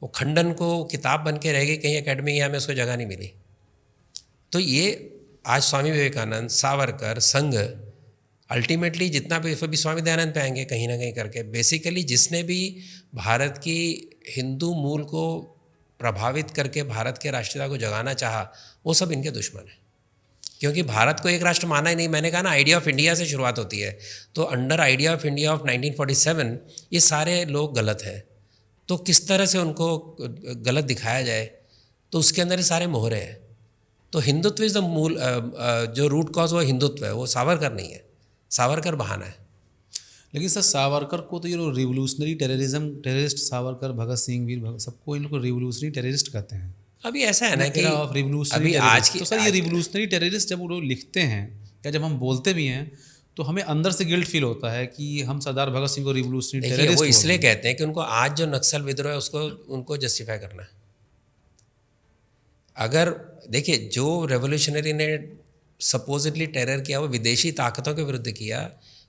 वो खंडन को किताब बन के रह गई, कहीं एकेडमी या में उसको जगह नहीं मिली। तो ये आज स्वामी विवेकानंद, सावरकर, संघ, अल्टीमेटली जितना भी स्वामी दयानंद पे आएंगे कहीं ना कहीं करके, बेसिकली जिसने भी भारत की हिंदू मूल को प्रभावित करके भारत के राष्ट्रीयता को जगाना चाहा, वो सब इनके दुश्मन हैं। क्योंकि भारत को एक राष्ट्र माना ही नहीं। मैंने कहा ना, आइडिया ऑफ इंडिया से शुरुआत होती है, तो under idea of India of 1947 ये सारे लोग गलत हैं। तो किस तरह से उनको गलत दिखाया जाए, तो उसके अंदर ये सारे मोहरे हैं। तो हिंदुत्व इज़ द मूल, जो रूट कॉज वो हिंदुत्व है, वो सावरकर नहीं है, सावरकर बहाना है। लेकिन सर सावरकर को तो ये लोग रिवोल्यूशनरी टेररिस्ट सावरकर, भगत सिंह, वीर भगत, सबको इन लोग को रिवोल्यूशनरी टेररिस्ट कहते हैं। अभी ऐसा है ना कि अभी आज की, तो सर ये रिवोल्यूशनरी टेररिस्ट जब वो लोग लिखते हैं या जब हम बोलते भी हैं तो हमें अंदर से गिल्ट फील होता है कि हम सरदार भगत सिंह को रिवोल्यूशनरी टेररिस्ट, वो इसलिए कहते हैं कि उनको आज जो नक्सल विद्रोह है उसको उनको जस्टिफाई करना है। अगर देखिए, जो रेवोल्यूशनरी ने सपोजिटली टेरर किया वो विदेशी ताकतों के विरुद्ध किया,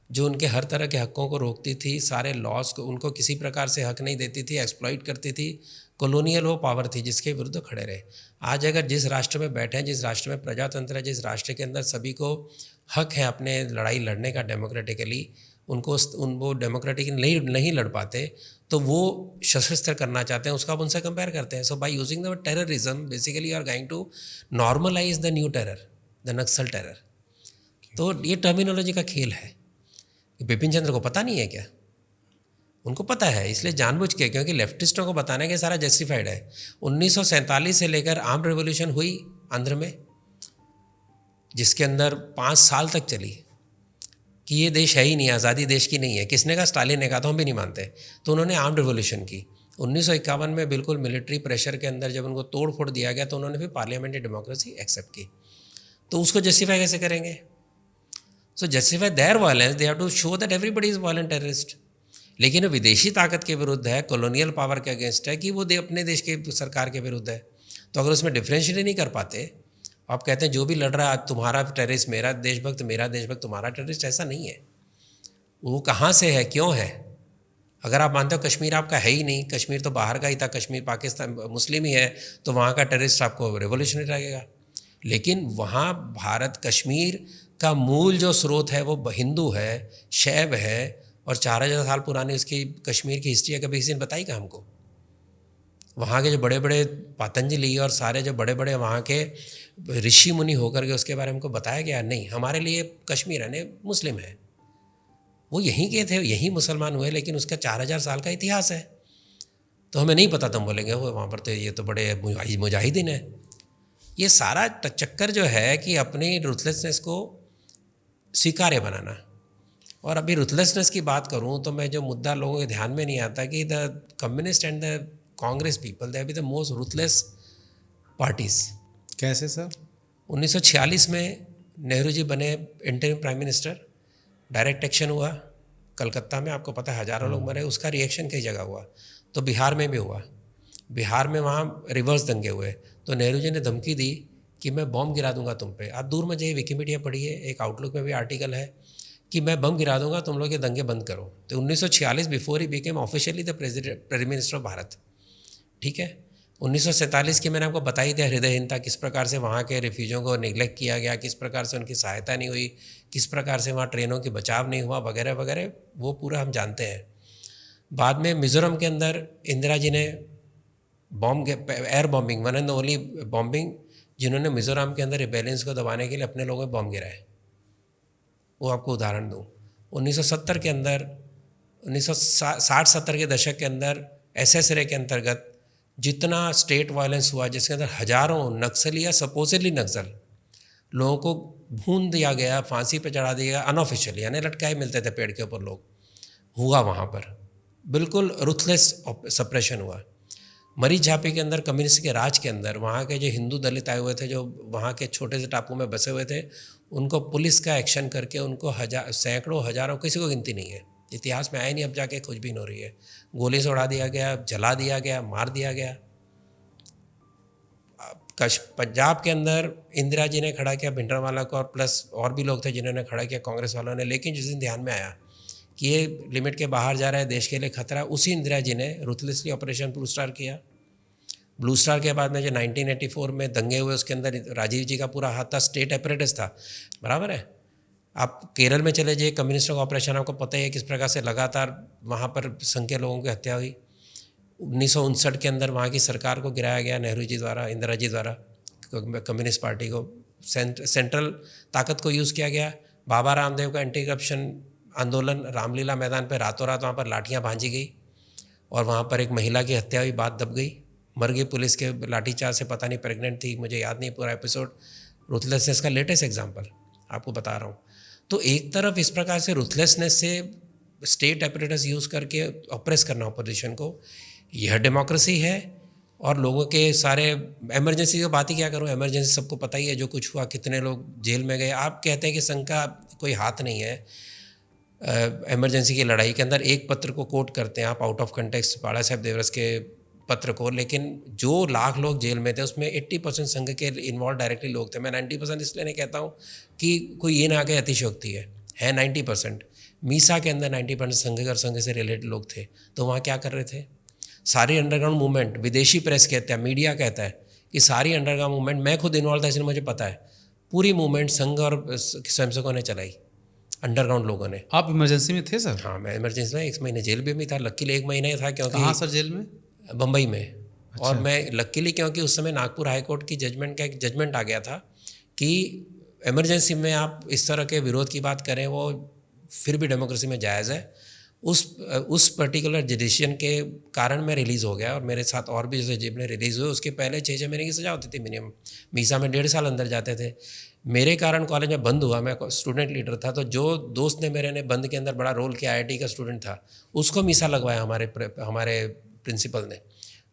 जो उनके हर तरह के हकों को रोकती थी, सारे लॉज को, उनको किसी प्रकार से हक नहीं देती थी, एक्सप्लॉइट करती थी, कॉलोनियल वो पावर थी जिसके विरुद्ध खड़े रहे। आज अगर जिस राष्ट्र में बैठे हैं, जिस राष्ट्र में प्रजातंत्र है, जिस राष्ट्र के अंदर सभी को हक है अपने लड़ाई लड़ने का डेमोक्रेटिकली, वो डेमोक्रेटिकली नहीं लड़ पाते, तो वो सशस्त्र करना चाहते हैं, उसका आप उनसे कंपेयर करते हैं। So by using the terrorism basically you are going to normalise the new terror, the Naxal terror. तो ये टर्मिनोलॉजी का खेल है। बिपिन चंद्र को पता नहीं है क्या? उनको पता है, इसलिए जानबूझ के, क्योंकि लेफ्टिस्टों को बताने के सारा जस्टिफाइड है। 1947 से लेकर आर्म रेवोल्यूशन हुई आंध्र में, जिसके अंदर 5 साल तक चली कि ये देश है ही नहीं, आज़ादी देश की नहीं है। किसने कहा? स्टालिन ने कहा, तो हम भी नहीं मानते। तो उन्होंने आर्म रेवोल्यूशन की। 1951 में बिल्कुल मिलिट्री प्रेशर के अंदर जब उनको तोड़ फोड़ दिया गया, तो उन्होंने फिर पार्लियामेंट्री डेमोक्रेसी एक्सेप्ट की। तो उसको जस्टिफाई कैसे करेंगे? So justify their violence, they have to show that everybody is violent terrorist. लेकिन वो विदेशी ताकत के विरुद्ध है, कॉलोनियल पावर के अगेंस्ट है, कि वो अपने देश के सरकार के विरुद्ध है। तो अगर उसमें डिफ्रेंशिएट नहीं कर पाते, आप कहते हैं जो भी लड़ रहा है तुम्हारा टेररिस्ट, मेरा देशभक्त, मेरा देशभक्त तुम्हारा टेररिस्ट, ऐसा नहीं है। वो कहाँ से है, क्यों है? अगर आप मानते हो कश्मीर आपका है ही नहीं, कश्मीर तो बाहर का ही था, कश्मीर पाकिस्तान मुस्लिम ही है, तो वहाँ का टेररिस्ट आपको रेवोल्यूशनरी लगेगा। लेकिन वहाँ भारत, कश्मीर का मूल जो स्रोत है वो हिंदू है, शैव है, और 4000 साल पुरानी उसकी कश्मीर की हिस्ट्री है। कभी किसी ने बताई क्या हमको? वहाँ के जो बड़े बड़े पतंजलि और सारे जो बड़े बड़े वहाँ के ऋषि मुनि होकर के उसके बारे में हमको बताया गया? नहीं। हमारे लिए कश्मीर है ने मुस्लिम है, वो यहीं के थे, यहीं मुसलमान हुए, लेकिन उसका 4000 साल का इतिहास है। तो हमें नहीं पता, तो हम बोलेंगे वो वहाँ पर तो ये तो बड़े मुजाहिदीन है। ये सारा चक्कर जो है कि अपनी रुथलेसनेस को स्वीकार्य बनाना। और अभी रुथलेसनेस की बात करूं तो मैं, जो मुद्दा लोगों के ध्यान में नहीं आता कि the communist and the Congress people, they are the most ruthless parties. कैसे सर? 1946 में नेहरू जी बने interim prime minister, direct action हुआ कलकत्ता में, आपको पता है हज़ारों लोग मरे, उसका रिएक्शन कई जगह हुआ। तो बिहार में भी हुआ, बिहार में वहाँ रिवर्स दंगे हुए। तो नेहरू जी ने धमकी दी कि मैं बम गिरा दूंगा तुम पे। आप दूर में जाइए, विकीपीडिया पढ़िए, एक आउटलुक में भी आर्टिकल है कि मैं बम गिरा दूंगा, तुम लोग ये दंगे बंद करो। तो 1946 before he became officially the prime minister of Bharat, ठीक है। 1947 की मैंने आपको बताई थी हृदयहीनता, किस प्रकार से वहाँ के रिफ्यूजियों को निगलेक्ट किया गया, किस प्रकार से उनकी सहायता नहीं हुई, किस प्रकार से वहाँ ट्रेनों की बचाव नहीं हुआ, वगैरह वगैरह, वो पूरा हम जानते हैं। बाद में मिज़ोरम के अंदर इंदिरा जी ने air bombing, one and only bombing, जिन्होंने मिज़ोरम के अंदर रिबेलियंस को दबाने के लिए अपने लोगों में बॉम्ब गिराए। वो आपको उदाहरण दूँ, 1970 के अंदर 1960-70 के दशक के अंदर एसएसरे के अंतर्गत जितना स्टेट वायलेंस हुआ, जिसके अंदर हजारों नक्सली या सपोजिटली नक्सल लोगों को भून दिया गया, फांसी पे चढ़ा दिया गया अनऑफिशियली, यानी लटकाए मिलते थे पेड़ के ऊपर लोग, हुआ वहाँ पर बिल्कुल रुथलेस सप्रेशन हुआ। मरीज झापी के अंदर कम्युनिस्ट के राज के अंदर वहाँ के जो हिंदू दलित आए हुए थे, जो वहाँ के छोटे से टापू में बसे हुए थे, उनको पुलिस का एक्शन करके उनको सैकड़ों हजारों, किसी को गिनती नहीं है, इतिहास में आए नहीं, अब जाके खोजबीन हो रही है, गोली से उड़ा दिया गया, जला दिया गया, मार दिया गया। पंजाब के अंदर इंदिरा जी ने खड़ा किया भिंडरावाला को, और प्लस और भी लोग थे जिन्होंने खड़ा किया कांग्रेस वालों ने, लेकिन जिस दिन ध्यान में आया कि ये लिमिट के बाहर जा रहा है, देश के लिए खतरा, उसी इंदिरा जी ने रुथलेसली ऑपरेशन ब्लू स्टार किया। ब्लू स्टार के बाद में जो 1984 में दंगे हुए, उसके अंदर राजीव जी का पूरा हाथ था, स्टेट अपरेटस था, बराबर है। आप केरल में चले जाइए, कम्युनिस्टों का ऑपरेशन आपको पता ही है किस प्रकार से लगातार वहाँ पर संख्या लोगों की हत्या हुई। 1959 के अंदर वहाँ की सरकार को गिराया गया नेहरू जी द्वारा, इंदिरा जी द्वारा, कम्युनिस्ट पार्टी को, सेंट्रल ताकत को यूज़ किया गया। बाबा रामदेव का एंटी करप्शन आंदोलन, रामलीला मैदान पर रातों रात वहाँ पर लाठियाँ भांजी गई और वहाँ पर एक महिला की हत्या हुई, बात दब गई, मर गई पुलिस के लाठीचार्ज से, पता नहीं प्रेग्नेंट थी, मुझे याद नहीं पूरा एपिसोड। रुथलेसनेस का लेटेस्ट एग्जांपल आपको बता रहा हूँ। तो एक तरफ इस प्रकार से रुथलेसनेस से स्टेट अपरेटस यूज़ करके ऑपरेस करना अपोजिशन को, यह डेमोक्रेसी है। और लोगों के सारे इमरजेंसी की बात ही क्या करूँ, इमरजेंसी सबको पता ही है जो कुछ हुआ, कितने लोग जेल में गए। आप कहते हैं कि संघ का कोई हाथ नहीं है इमरजेंसी की लड़ाई के अंदर। एक पत्र को कोट करते हैं आप आउट ऑफ कंटेक्स्ट, बाला साहेब देवरस के पत्र को, लेकिन जो लाख लोग जेल में थे उसमें 80% संघ के इन्वॉल्व डायरेक्टली लोग थे। मैं 90% इसलिए नहीं कहता हूँ कि कोई ये ना कहे अतिशयोक्ति है 90%। मीसा के अंदर 90% संघ और संघ से रिलेटेड लोग थे। तो वहाँ क्या कर रहे थे? सारी अंडरग्राउंड मूवमेंट, विदेशी प्रेस कहते हैं, मीडिया कहता है कि सारी अंडरग्राउंड मूवमेंट, मैं खुद इन्वॉल्व था इसलिए मुझे पता है, पूरी मूवमेंट संघ और स्वयंसेवकों ने चलाई, अंडरग्राउंड लोगों ने। आप इमरजेंसी में थे सर? हाँ, मैं इमरजेंसी में 1 महीने जेल में भी था, लकीली 1 महीना ही था क्योंकि। कहाँ सर जेल में? बम्बई में। अच्छा। और मैं लकीली क्योंकि उस समय नागपुर हाई कोर्ट की जजमेंट का एक जजमेंट आ गया था कि इमरजेंसी में आप इस तरह के विरोध की बात करें वो फिर भी डेमोक्रेसी में जायज़ है। उस पर्टिकुलर डिसीजन के कारण मैं रिलीज़ हो गया और मेरे साथ और भी जैसे जेब में रिलीज़ हुए, उसके पहले 6 महीने की सज़ा होती थी मिनिमम। मीसा में 1.5 साल अंदर जाते थे। मेरे कारण कॉलेज में बंद हुआ, मैं स्टूडेंट लीडर था, तो जो दोस्त ने मेरे ने बंद के अंदर बड़ा रोल किया, IIT का स्टूडेंट था, उसको मीसा लगवाया हमारे प्रिंसिपल ने।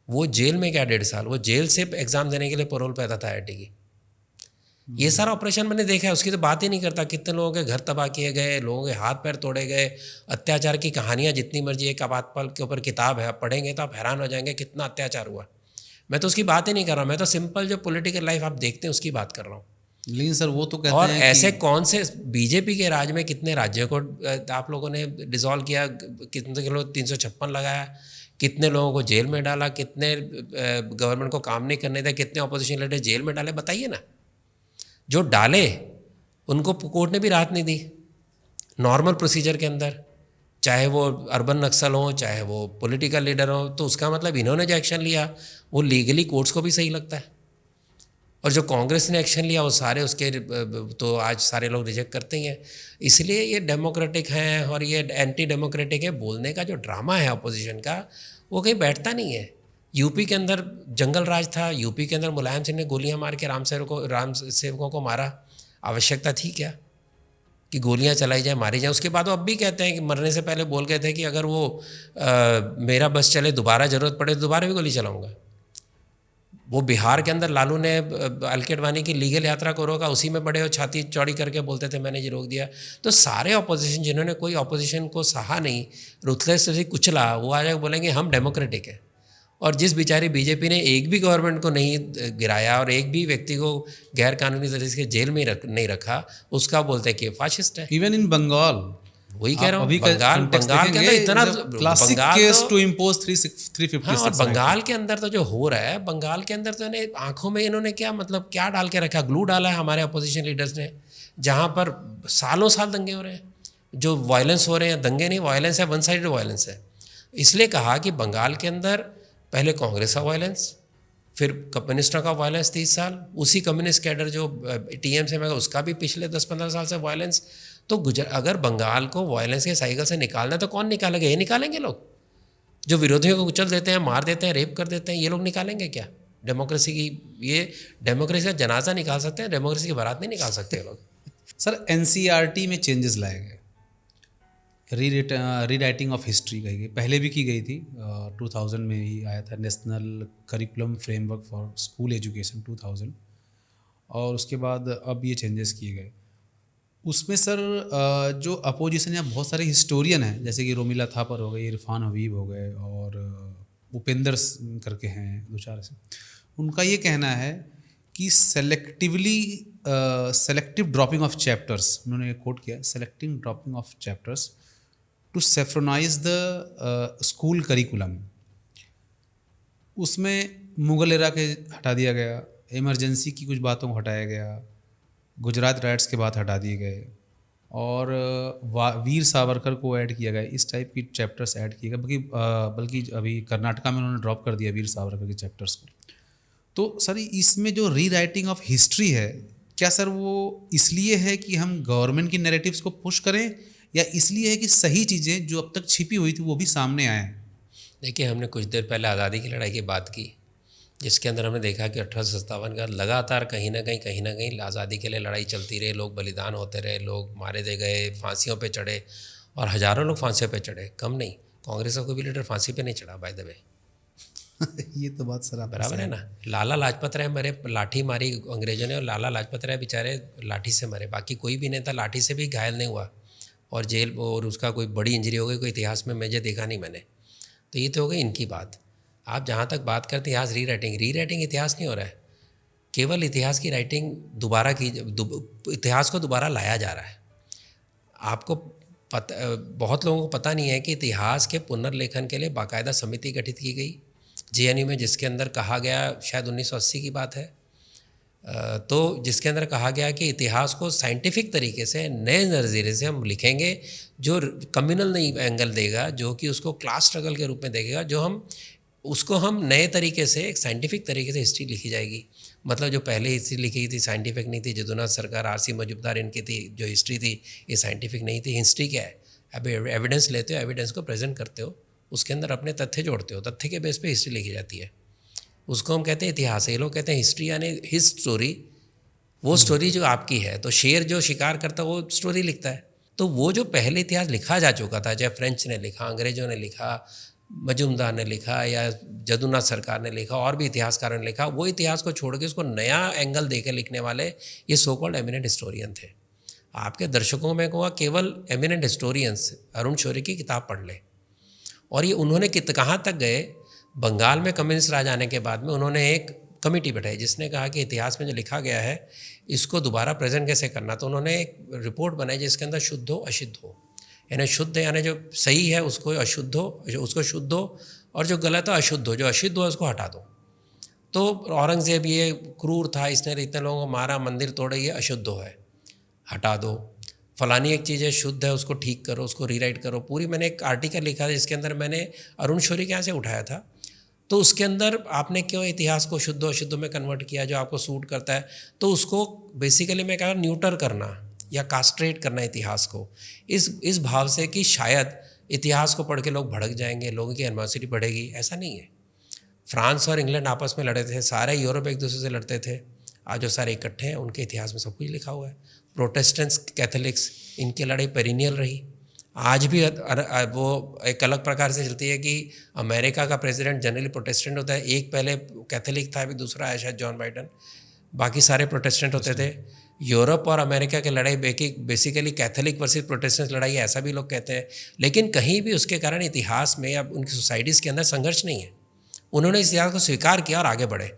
वो जेल में क्या 1.5 साल, वो जेल से एग्ज़ाम देने के लिए पैरोल पे आता था IIT की। ये सारा ऑपरेशन मैंने देखा है, उसकी तो बात ही नहीं करता। कितने लोगों के घर तबाह किए गए, लोगों के हाथ पैर तोड़े गए, अत्याचार की कहानियाँ जितनी मर्जी, एक आपातकाल के ऊपर किताब है, आप पढ़ेंगे तो आप हैरान हो जाएंगे कितना अत्याचार हुआ। मैं तो उसकी बात ही नहीं कर रहा हूँ, मैं तो सिंपल जो पॉलिटिकल लाइफ आप देखते हैं उसकी बात कर रहा हूँ। लेकिन सर वो तो कहते और हैं ऐसे कि कौन से बीजेपी के राज में कितने राज्यों को आप लोगों ने डिसॉल्व किया, कितने किलो 356 लगाया, कितने लोगों को जेल में डाला, कितने गवर्नमेंट को काम नहीं करने दिया, कितने अपोजिशन लीडर जेल में डाले, बताइए ना। जो डाले उनको कोर्ट ने भी राहत नहीं दी नॉर्मल प्रोसीजर के अंदर, चाहे वो अर्बन नक्सल हो, चाहे वो पॉलिटिकल लीडर हो। तो उसका मतलब इन्होंने जो एक्शन लिया वो लीगली कोर्ट्स को भी सही लगता है, और जो कांग्रेस ने एक्शन लिया वो सारे उसके तो आज सारे लोग रिजेक्ट करते ही हैं। इसलिए ये डेमोक्रेटिक हैं और ये एंटी डेमोक्रेटिक है। बोलने का जो ड्रामा है अपोजिशन का वो कहीं बैठता नहीं है। यूपी के अंदर जंगल राज था, यूपी के अंदर मुलायम सिंह ने गोलियां मार के राम सेवकों को मारा। आवश्यकता थी क्या कि गोलियां चलाई जाए, मारी जाए? उसके बाद वो अब भी कहते हैं कि मरने से पहले बोल गए थे कि अगर वो मेरा बस चले, दोबारा ज़रूरत पड़े तो दोबारा भी गोली चलाऊँगा। वो बिहार के अंदर लालू ने अलके अडवाणी की लीगल यात्रा को रोका, उसी में बड़े छाती चौड़ी करके बोलते थे मैंने ये रोक दिया। तो सारे ऑपोजिशन, जिन्होंने कोई ऑपोजिशन को सहा नहीं, रुथलेस से कुचला, वो आ जाकर बोलेंगे हम डेमोक्रेटिक है। और जिस बेचारी बीजेपी ने एक भी गवर्नमेंट को नहीं गिराया और एक भी व्यक्ति को गैर कानूनी तरीके से जेल में नहीं रखा, उसका बोलते हैं कि फाशिस्ट है। इवन इन बंगाल, वही कह रहा हूँ, अभी बंगाल के अंदर इतना क्लासिक केस टू इम्पोज 350। हाँ, और बंगाल के अंदर तो जो हो रहा है, बंगाल के अंदर तो इन्हें आंखों में इन्होंने क्या मतलब क्या डाल के रखा, ग्लू डाला है हमारे अपोजिशन लीडर्स ने, जहाँ पर सालों साल दंगे हो रहे हैं। जो वायलेंस हो रहे हैं, दंगे नहीं, वायलेंस है, वन साइडेड वायलेंस है। इसलिए कहा कि बंगाल के अंदर पहले कांग्रेस का वायलेंस, फिर कम्युनिस्टों का वायलेंस 30 साल, उसी कम्युनिस्ट कैडर जो TMC में उसका भी पिछले 10-15 साल से वायलेंस, तो अगर बंगाल को वायलेंस के साइकिल से निकालना है तो कौन निकालेगा? ये निकालेंगे लोग जो विरोधियों को कुचल देते हैं, मार देते हैं, रेप कर देते हैं, ये लोग निकालेंगे क्या डेमोक्रेसी की? ये डेमोक्रेसी का जनाजा निकाल सकते हैं, डेमोक्रेसी की बारात नहीं निकाल सकते लोग। सर एनसीईआरटी में चेंजेस लाए गए, रीराइटिंग ऑफ हिस्ट्री कही गई, पहले भी की गई थी, 2000 में ही आया था national curriculum framework for school education 2000, और उसके बाद अब ये चेंजेस किए गए। उसमें सर जो अपोजिशन या बहुत सारे हिस्टोरियन हैं, जैसे कि रोमिला थापर हो गए, इरफान हबीब हो गए, और उपेंद्र करके हैं दो चार से, उनका ये कहना है कि सेलेक्टिव ड्रॉपिंग ऑफ चैप्टर्स, उन्होंने ये कोट किया, selecting dropping of chapters to saffronise the school curriculum, उसमें मुगल एरा के हटा दिया गया, इमरजेंसी की कुछ बातों को हटाया गया, गुजरात राइट्स के बाद हटा दिए गए, और वीर सावरकर को ऐड किया गया, इस टाइप की चैप्टर्स ऐड किए गए। बल्कि अभी कर्नाटका में उन्होंने ड्रॉप कर दिया वीर सावरकर के चैप्टर्स को। तो सर इसमें जो रीराइटिंग ऑफ हिस्ट्री है, क्या सर वो इसलिए है कि हम गवर्नमेंट की नैरेटिव्स को पुश करें, या इसलिए है कि सही चीज़ें जो अब तक छिपी हुई थी वो भी सामने आएँ? देखिए, हमने कुछ देर पहले आज़ादी की लड़ाई की बात की, जिसके अंदर हमने देखा कि 1857 का लगातार कहीं ना कहीं आज़ादी के लिए लड़ाई चलती रही, लोग बलिदान होते रहे, लोग मारे दे गए, फांसियों पे चढ़े, और हज़ारों लोग फांसियों पे चढ़े, कम नहीं। कांग्रेस का कोई भी लीडर फांसी पे नहीं चढ़ा, बाय द वे। ये तो बात सर बराबर है ना। लाला लाजपत राय मरे, लाठी मारी अंग्रेजों ने, और लाला लाजपत राय बेचारे लाठी से मरे, बाकी कोई भी नेता लाठी से भी घायल नहीं हुआ और जेल, और उसका कोई बड़ी इंजरी हो गई, कोई इतिहास में मुझे देखा नहीं मैंने। तो ये तो हो गई इनकी बात। आप जहाँ तक बात करते हैं इतिहास रीराइटिंग इतिहास नहीं हो रहा है, केवल इतिहास की राइटिंग दोबारा की, इतिहास को दोबारा लाया जा रहा है। आपको पता, बहुत लोगों को पता नहीं है कि इतिहास के पुनर्लेखन के लिए बाकायदा समिति गठित की गई जेएनयू में, जिसके अंदर कहा गया, शायद 1980 की बात है, तो जिसके अंदर कहा गया कि इतिहास को साइंटिफिक तरीके से नए नज़रिए से हम लिखेंगे, जो कम्युनल नहीं एंगल देगा, जो कि उसको क्लास स्ट्रगल के रूप में देखेगा, जो हम नए तरीके से, एक साइंटिफिक तरीके से हिस्ट्री लिखी जाएगी। मतलब जो पहले हिस्ट्री लिखी थी साइंटिफिक नहीं थी, जदुनाथ सरकार, आरसी मजूमदार, इनकी थी जो हिस्ट्री थी, ये साइंटिफिक नहीं थी। हिस्ट्री क्या है? अब एविडेंस लेते हो, एविडेंस को प्रेजेंट करते हो, उसके अंदर अपने तथ्य जोड़ते हो, तथ्य के बेस पे हिस्ट्री लिखी जाती है, उसको हम कहते हैं इतिहास। ये लोग कहते हैं हिस्ट्री यानी हिज स्टोरी, वो स्टोरी जो आपकी है। तो शेर जो शिकार करता है वो स्टोरी लिखता है, तो वो जो पहले इतिहास लिखा जा चुका था, चाहे फ्रेंच ने लिखा, अंग्रेजों ने लिखा, मजूमदार ने लिखा, या जदुनाथ सरकार ने लिखा, और भी इतिहासकारों ने लिखा, वो इतिहास को छोड़ के उसको नया एंगल देकर लिखने वाले ये सो कॉल्ड एमिनेंट हिस्टोरियन थे। आपके दर्शकों में कहूँगा केवल एमिनेंट हिस्टोरियंस अरुण शौरी की किताब पढ़ लें। और ये उन्होंने कहाँ तक गए, बंगाल में कम्युनिस्ट राज आने के बाद में उन्होंने एक कमेटी बैठाई जिसने कहा कि इतिहास में जो लिखा गया है इसको दोबारा प्रेजेंट कैसे करना। तो उन्होंने एक रिपोर्ट बनाई जिसके अंदर शुद्ध हो अशुद्ध हो, यानी शुद्ध यानी जो सही है उसको अशुद्ध हो, उसको शुद्ध हो, और जो गलत है अशुद्ध हो, जो अशुद्ध हो उसको हटा दो। तो औरंगजेब ये क्रूर था, इसने इतने लोगों को मारा, मंदिर तोड़े, ये अशुद्ध है, हटा दो। फलानी एक चीज़ है शुद्ध है, उसको ठीक करो, उसको रीराइट करो। पूरी मैंने एक आर्टिकल लिखा था जिसके अंदर मैंने अरुण शौरी के यहाँ से उठाया था। तो उसके अंदर आपने क्यों इतिहास को शुद्ध अशुद्ध में कन्वर्ट किया, जो आपको सूट करता है, तो उसको बेसिकली मैं कह रहा हूँ न्यूटर करना या कास्ट्रेट करना इतिहास को, इस भाव से कि शायद इतिहास को पढ़ के लोग भड़क जाएंगे, लोगों की एनिवर्सिटी बढ़ेगी। ऐसा नहीं है। फ्रांस और इंग्लैंड आपस में लड़े थे, सारे यूरोप एक दूसरे से लड़ते थे, आज जो सारे इकट्ठे हैं उनके इतिहास में सब कुछ लिखा हुआ है। प्रोटेस्टेंट्स, कैथोलिक्स, इनकी लड़ाई पेरिनियल रही, आज भी वो एक अलग प्रकार से चलती है कि अमेरिका का प्रेसिडेंट जनरली प्रोटेस्टेंट होता है, एक पहले कैथोलिक था, अभी दूसरा है शायद जॉन बाइडन, बाकी सारे प्रोटेस्टेंट होते थे। यूरोप और अमेरिका की लड़ाई बेसिकली कैथोलिक वर्सेस प्रोटेस्टेंट लड़ाई, ऐसा भी लोग कहते हैं। लेकिन कहीं भी उसके कारण इतिहास में या उनकी सोसाइटीज़ के अंदर संघर्ष नहीं है। उन्होंने इस इतिहास को स्वीकार किया और आगे बढ़े।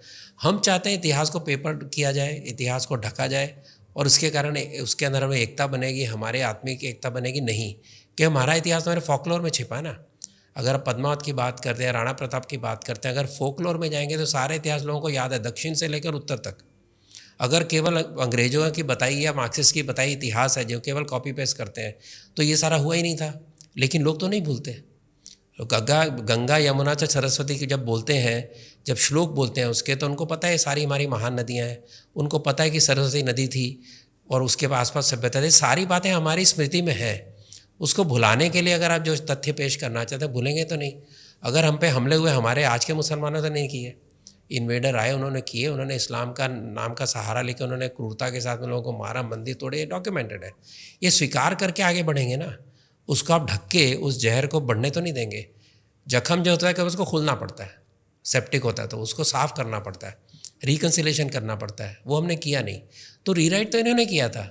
हम चाहते हैं इतिहास को पेपर किया जाए, इतिहास को ढका जाए, और उसके कारण उसके अंदर हमें एकता बनेगी, हमारे आत्मिक एकता बनेगी। नहीं कि हमारा इतिहास हमारे फोकलोर में छिपा है ना। अगर आप पद्मावत की बात करते हैं, राणा प्रताप की बात करते हैं, अगर फोकलोर में जाएंगे तो सारे इतिहास लोगों को याद है, दक्षिण से लेकर उत्तर तक। अगर केवल अंग्रेजों की बताई या मार्क्सिस्ट की बताई इतिहास है जो केवल कॉपी पेस्ट करते हैं, तो ये सारा हुआ ही नहीं था। लेकिन लोग तो नहीं भूलते। गंगा यमुना से सरस्वती की जब बोलते हैं, जब श्लोक बोलते हैं उसके, तो उनको पता है सारी हमारी महान नदियाँ हैं। उनको पता है कि सरस्वती नदी थी, और उसके आसपास सभ्यता थी, सारी बातें हमारी स्मृति में है। उसको भुलाने के लिए अगर आप जो तथ्य पेश करना चाहते हैं, भूलेंगे तो नहीं। अगर हम पे हमले हुए हमारे आज के मुसलमानों तो नहीं किए, इन्वेडर आए उन्होंने किए, उन्होंने इस्लाम का नाम का सहारा लेकर उन्होंने क्रूरता के साथ में लोगों को मारा, मंदिर तोड़े, ये डॉक्यूमेंटेड है। ये स्वीकार करके आगे बढ़ेंगे ना, उसको आप ढक के उस जहर को बढ़ने तो नहीं देंगे। जख्म जो होता है कभी उसको खोलना पड़ता है, सेप्टिक होता है तो उसको साफ़ करना पड़ता है, रिकन्सिलेशन करना पड़ता है, वो हमने किया नहीं। तो रीराइट तो इन्होंने किया था।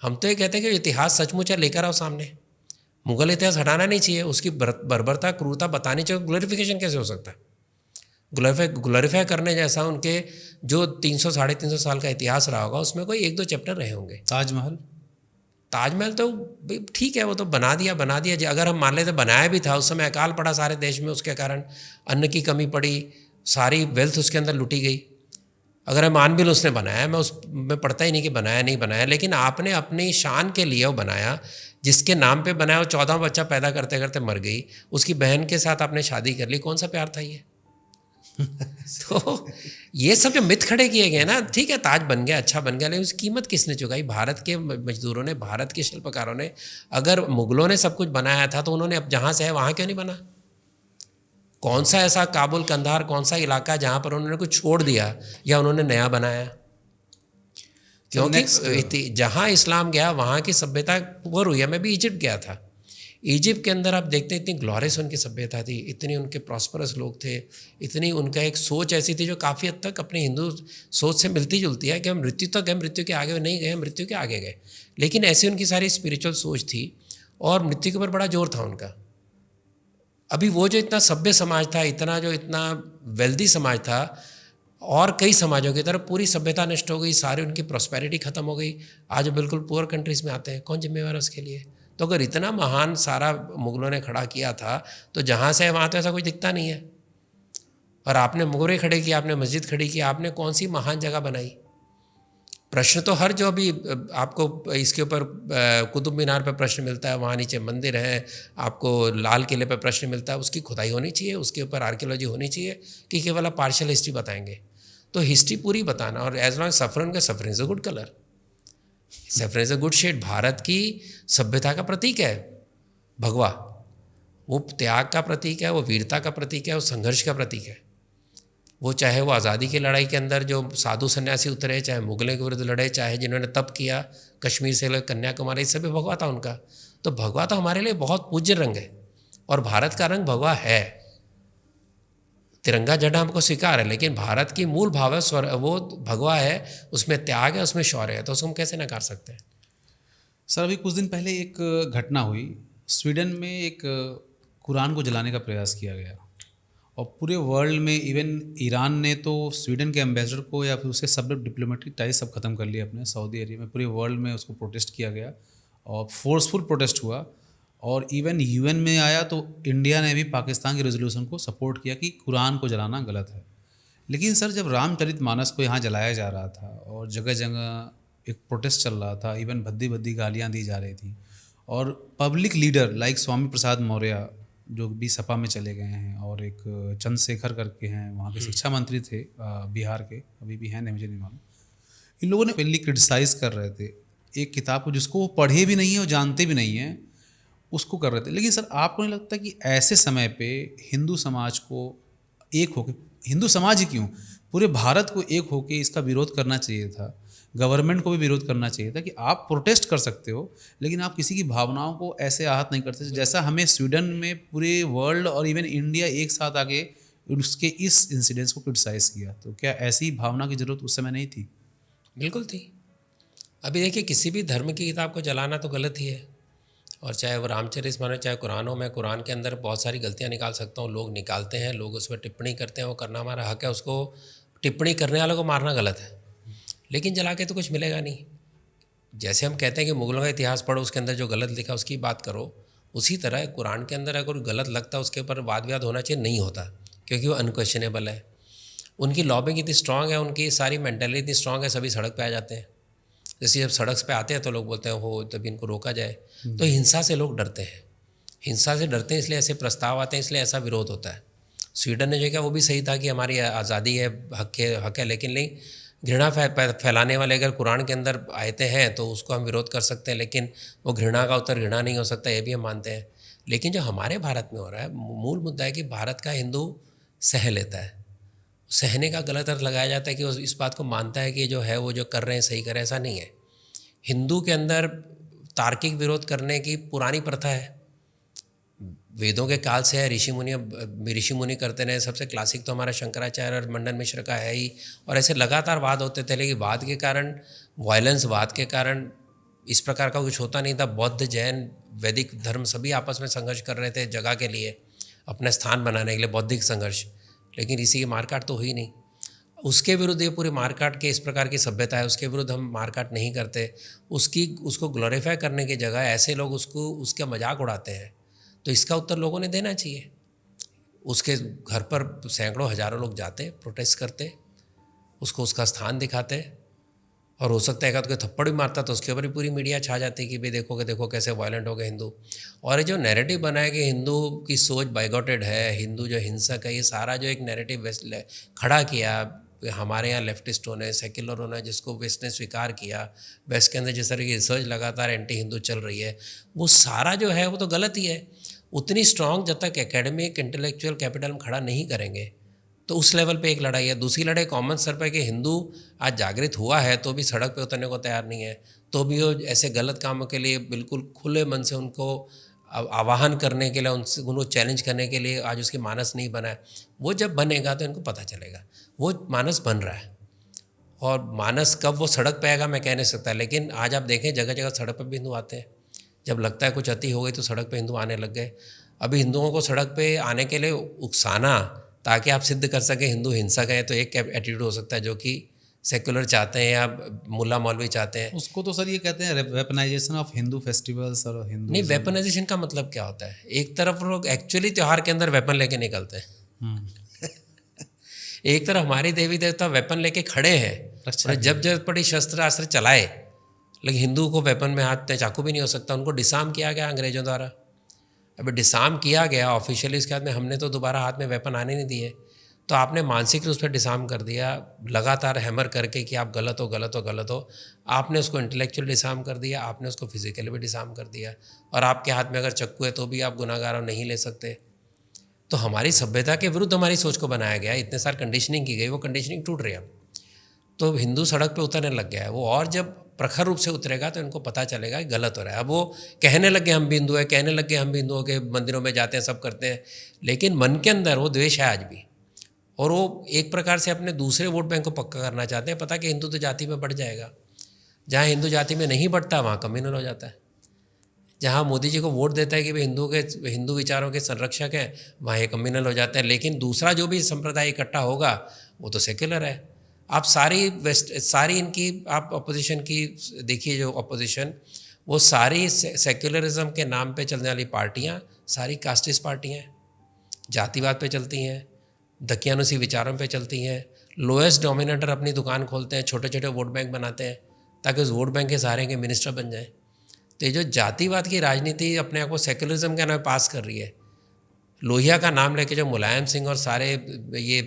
हम तो ये कहते हैं कि इतिहास सचमुच है, लेकर आओ सामने। मुगल इतिहास हटाना नहीं चाहिए, उसकी बर्बरता क्रूरता बतानी चाहिए। ग्लोरिफिकेशन कैसे हो सकता है? ग्लोरीफाई करने जैसा उनके जो 300 साढ़े 300 साल का इतिहास रहा होगा उसमें कोई 1-2 चैप्टर रहे होंगे। ताजमहल तो ठीक है, वो तो बना दिया। अगर हम मान लेते बनाया भी था, उस समय अकाल पड़ा सारे देश में, उसके कारण अन्न की कमी पड़ी, सारी वेल्थ उसके अंदर लुटी गई। अगर हम मान भी लो उसने बनाया, मैं पढ़ता ही नहीं कि बनाया नहीं बनाया, लेकिन आपने अपनी शान के लिए वो बनाया, जिसके नाम पे बनाया। वो 14वां बच्चा पैदा करते करते मर गई, उसकी बहन के साथ आपने शादी कर ली, कौन सा प्यार था ये? तो ये सब जो मिथ खड़े किए गए ना, ठीक है ताज बन गया, अच्छा बन गया, लेकिन उसकी कीमत किसने चुकाई? भारत के मजदूरों ने, भारत के शिल्पकारों ने। अगर मुगलों ने सब कुछ बनाया था तो उन्होंने अब जहाँ से है वहाँ क्यों नहीं बना? कौन सा ऐसा काबुल, कंधार, कौन सा इलाका जहाँ पर उन्होंने कुछ छोड़ दिया या उन्होंने नया बनाया? क्योंकि जहाँ इस्लाम गया वहाँ की सभ्यता पुअर हुई है। मैं भी इजिप्ट गया था, इजिप्ट के अंदर आप देखते हैं इतनी ग्लोरियस उनकी सभ्यता थी, इतनी उनके प्रॉस्परस लोग थे, इतनी उनका एक सोच ऐसी थी जो काफ़ी हद तक अपने हिंदू सोच से मिलती जुलती है कि हम मृत्यु तक गए, मृत्यु के आगे नहीं गए, मृत्यु के आगे गए। लेकिन ऐसी उनकी सारी स्पिरिचुअल सोच थी और मृत्यु के ऊपर बड़ा जोर था उनका। अभी वो जो इतना सभ्य समाज था, इतना वेल्दी समाज था, और कई समाजों की तरह पूरी सभ्यता नष्ट हो गई, सारी उनकी प्रॉस्पेरिटी ख़त्म हो गई। आज बिल्कुल पुअर कंट्रीज़ में आते हैं, कौन जिम्मेवार है उसके लिए? तो अगर इतना महान सारा मुगलों ने खड़ा किया था तो जहाँ से है वहाँ तो ऐसा कुछ दिखता नहीं है। और आपने मुगरे खड़े किए, आपने मस्जिद खड़ी की, आपने कौन सी महान जगह बनाई? प्रश्न तो हर जो भी आपको इसके ऊपर कुतुब मीनार पर प्रश्न मिलता है, वहाँ नीचे मंदिर है, आपको लाल किले पर प्रश्न मिलता है, उसकी खुदाई होनी चाहिए, उसके ऊपर आर्कियोलॉजी होनी चाहिए कि केवल आप पार्शियल हिस्ट्री बताएंगे। तो हिस्ट्री पूरी बताना, और एज लॉन्ग सफरन का saffron is a good colour, saffron is a good shade. Bharat की सभ्यता का प्रतीक है भगवा, वो त्याग का प्रतीक है, वो वीरता का प्रतीक है, वो संघर्ष का प्रतीक है। वो चाहे वो आज़ादी की लड़ाई के अंदर जो साधु सन्यासी उतरे, चाहे मुगलों के विरुद्ध लड़े, चाहे जिन्होंने तप किया कश्मीर से लेकर कन्याकुमारी, सभी भगवा था उनका। तो भगवा तो हमारे लिए बहुत पूज्य रंग है, और भारत का रंग भगवा है। तिरंगा झंडा हमको स्वीकार है, लेकिन भारत की मूल भाव है वो भगवा है, उसमें त्याग है, उसमें शौर्य है, तो उसको हम कैसे नकार सकते हैं? सर अभी कुछ दिन पहले एक घटना हुई, स्वीडन में एक कुरान को जलाने का प्रयास किया गया, और पूरे वर्ल्ड में, इवन ईरान ने तो स्वीडन के एम्बेसडर को या फिर उसके सब डिप्लोमेटिक टाइज सब खत्म कर लिए अपने सऊदी एरिया में। पूरे वर्ल्ड में उसको प्रोटेस्ट किया गया और फोर्सफुल प्रोटेस्ट हुआ, और इवन यूएन में आया तो इंडिया ने भी पाकिस्तान के रेजोल्यूशन को सपोर्ट किया कि कुरान को जलाना गलत है। लेकिन सर जब रामचरितमानस को यहाँ जलाया जा रहा था और जगह जगह एक प्रोटेस्ट चल रहा था, इवन भद्दी भद्दी गालियाँ दी जा रही थी, और public leader like Swami Prasad Maurya जो भी सपा में चले गए हैं, और एक चंद्रशेखर करके हैं वहाँ के शिक्षा मंत्री थे बिहार के, अभी भी हैं नहीं मुझे नहीं मालूम, इन लोगों ने पहले क्रिटिसाइज़ कर रहे थे एक किताब को जिसको वो पढ़े भी नहीं है और जानते भी नहीं हैं, उसको कर रहे थे। लेकिन सर आपको नहीं लगता कि ऐसे समय पे हिंदू समाज को एक होकर, हिंदू समाज ही क्यों, पूरे भारत को एक होकर इसका विरोध करना चाहिए था? गवर्नमेंट को भी विरोध करना चाहिए था कि आप प्रोटेस्ट कर सकते हो, लेकिन आप किसी की भावनाओं को ऐसे आहत नहीं करते। जैसा हमें स्वीडन में पूरे वर्ल्ड और इवन इंडिया एक साथ आके उसके इस इंसिडेंस को क्रिटिसाइज़ किया, तो क्या ऐसी भावना की ज़रूरत उस समय नहीं थी? बिल्कुल थी। अभी देखिए, किसी भी धर्म की किताब को जलाना तो गलत ही है, और चाहे वो रामचरितमानस, चाहे कुरान हो। मैं कुरान के अंदर बहुत सारी गलतियाँ निकाल सकता हूँ, लोग निकालते हैं, लोग उस पर टिप्पणी करते हैं, वो करना हमारा हक है। उसको टिप्पणी करने वालों को मारना गलत है, लेकिन जला के तो कुछ मिलेगा नहीं। जैसे हम कहते हैं कि मुगलों का इतिहास पढ़ो, उसके अंदर जो गलत लिखा उसकी बात करो, उसी तरह कुरान के अंदर अगर गलत लगता है उसके ऊपर वाद विवाद होना चाहिए, नहीं होता, क्योंकि वो अनक्वेश्चनेबल है। उनकी लॉबिंग इतनी स्ट्रांग है, उनकी सारी मेंटालिटी इतनी स्ट्रांग है, सभी सड़क पे आ जाते हैं। जैसे जब सड़क पे आते हैं तो लोग बोलते हैं हो तभी इनको रोका जाए। तो हिंसा से लोग डरते हैं, हिंसा से डरते हैं, इसलिए ऐसे प्रस्ताव आते हैं, इसलिए ऐसा विरोध होता है। स्वीडन ने जो किया वो भी सही था कि हमारी आज़ादी है, हक है, लेकिन नहीं, घृणा फैलाने वाले अगर कुरान के अंदर आयतें हैं तो उसको हम विरोध कर सकते हैं, लेकिन वो घृणा का उत्तर घृणा नहीं हो सकता, ये भी हम मानते हैं। लेकिन जो हमारे भारत में हो रहा है, मूल मुद्दा है कि भारत का हिंदू सह लेता है। सहने का गलत अर्थ लगाया जाता है कि वो इस बात को मानता है कि जो है वो जो कर रहे हैं सही कर रहे हैं, ऐसा नहीं है। हिंदू के अंदर तार्किक विरोध करने की पुरानी प्रथा है, वेदों के काल से है। ऋषि मुनि करते रहे। सबसे क्लासिक तो हमारा शंकराचार्य और मंडन मिश्र का है ही, और ऐसे लगातार वाद होते थे। लेकिन वाद के कारण, वायलेंस, वाद के कारण इस प्रकार का कुछ होता नहीं था। बौद्ध, जैन, वैदिक धर्म सभी आपस में संघर्ष कर रहे थे जगह के लिए, अपने स्थान बनाने के लिए, बौद्धिक संघर्ष। लेकिन इसी की मारकाट तो हुई नहीं। उसके विरुद्ध ये पूरी मारकाट के इस प्रकार की सभ्यता है, उसके विरुद्ध हम मारकाट नहीं करते। उसको ग्लोरीफाई करने की जगह ऐसे लोग उसका मजाक उड़ाते हैं। तो इसका उत्तर लोगों ने देना चाहिए। उसके घर पर सैकड़ों हजारों लोग जाते, प्रोटेस्ट करते, उसको उसका स्थान दिखाते, और हो सकता है एक आध कोई थप्पड़ भी मारता तो उसके ऊपर भी पूरी मीडिया छा जाती कि भाई देखो कैसे वायलेंट हो गए हिंदू। और ये जो नैरेटिव बना है कि हिंदू की सोच बाइगॉटेड है, हिंदू जो हिंसक है, ये सारा जो एक नैरेटिव वेस्ट खड़ा किया हमारे यहाँ लेफ्टिस्टों ने, सेक्युलरों ने, जिसको वेस्ट ने स्वीकार किया, वेस्ट के अंदर जिस तरह की रिसर्च लगातार एंटी हिंदू चल रही है, वो सारा जो है वो तो गलत ही है। उतनी स्ट्रॉन्ग जब तक एकेडमिक इंटेलेक्चुअल कैपिटल हम खड़ा नहीं करेंगे तो उस लेवल पे एक लड़ाई है। दूसरी लड़ाई कॉमन स्तर पर कि हिंदू आज जागृत हुआ है तो भी सड़क पे उतरने को तैयार नहीं है, तो भी वो ऐसे गलत कामों के लिए बिल्कुल खुले मन से उनको आवाहन करने के लिए, उनको चैलेंज करने के लिए आज उसकी मानस नहीं बना है। वो जब बनेगा तो इनको पता चलेगा वो मानस बन रहा है। और मानस कब वो सड़क पे आएगा मैं कह नहीं सकता, लेकिन आज आप देखें जगह जगह सड़क पर भी हिंदू आते हैं। जब लगता है कुछ अति हो गई तो सड़क पे हिंदू आने लग गए। अभी हिंदुओं को सड़क पे आने के लिए उकसाना ताकि आप सिद्ध कर सकें हिंदू हिंसक है, तो एक एटीट्यूड हो सकता है जो कि सेक्युलर चाहते हैं या मुल्ला मौलवी चाहते हैं। उसको तो सर ये कहते हैं वेपनाइजेशन ऑफ हिंदू फेस्टिवल्स और हिंदू। नहीं, वेपनाइजेशन का मतलब क्या होता है? एक तरफ लोग एक्चुअली त्यौहार के अंदर वेपन लेके निकलते हैं, एक तरफ हमारी देवी देवता वेपन लेके खड़े हैं, और जब जब पड़ी शस्त्र अस्त्र चलाए। लेकिन हिंदू को वेपन में हाथ चाकू भी नहीं हो सकता। उनको डिसार्म किया गया अंग्रेजों द्वारा। अभी डिसार्म किया गया ऑफिशियली, इसके बाद में हमने तो दोबारा हाथ में वेपन आने नहीं दिए। तो आपने मानसिक रूप से डिसार्म कर दिया, लगातार हैमर करके कि आप गलत हो गलत हो गलत हो। आपने उसको इंटेलेक्चुअल डिसार्म कर दिया, आपने उसको फिजिकली भी डिसार्म कर दिया। और आपके हाथ में अगर चक्कू है तो भी आप गुनाहगार नहीं ले सकते। तो हमारी सभ्यता के विरुद्ध हमारी सोच को बनाया गया, इतने सारी कंडीशनिंग की गई, वो कंडीशनिंग टूट रही है। तो हिंदू सड़क पे उतरने लग गया है वो, और जब प्रखर रूप से उतरेगा तो इनको पता चलेगा कि गलत हो रहा है। अब वो कहने लगे हम भी हिंदू है, कहने लगे हम भी हिंदुओं के मंदिरों में जाते हैं, सब करते हैं, लेकिन मन के अंदर वो द्वेष है आज भी। और वो एक प्रकार से अपने दूसरे वोट बैंक को पक्का करना चाहते हैं। पता कि हिंदू तो जाति में बढ़ जाएगा, जहाँ हिंदू जाति में नहीं बढ़ता वहाँ कम्युनल हो जाता है। जहाँ मोदी जी को वोट देता है कि भाई हिंदू विचारों के संरक्षक हैं, वहाँ ये कम्युनल हो जाता है। लेकिन दूसरा जो भी संप्रदाय इकट्ठा होगा वो तो सेक्युलर है। आप सारी इनकी आप अपोजिशन की देखिए, जो अपोजिशन वो सारी सेक्युलरिज्म के नाम पे चलने वाली पार्टियाँ सारी कास्टिस्ट पार्टियाँ हैं, जातिवाद पे चलती हैं, दकियानुसी विचारों पे चलती हैं। लोएस्ट डोमिनेटर अपनी दुकान खोलते हैं, छोटे छोटे वोट बैंक बनाते हैं ताकि उस वोट बैंक के सहारे के मिनिस्टर बन जाएं। तो ये जो जातिवाद की राजनीति अपने आप को सेक्युलरिज्म के नाम पास कर रही है, लोहिया का नाम लेके जो मुलायम सिंह और सारे ये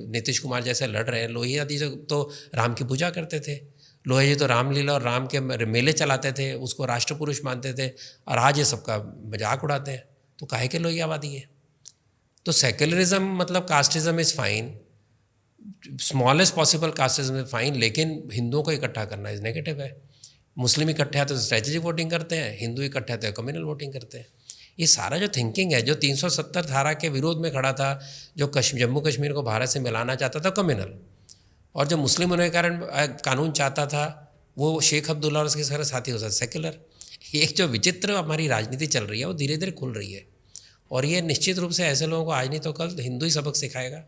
नीतीश कुमार जैसे लड़ रहे हैं। लोहिया जी तो राम की पूजा करते थे, लोहिया जी तो रामलीला और राम के मेले चलाते थे, उसको राष्ट्र पुरुष मानते थे, और आज ये सबका मजाक उड़ाते हैं। तो काहे के लोहियावादी है? तो सेक्युलरिज्म मतलब casteism is fine, smallest possible casteism is fine, लेकिन हिंदुओं को इकट्ठा करना इज नेगेटिव है। मुस्लिम इकट्ठे आते तो स्ट्रेटेजिक वोटिंग करते हैं, हिंदू इकट्ठे आते तो कम्युनल वोटिंग करते हैं। ये सारा जो थिंकिंग है, जो 370 धारा के विरोध में खड़ा था, जो जम्मू कश्मीर को भारत से मिलाना चाहता था कम्युनल, और जो मुस्लिम होने के कारण कानून चाहता था वो शेख अब्दुल्ला और उसके सारे साथी हो सकते सेक्युलर। एक जो विचित्र हमारी राजनीति चल रही है वो धीरे धीरे खुल रही है, और ये निश्चित रूप से ऐसे लोगों को आज नहीं तो कल हिंदू ही सबक सिखाएगा,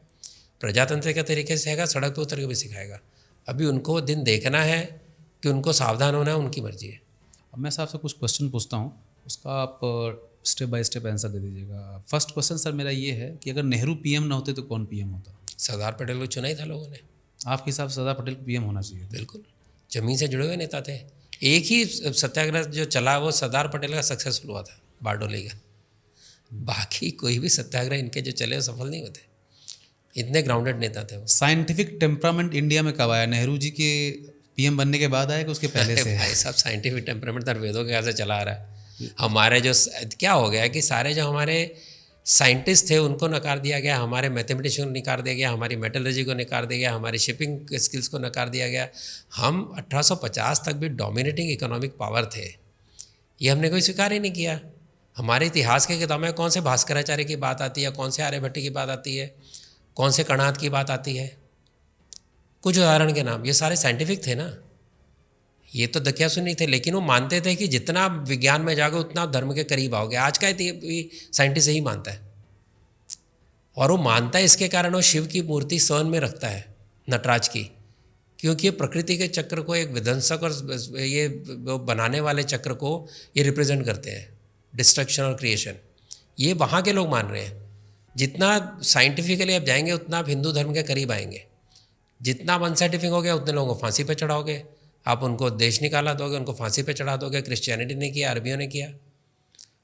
प्रजातंत्र के तरीके से सिखाएगा, सड़क पर उतर के भी सिखाएगा। अभी उनको दिन देखना है कि उनको सावधान होना है, उनकी मर्जी है। अब मैं आपसे कुछ क्वेश्चन पूछता हूँ, उसका आप स्टेप बाय स्टेप आंसर दे दीजिएगा। फर्स्ट क्वेश्चन सर मेरा ये है कि अगर नेहरू पीएम ना होते तो कौन पीएम होता? सरदार पटेल को चुना ही था लोगों ने। आपके हिसाब से सरदार पटेल पीएम होना चाहिए? बिल्कुल, जमीन से जुड़े हुए नेता थे। एक ही सत्याग्रह जो चला वो सरदार पटेल का सक्सेसफुल हुआ था, बारडोली का। बाकी कोई भी सत्याग्रह इनके जो चले वो सफल नहीं होते। इतने ग्राउंडेड नेता थे वो। साइंटिफिक टेम्परामेंट इंडिया में कब आया? नेहरू जी के पीएम बनने के बाद आया कि उसके पहले से है? भाई साहब, साइंटिफिक टेम्परामेंट तो वेदों के यहाँ से चला आ रहा है। हमारे जो क्या हो गया कि सारे जो हमारे साइंटिस्ट थे उनको नकार दिया गया, हमारे मैथमेटिशियन को नकार दिया गया, हमारी मेटलर्जी को नकार दिया गया, हमारी शिपिंग स्किल्स को नकार दिया गया। हम 1850 तक भी डोमिनेटिंग इकोनॉमिक पावर थे, ये हमने कोई स्वीकार ही नहीं किया। हमारे इतिहास की किताबों में कौन से भास्कराचार्य की बात आती है, कौन से आर्यभट्ट की बात आती है, कौन से कणाद की बात आती है? कुछ उदाहरण के नाम, ये सारे साइंटिफिक थे ना, ये तो दकियासु नहीं थे, लेकिन वो मानते थे कि जितना विज्ञान में जाओगे उतना धर्म के करीब आओगे। आज का साइंटिस्ट यही मानता है, और वो मानता है इसके कारण वो शिव की मूर्ति स्वर्ण में रखता है, नटराज की, क्योंकि ये प्रकृति के चक्र को, एक विध्वंसक और ये बनाने वाले चक्र को ये रिप्रेजेंट करते हैं, डिस्ट्रक्शन और क्रिएशन। ये वहाँ के लोग मान रहे हैं। जितना साइंटिफिकली आप जाएंगे उतना आप हिंदू धर्म के करीब आएंगे। जितना आप अनसाइंटिफिक हो गया उतने लोगों को फांसी पे चढ़ाओगे, आप उनको देश निकाला दोगे, उनको फांसी पे चढ़ा दोगे। क्रिश्चियनिटी ने किया, अरबियों ने किया।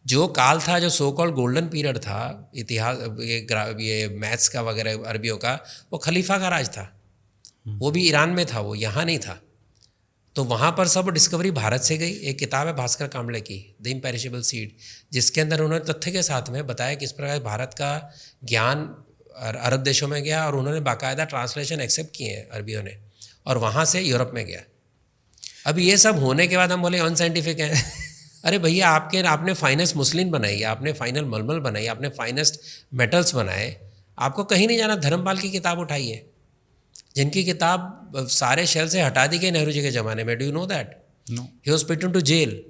जो काल था, जो सो कॉल्ड गोल्डन पीरियड था इतिहास, ये मैथ्स का वगैरह अरबियों का, वो खलीफा का राज था। वो भी ईरान में था, वो यहाँ नहीं था। तो वहाँ पर सब डिस्कवरी भारत से गई। एक किताब है भास्कर कांबले की, द इम्पेरिशेबल सीड, जिसके अंदर उन्होंने तथ्य के साथ में बताया किस प्रकार भारत का ज्ञान अरब देशों में गया, और उन्होंने बाकायदा ट्रांसलेशन एक्सेप्ट किए हैं अरबियों ने, और वहाँ से यूरोप में गया। अब ये सब होने के बाद हम बोले अनसाइंटिफिक हैं। अरे भैया, आपने फाइनेस्ट मुस्लिम बनाई, आपने फाइनल मलमल बनाई, आपने फाइनेस्ट मेटल्स बनाए, आपको कहीं नहीं जाना। धर्मपाल की किताब उठाइए, जिनकी किताब सारे शेल्फ से हटा दी गई नेहरू जी के ज़माने में। Do you know that? No. He was put into jail.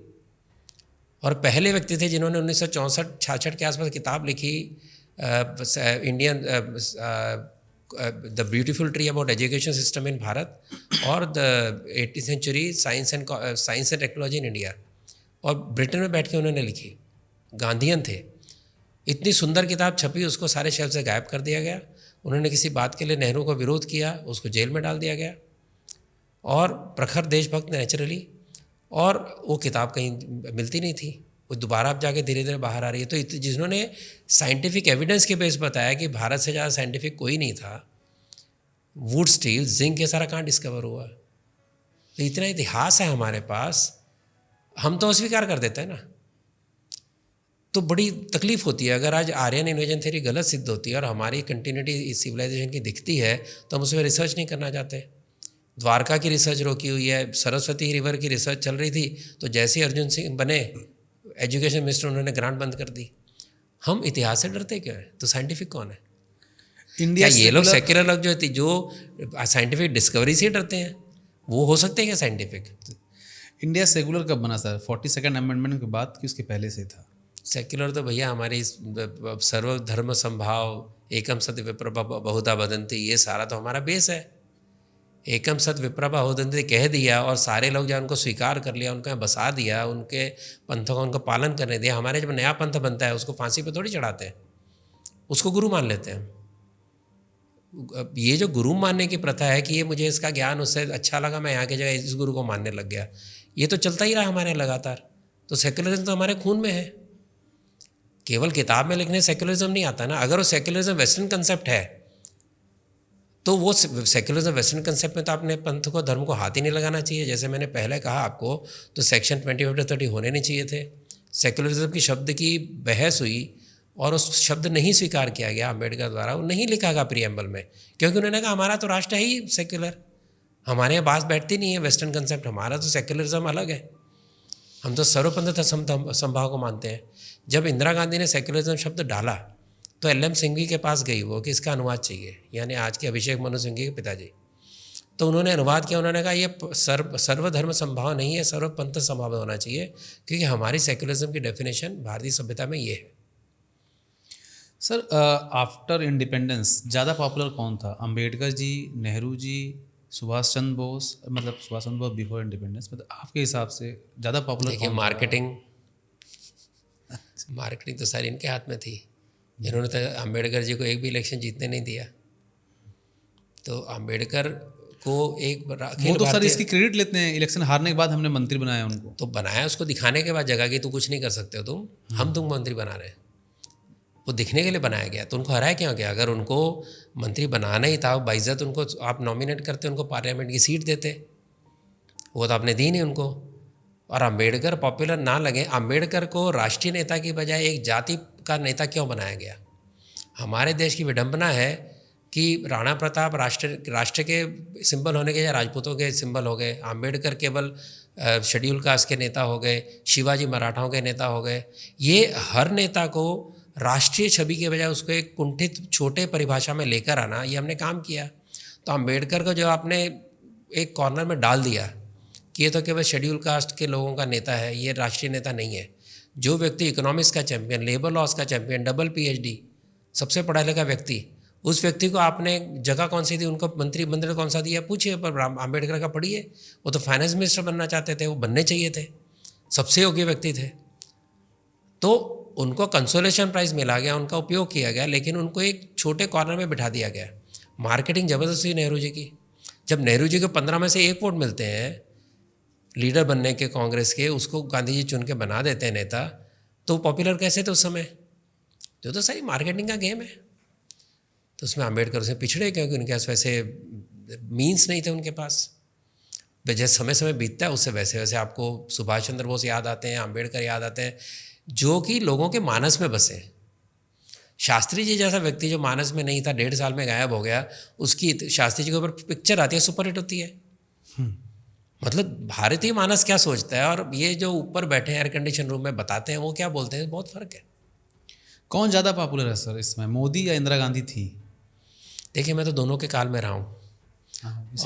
और पहले व्यक्ति थे जिन्होंने 1964-66 के आसपास किताब लिखी, Indian the beautiful tree about education system in Bharat, और the 18th century science and technology in India. और ब्रिटेन में बैठ के उन्होंने लिखी, गांधीयन थे। इतनी सुंदर किताब छपी, उसको सारे शेल्फ से गायब कर दिया गया। उन्होंने किसी बात के लिए नेहरू को विरोध किया, उसको जेल में डाल दिया गया। और प्रखर देशभक्त नेचुरली, और वो किताब कहीं मिलती नहीं थी। वो दोबारा अब जाके धीरे धीरे बाहर आ रही है। तो जिन्होंने साइंटिफिक एविडेंस के बेस बताया कि भारत से ज़्यादा साइंटिफिक कोई नहीं था, वुड, स्टील, जिंक, ये सारा कहाँ डिस्कवर हुआ? तो इतना इतिहास है हमारे पास, हम तो अस्वीकार कर देते हैं ना। तो बड़ी तकलीफ होती है अगर आज आर्यन इन्वेजन थ्योरी गलत सिद्ध होती है और हमारी कंटिन्यूटी सिविलाइजेशन की दिखती है, तो हम उसमें रिसर्च नहीं करना चाहते। द्वारका की रिसर्च रोकी हुई है, सरस्वती रिवर की रिसर्च चल रही थी, तो जैसे ही अर्जुन सिंह बने एजुकेशन मिनिस्टर, उन्होंने ग्रांट बंद कर दी। हम इतिहास से डरते क्यों हैं? तो साइंटिफिक कौन है? इंडिया ये लोग सेक्युलर लोग जो साइंटिफिक डिस्कवरी से डरते हैं, वो हो सकते हैं क्या साइंटिफिक? इंडिया सेकुलर कब बना सर? 42nd अमेंडमेंट के बाद कि उसके पहले से था? सेक्युलर तो भैया हमारी सर्वधर्म संभाव, एकम सत विप्रभा बहुधा वदंती, ये सारा तो हमारा बेस है। एकम सत विप्रभा बहुधा कह दिया और सारे लोग जो उनको स्वीकार कर लिया, उनको यहाँ बसा दिया, उनके पंथों का उनको पालन करने दिया। हमारे जब नया पंथ बनता है उसको फांसी पे थोड़ी चढ़ाते हैं, उसको गुरु मान लेते हैं। ये जो गुरु मानने की प्रथा है कि ये मुझे इसका ज्ञान उससे अच्छा लगा, मैं यहाँ की जगह इस गुरु को मानने लग गया, ये तो चलता ही रहा हमारे लगातार। तो सेक्युलरिज्म तो हमारे खून में है। केवल किताब में लिखने सेक्युलरिज्म नहीं आता ना। अगर वो सेक्युलरिज्म वेस्टर्न कंसेप्ट है, तो वो सेक्युलरिज्म वेस्टर्न कंसेप्ट में तो अपने पंथ को, धर्म को हाथ ही नहीं लगाना चाहिए। जैसे मैंने पहले कहा आपको, तो सेक्शन 25-30 होने नहीं चाहिए थे। सेक्युलरिज्म की शब्द की बहस हुई और उस शब्द नहीं स्वीकार किया गया अम्बेडकर द्वारा, वो नहीं लिखा गया प्रीएम्बल में, क्योंकि उन्होंने कहा हमारा तो राष्ट्र है ही सेक्युलर, हमारे यहाँ बात बैठती नहीं है वेस्टर्न कंसेप्ट, हमारा तो सेक्युलरिज्म अलग है, हम तो सर्वपंथ संभाव को मानते हैं। जब इंदिरा गांधी ने सेक्युलरिज्म शब्द डाला तो एल.एम. सिंघवी के पास गई वो कि इसका अनुवाद चाहिए, यानी आज के अभिषेक मनु सिंघवी के पिताजी। तो उन्होंने अनुवाद किया, उन्होंने कहा ये सर्वधर्म संभाव नहीं है, सर्वपंथ संभाव होना चाहिए, क्योंकि हमारी सेक्युलरिज्म की डेफिनेशन भारतीय सभ्यता में ये है। सर, आफ्टर इंडिपेंडेंस ज़्यादा पॉपुलर कौन था? अंबेडकर जी, नेहरू जी, सुभाष चंद्र बोस? मतलब सुभाष चंद्र बोस बिफोर इंडिपेंडेंस, मतलब आपके हिसाब से ज़्यादा पॉपुलर देखिए, कौन? मार्केटिंग तो सारी इनके हाथ में थी। इन्होंने तो अंबेडकर जी को एक भी इलेक्शन जीतने नहीं दिया। तो अंबेडकर को एक वो तो सर इसकी क्रेडिट लेते हैं, इलेक्शन हारने के बाद हमने मंत्री बनाया उनको। तो बनाया उसको दिखाने के बाद जगह कि तू कुछ नहीं कर सकते हो तुम, हम तुम मंत्री बना रहे हैं। वो दिखने के लिए बनाया गया। तो उनको हराया क्यों गया? अगर उनको मंत्री बनाना ही था, बाइज्जत उनको आप नॉमिनेट करते, उनको पार्लियामेंट की सीट देते, वो तो आपने दी नहीं उनको। और अंबेडकर पॉपुलर ना लगे, अंबेडकर को राष्ट्रीय नेता की बजाय एक जाति का नेता क्यों बनाया गया? हमारे देश की विडंबना है कि राणा प्रताप राष्ट्र के सिंबल होने के या राजपूतों के सिंबल हो गए, अंबेडकर केवल शेड्यूल कास्ट के नेता हो गए, शिवाजी मराठाओं के नेता हो गए। ये हर नेता को राष्ट्रीय छवि के बजाय उसको एक कुंठित छोटे परिभाषा में लेकर आना, ये हमने काम किया। तो अंबेडकर को जो आपने एक कॉर्नर में डाल दिया कि ये तो केवल शेड्यूल कास्ट के लोगों का नेता है, ये राष्ट्रीय नेता नहीं है। जो व्यक्ति इकोनॉमिक्स का चैंपियन, लेबर लॉस का चैंपियन, डबल PhD, सबसे पढ़ा लिखा व्यक्ति, उस व्यक्ति को आपने जगह कौन सी दी, उनको मंत्री कौन सा दिया पूछिए। पर अंबेडकर का पढ़िए, वो तो फाइनेंस मिनिस्टर बनना चाहते थे, वो बनने चाहिए थे, सबसे योग्य व्यक्ति थे। तो उनको कंसोलेशन प्राइज़ मिला गया, उनका उपयोग किया गया, लेकिन उनको एक छोटे कॉर्नर में बिठा दिया गया। मार्केटिंग ज़बरदस्ती नेहरू जी की। जब नेहरू जी को 15 में से 1 वोट मिलते हैं लीडर बनने के कांग्रेस के, उसको गांधी जी चुन के बना देते हैं नेता, तो पॉपुलर कैसे थे उस समय? तो सारी मार्केटिंग का गेम है। तो उसमें अंबेडकर से पिछड़े क्योंकि उनके पास वैसे मीन्स नहीं थे उनके पास। जैसे समय समय बीतता है उससे वैसे वैसे आपको सुभाष चंद्र बोस याद आते हैं, अंबेडकर याद आते हैं, जो कि लोगों के मानस में बसे। शास्त्री जी जैसा व्यक्ति जो मानस में नहीं था, 1.5 साल में गायब हो गया, उसकी शास्त्री जी के ऊपर पिक्चर आती है, सुपरहिट होती है। मतलब भारतीय मानस क्या सोचता है और ये जो ऊपर बैठे हैं एयर कंडीशन रूम में बताते हैं वो क्या बोलते हैं, बहुत फ़र्क है। कौन ज़्यादा पॉपुलर है सर इस समय, मोदी या इंदिरा गांधी थी? देखिए, मैं तो दोनों के काल में रहा हूँ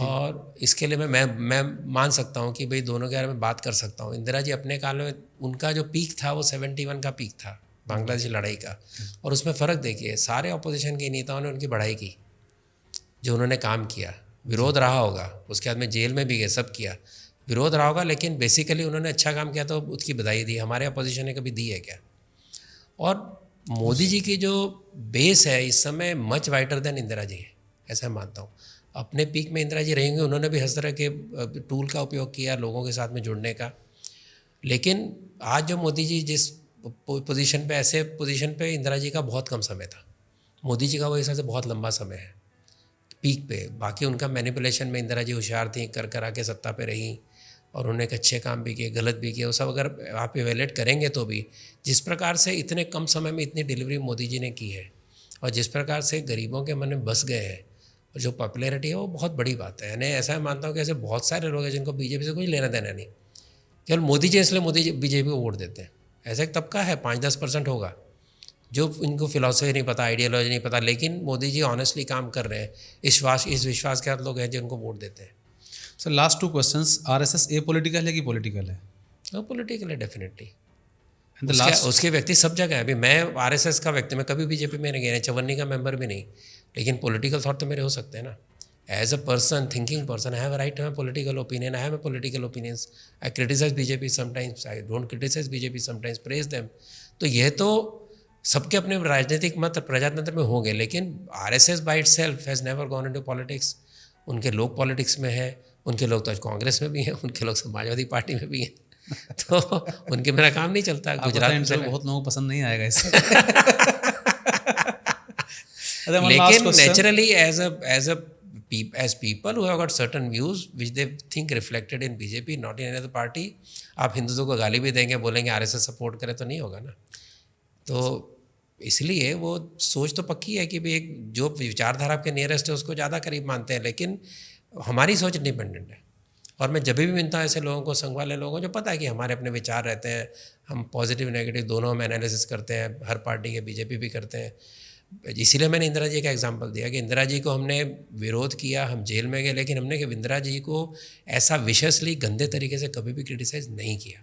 और इसके लिए मैं मान सकता हूँ कि भाई दोनों के बारे में बात कर सकता हूँ। इंदिरा जी अपने काल में उनका जो पीक था वो 71 का पीक था बांग्लादेश लड़ाई का, और उसमें फ़र्क देखिए, सारे अपोजिशन के नेताओं ने उनकी बढ़ाई की, जो उन्होंने काम किया। विरोध रहा होगा, उसके बाद में जेल में भी गए, सब किया, विरोध रहा होगा, लेकिन बेसिकली उन्होंने अच्छा काम किया तो उसकी बधाई दी। हमारे अपोजिशन ने कभी दी है क्या? और मोदी जी की जो बेस है इस समय much whiter than Indira ji है, ऐसा मैं मानता हूँ। अपने पीक में इंदिरा जी रहेंगे, उन्होंने भी हर तरह के टूल का उपयोग किया लोगों के साथ में जुड़ने का, लेकिन आज जो मोदी जी जिस पोजीशन पे, ऐसे पोजीशन पे इंदिरा जी का बहुत कम समय था। मोदी जी का वो हिसाब से बहुत लंबा समय है पीक पे। बाकी उनका मैनिपुलेशन में इंदिरा जी होशियार थी, कर आके सत्ता पे रही और उन्होंने अच्छे काम भी किए, गलत भी किए, वो सब अगर आप इवेलेट करेंगे तो भी जिस प्रकार से इतने कम समय में इतनी डिलीवरी मोदी जी ने की है और जिस प्रकार से गरीबों के मन में बस गए हैं और जो पॉपुलैरिटी है वो बहुत बड़ी बात है। यानी ऐसा मैं मानता हूँ कि ऐसे बहुत सारे लोग हैं जिनको बीजेपी से कुछ लेना देना नहीं, केवल मोदी जी इसलिए मोदी जी बीजेपी को वोट देते हैं। ऐसा एक तबका है 5-10% होगा जो इनको फिलॉसफी नहीं पता, आइडियोलॉजी नहीं पता, लेकिन मोदी जी ऑनेस्टली काम कर रहे हैं, इस विश्वास के साथ लोग हैं जिनको वोट देते हैं। सर लास्ट 2 क्वेश्चंस, आरएसएस ए पॉलिटिकल है कि पॉलिटिकल है? वो पॉलिटिकल है डेफिनेटली। एंड द लास्ट, उसके व्यक्ति सब जगह है। अभी मैं आरएसएस का व्यक्ति, मैं कभी बीजेपी में नहीं गया, चवन्नी का मेंबर भी नहीं, लेकिन पॉलिटिकल थॉट तो मेरे हो सकते हैं ना। As a person, thinking person, I have a right to have political opinion, I have a political opinions, I criticize BJP sometimes, I don't criticize BJP sometimes, praise them. तो ये तो सबके अपने राजनीतिक मत प्रजातंत्र में होंगे, लेकिन RSS by itself has never gone into politics. उनके लोग पॉलिटिक्स में है, उनके लोग तो आज कांग्रेस में भी हैं, उनके लोग समाजवादी पार्टी में भी हैं, तो उनके मेरा काम नहीं चलता। गुजरात में बहुत लोगों को पसंद नहीं आएगा इससे। लेकिन naturally as people who have got certain views which they think reflected in BJP, not in any other party, आप हिंदुत्व को गाली भी देंगे, बोलेंगे आरएसएस सपोर्ट करे, तो नहीं होगा ना। तो इसलिए वो सोच तो पक्की है कि भाई एक जो विचारधारा आपके नियरेस्ट है उसको ज़्यादा करीब मानते हैं, लेकिन हमारी सोच इंडिपेंडेंट है। और मैं जब भी मिलता हूँ ऐसे लोगों को, संघ वाले लोगों को, जो पता है कि हमारे अपने विचार रहते हैं, हम पॉजिटिव नेगेटिव दोनों हम एनालिसिस करते हैं, हर पार्टी के बीजेपी भी करते हैं। इसीलिए मैंने इंदिरा जी का एग्जांपल दिया कि इंदिरा जी को हमने विरोध किया, हम जेल में गए, लेकिन हमने कि इंदिरा जी को ऐसा विशेषली गंदे तरीके से कभी भी क्रिटिसाइज नहीं किया।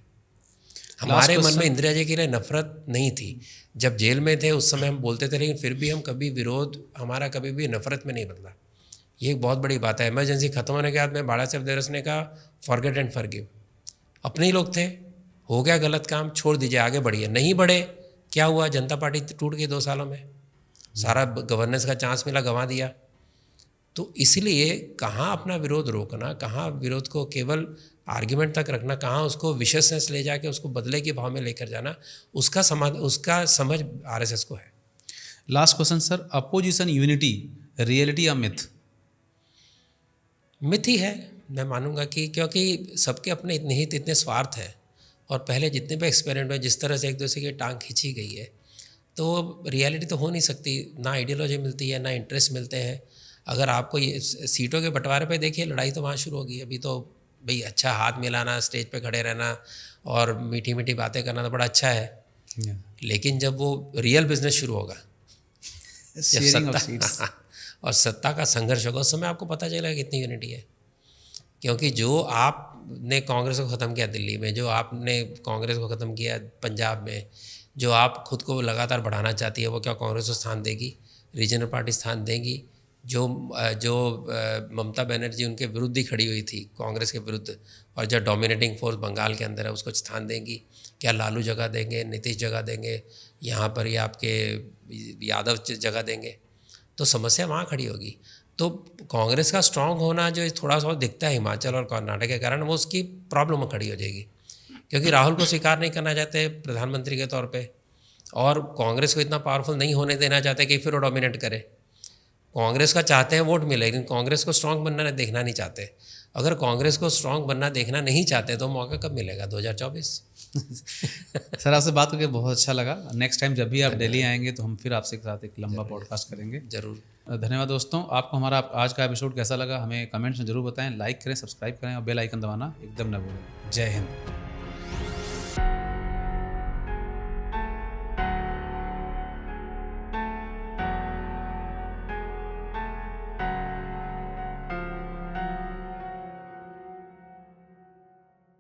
हमारे मन में इंदिरा जी के लिए नफरत नहीं थी। जब जेल में थे उस समय हम बोलते थे, लेकिन फिर भी हम कभी विरोध हमारा कभी भी नफरत में नहीं बदला। ये एक बहुत बड़ी बात है। इमरजेंसी खत्म होने के बाद में बाला साहब देवरस ने कहा फॉरगेट एंड फॉरगिव। अपने ही लोग थे, हो गया गलत काम, छोड़ दीजिए, आगे बढ़िए। नहीं बढ़े, क्या हुआ? जनता पार्टी टूट गई 2 सालों में, सारा गवर्नेंस का चांस मिला, गंवा दिया। तो इसलिए कहाँ अपना विरोध रोकना, कहाँ विरोध को केवल आर्ग्यूमेंट तक रखना, कहाँ उसको विशेषनेस ले जाके उसको बदले के भाव में लेकर जाना, उसका समझ आरएसएस को है। Last question sir, opposition unity reality या मिथ? मिथ ही है, मैं मानूंगा कि क्योंकि सबके अपने निहित इतने स्वार्थ हैं और पहले जितने भी एक्सपेरिमेंट में जिस तरह से एक दूसरे की टांग खींची गई है, तो रियलिटी तो हो नहीं सकती। ना आइडियोलॉजी मिलती है, ना इंटरेस्ट मिलते हैं। अगर आपको ये सीटों के बंटवारे पे देखिए, लड़ाई तो वहाँ शुरू होगी। अभी तो भाई अच्छा हाथ मिलाना, स्टेज पे खड़े रहना और मीठी मीठी बातें करना तो बड़ा अच्छा है, लेकिन जब वो रियल बिजनेस शुरू होगा, जब शेयरिंग ऑफ सीट्स सत्ता और सत्ता का संघर्ष होगा, उस समय आपको पता चलेगा कितनी यूनिटी है। क्योंकि जो आपने कांग्रेस को ख़त्म किया दिल्ली में, जो आपने कांग्रेस को ख़त्म किया पंजाब में, जो आप खुद को लगातार बढ़ाना चाहती है, वो क्या कांग्रेस को स्थान देगी? रीजनल पार्टी स्थान देंगी? जो जो ममता बनर्जी उनके विरुद्ध ही खड़ी हुई थी, कांग्रेस के विरुद्ध, और जो डोमिनेटिंग फोर्स बंगाल के अंदर है, उसको स्थान देंगी? क्या लालू जगह देंगे, नीतीश जगह देंगे, यहाँ पर ही आपके यादव जगह देंगे? तो समस्या वहाँ खड़ी होगी। तो कांग्रेस का स्ट्रांग होना जो थोड़ा सा दिखता है हिमाचल और कर्नाटक के कारण, वो उसकी प्रॉब्लम खड़ी हो जाएगी, क्योंकि राहुल को स्वीकार नहीं करना चाहते प्रधानमंत्री के तौर पे, और कांग्रेस को इतना पावरफुल नहीं होने देना चाहते कि फिर वो डोमिनेट करे। कांग्रेस का चाहते हैं वोट मिले, लेकिन कांग्रेस को स्ट्रांग बनना देखना नहीं चाहते। अगर कांग्रेस को स्ट्रांग बनना देखना नहीं चाहते तो मौका कब मिलेगा? 2024। सर आपसे बात करके बहुत अच्छा लगा। नेक्स्ट टाइम जब भी आप दिल्ली आएंगे तो हम फिर आपसे साथ एक लंबा पॉडकास्ट करेंगे। जरूर। धन्यवाद दोस्तों। आपको हमारा आज का एपिसोड कैसा लगा हमें कमेंट्स में जरूर बताएं। लाइक करें, सब्सक्राइब करें और बेल आइकन दबाना एकदम न भूलें। जय हिंद।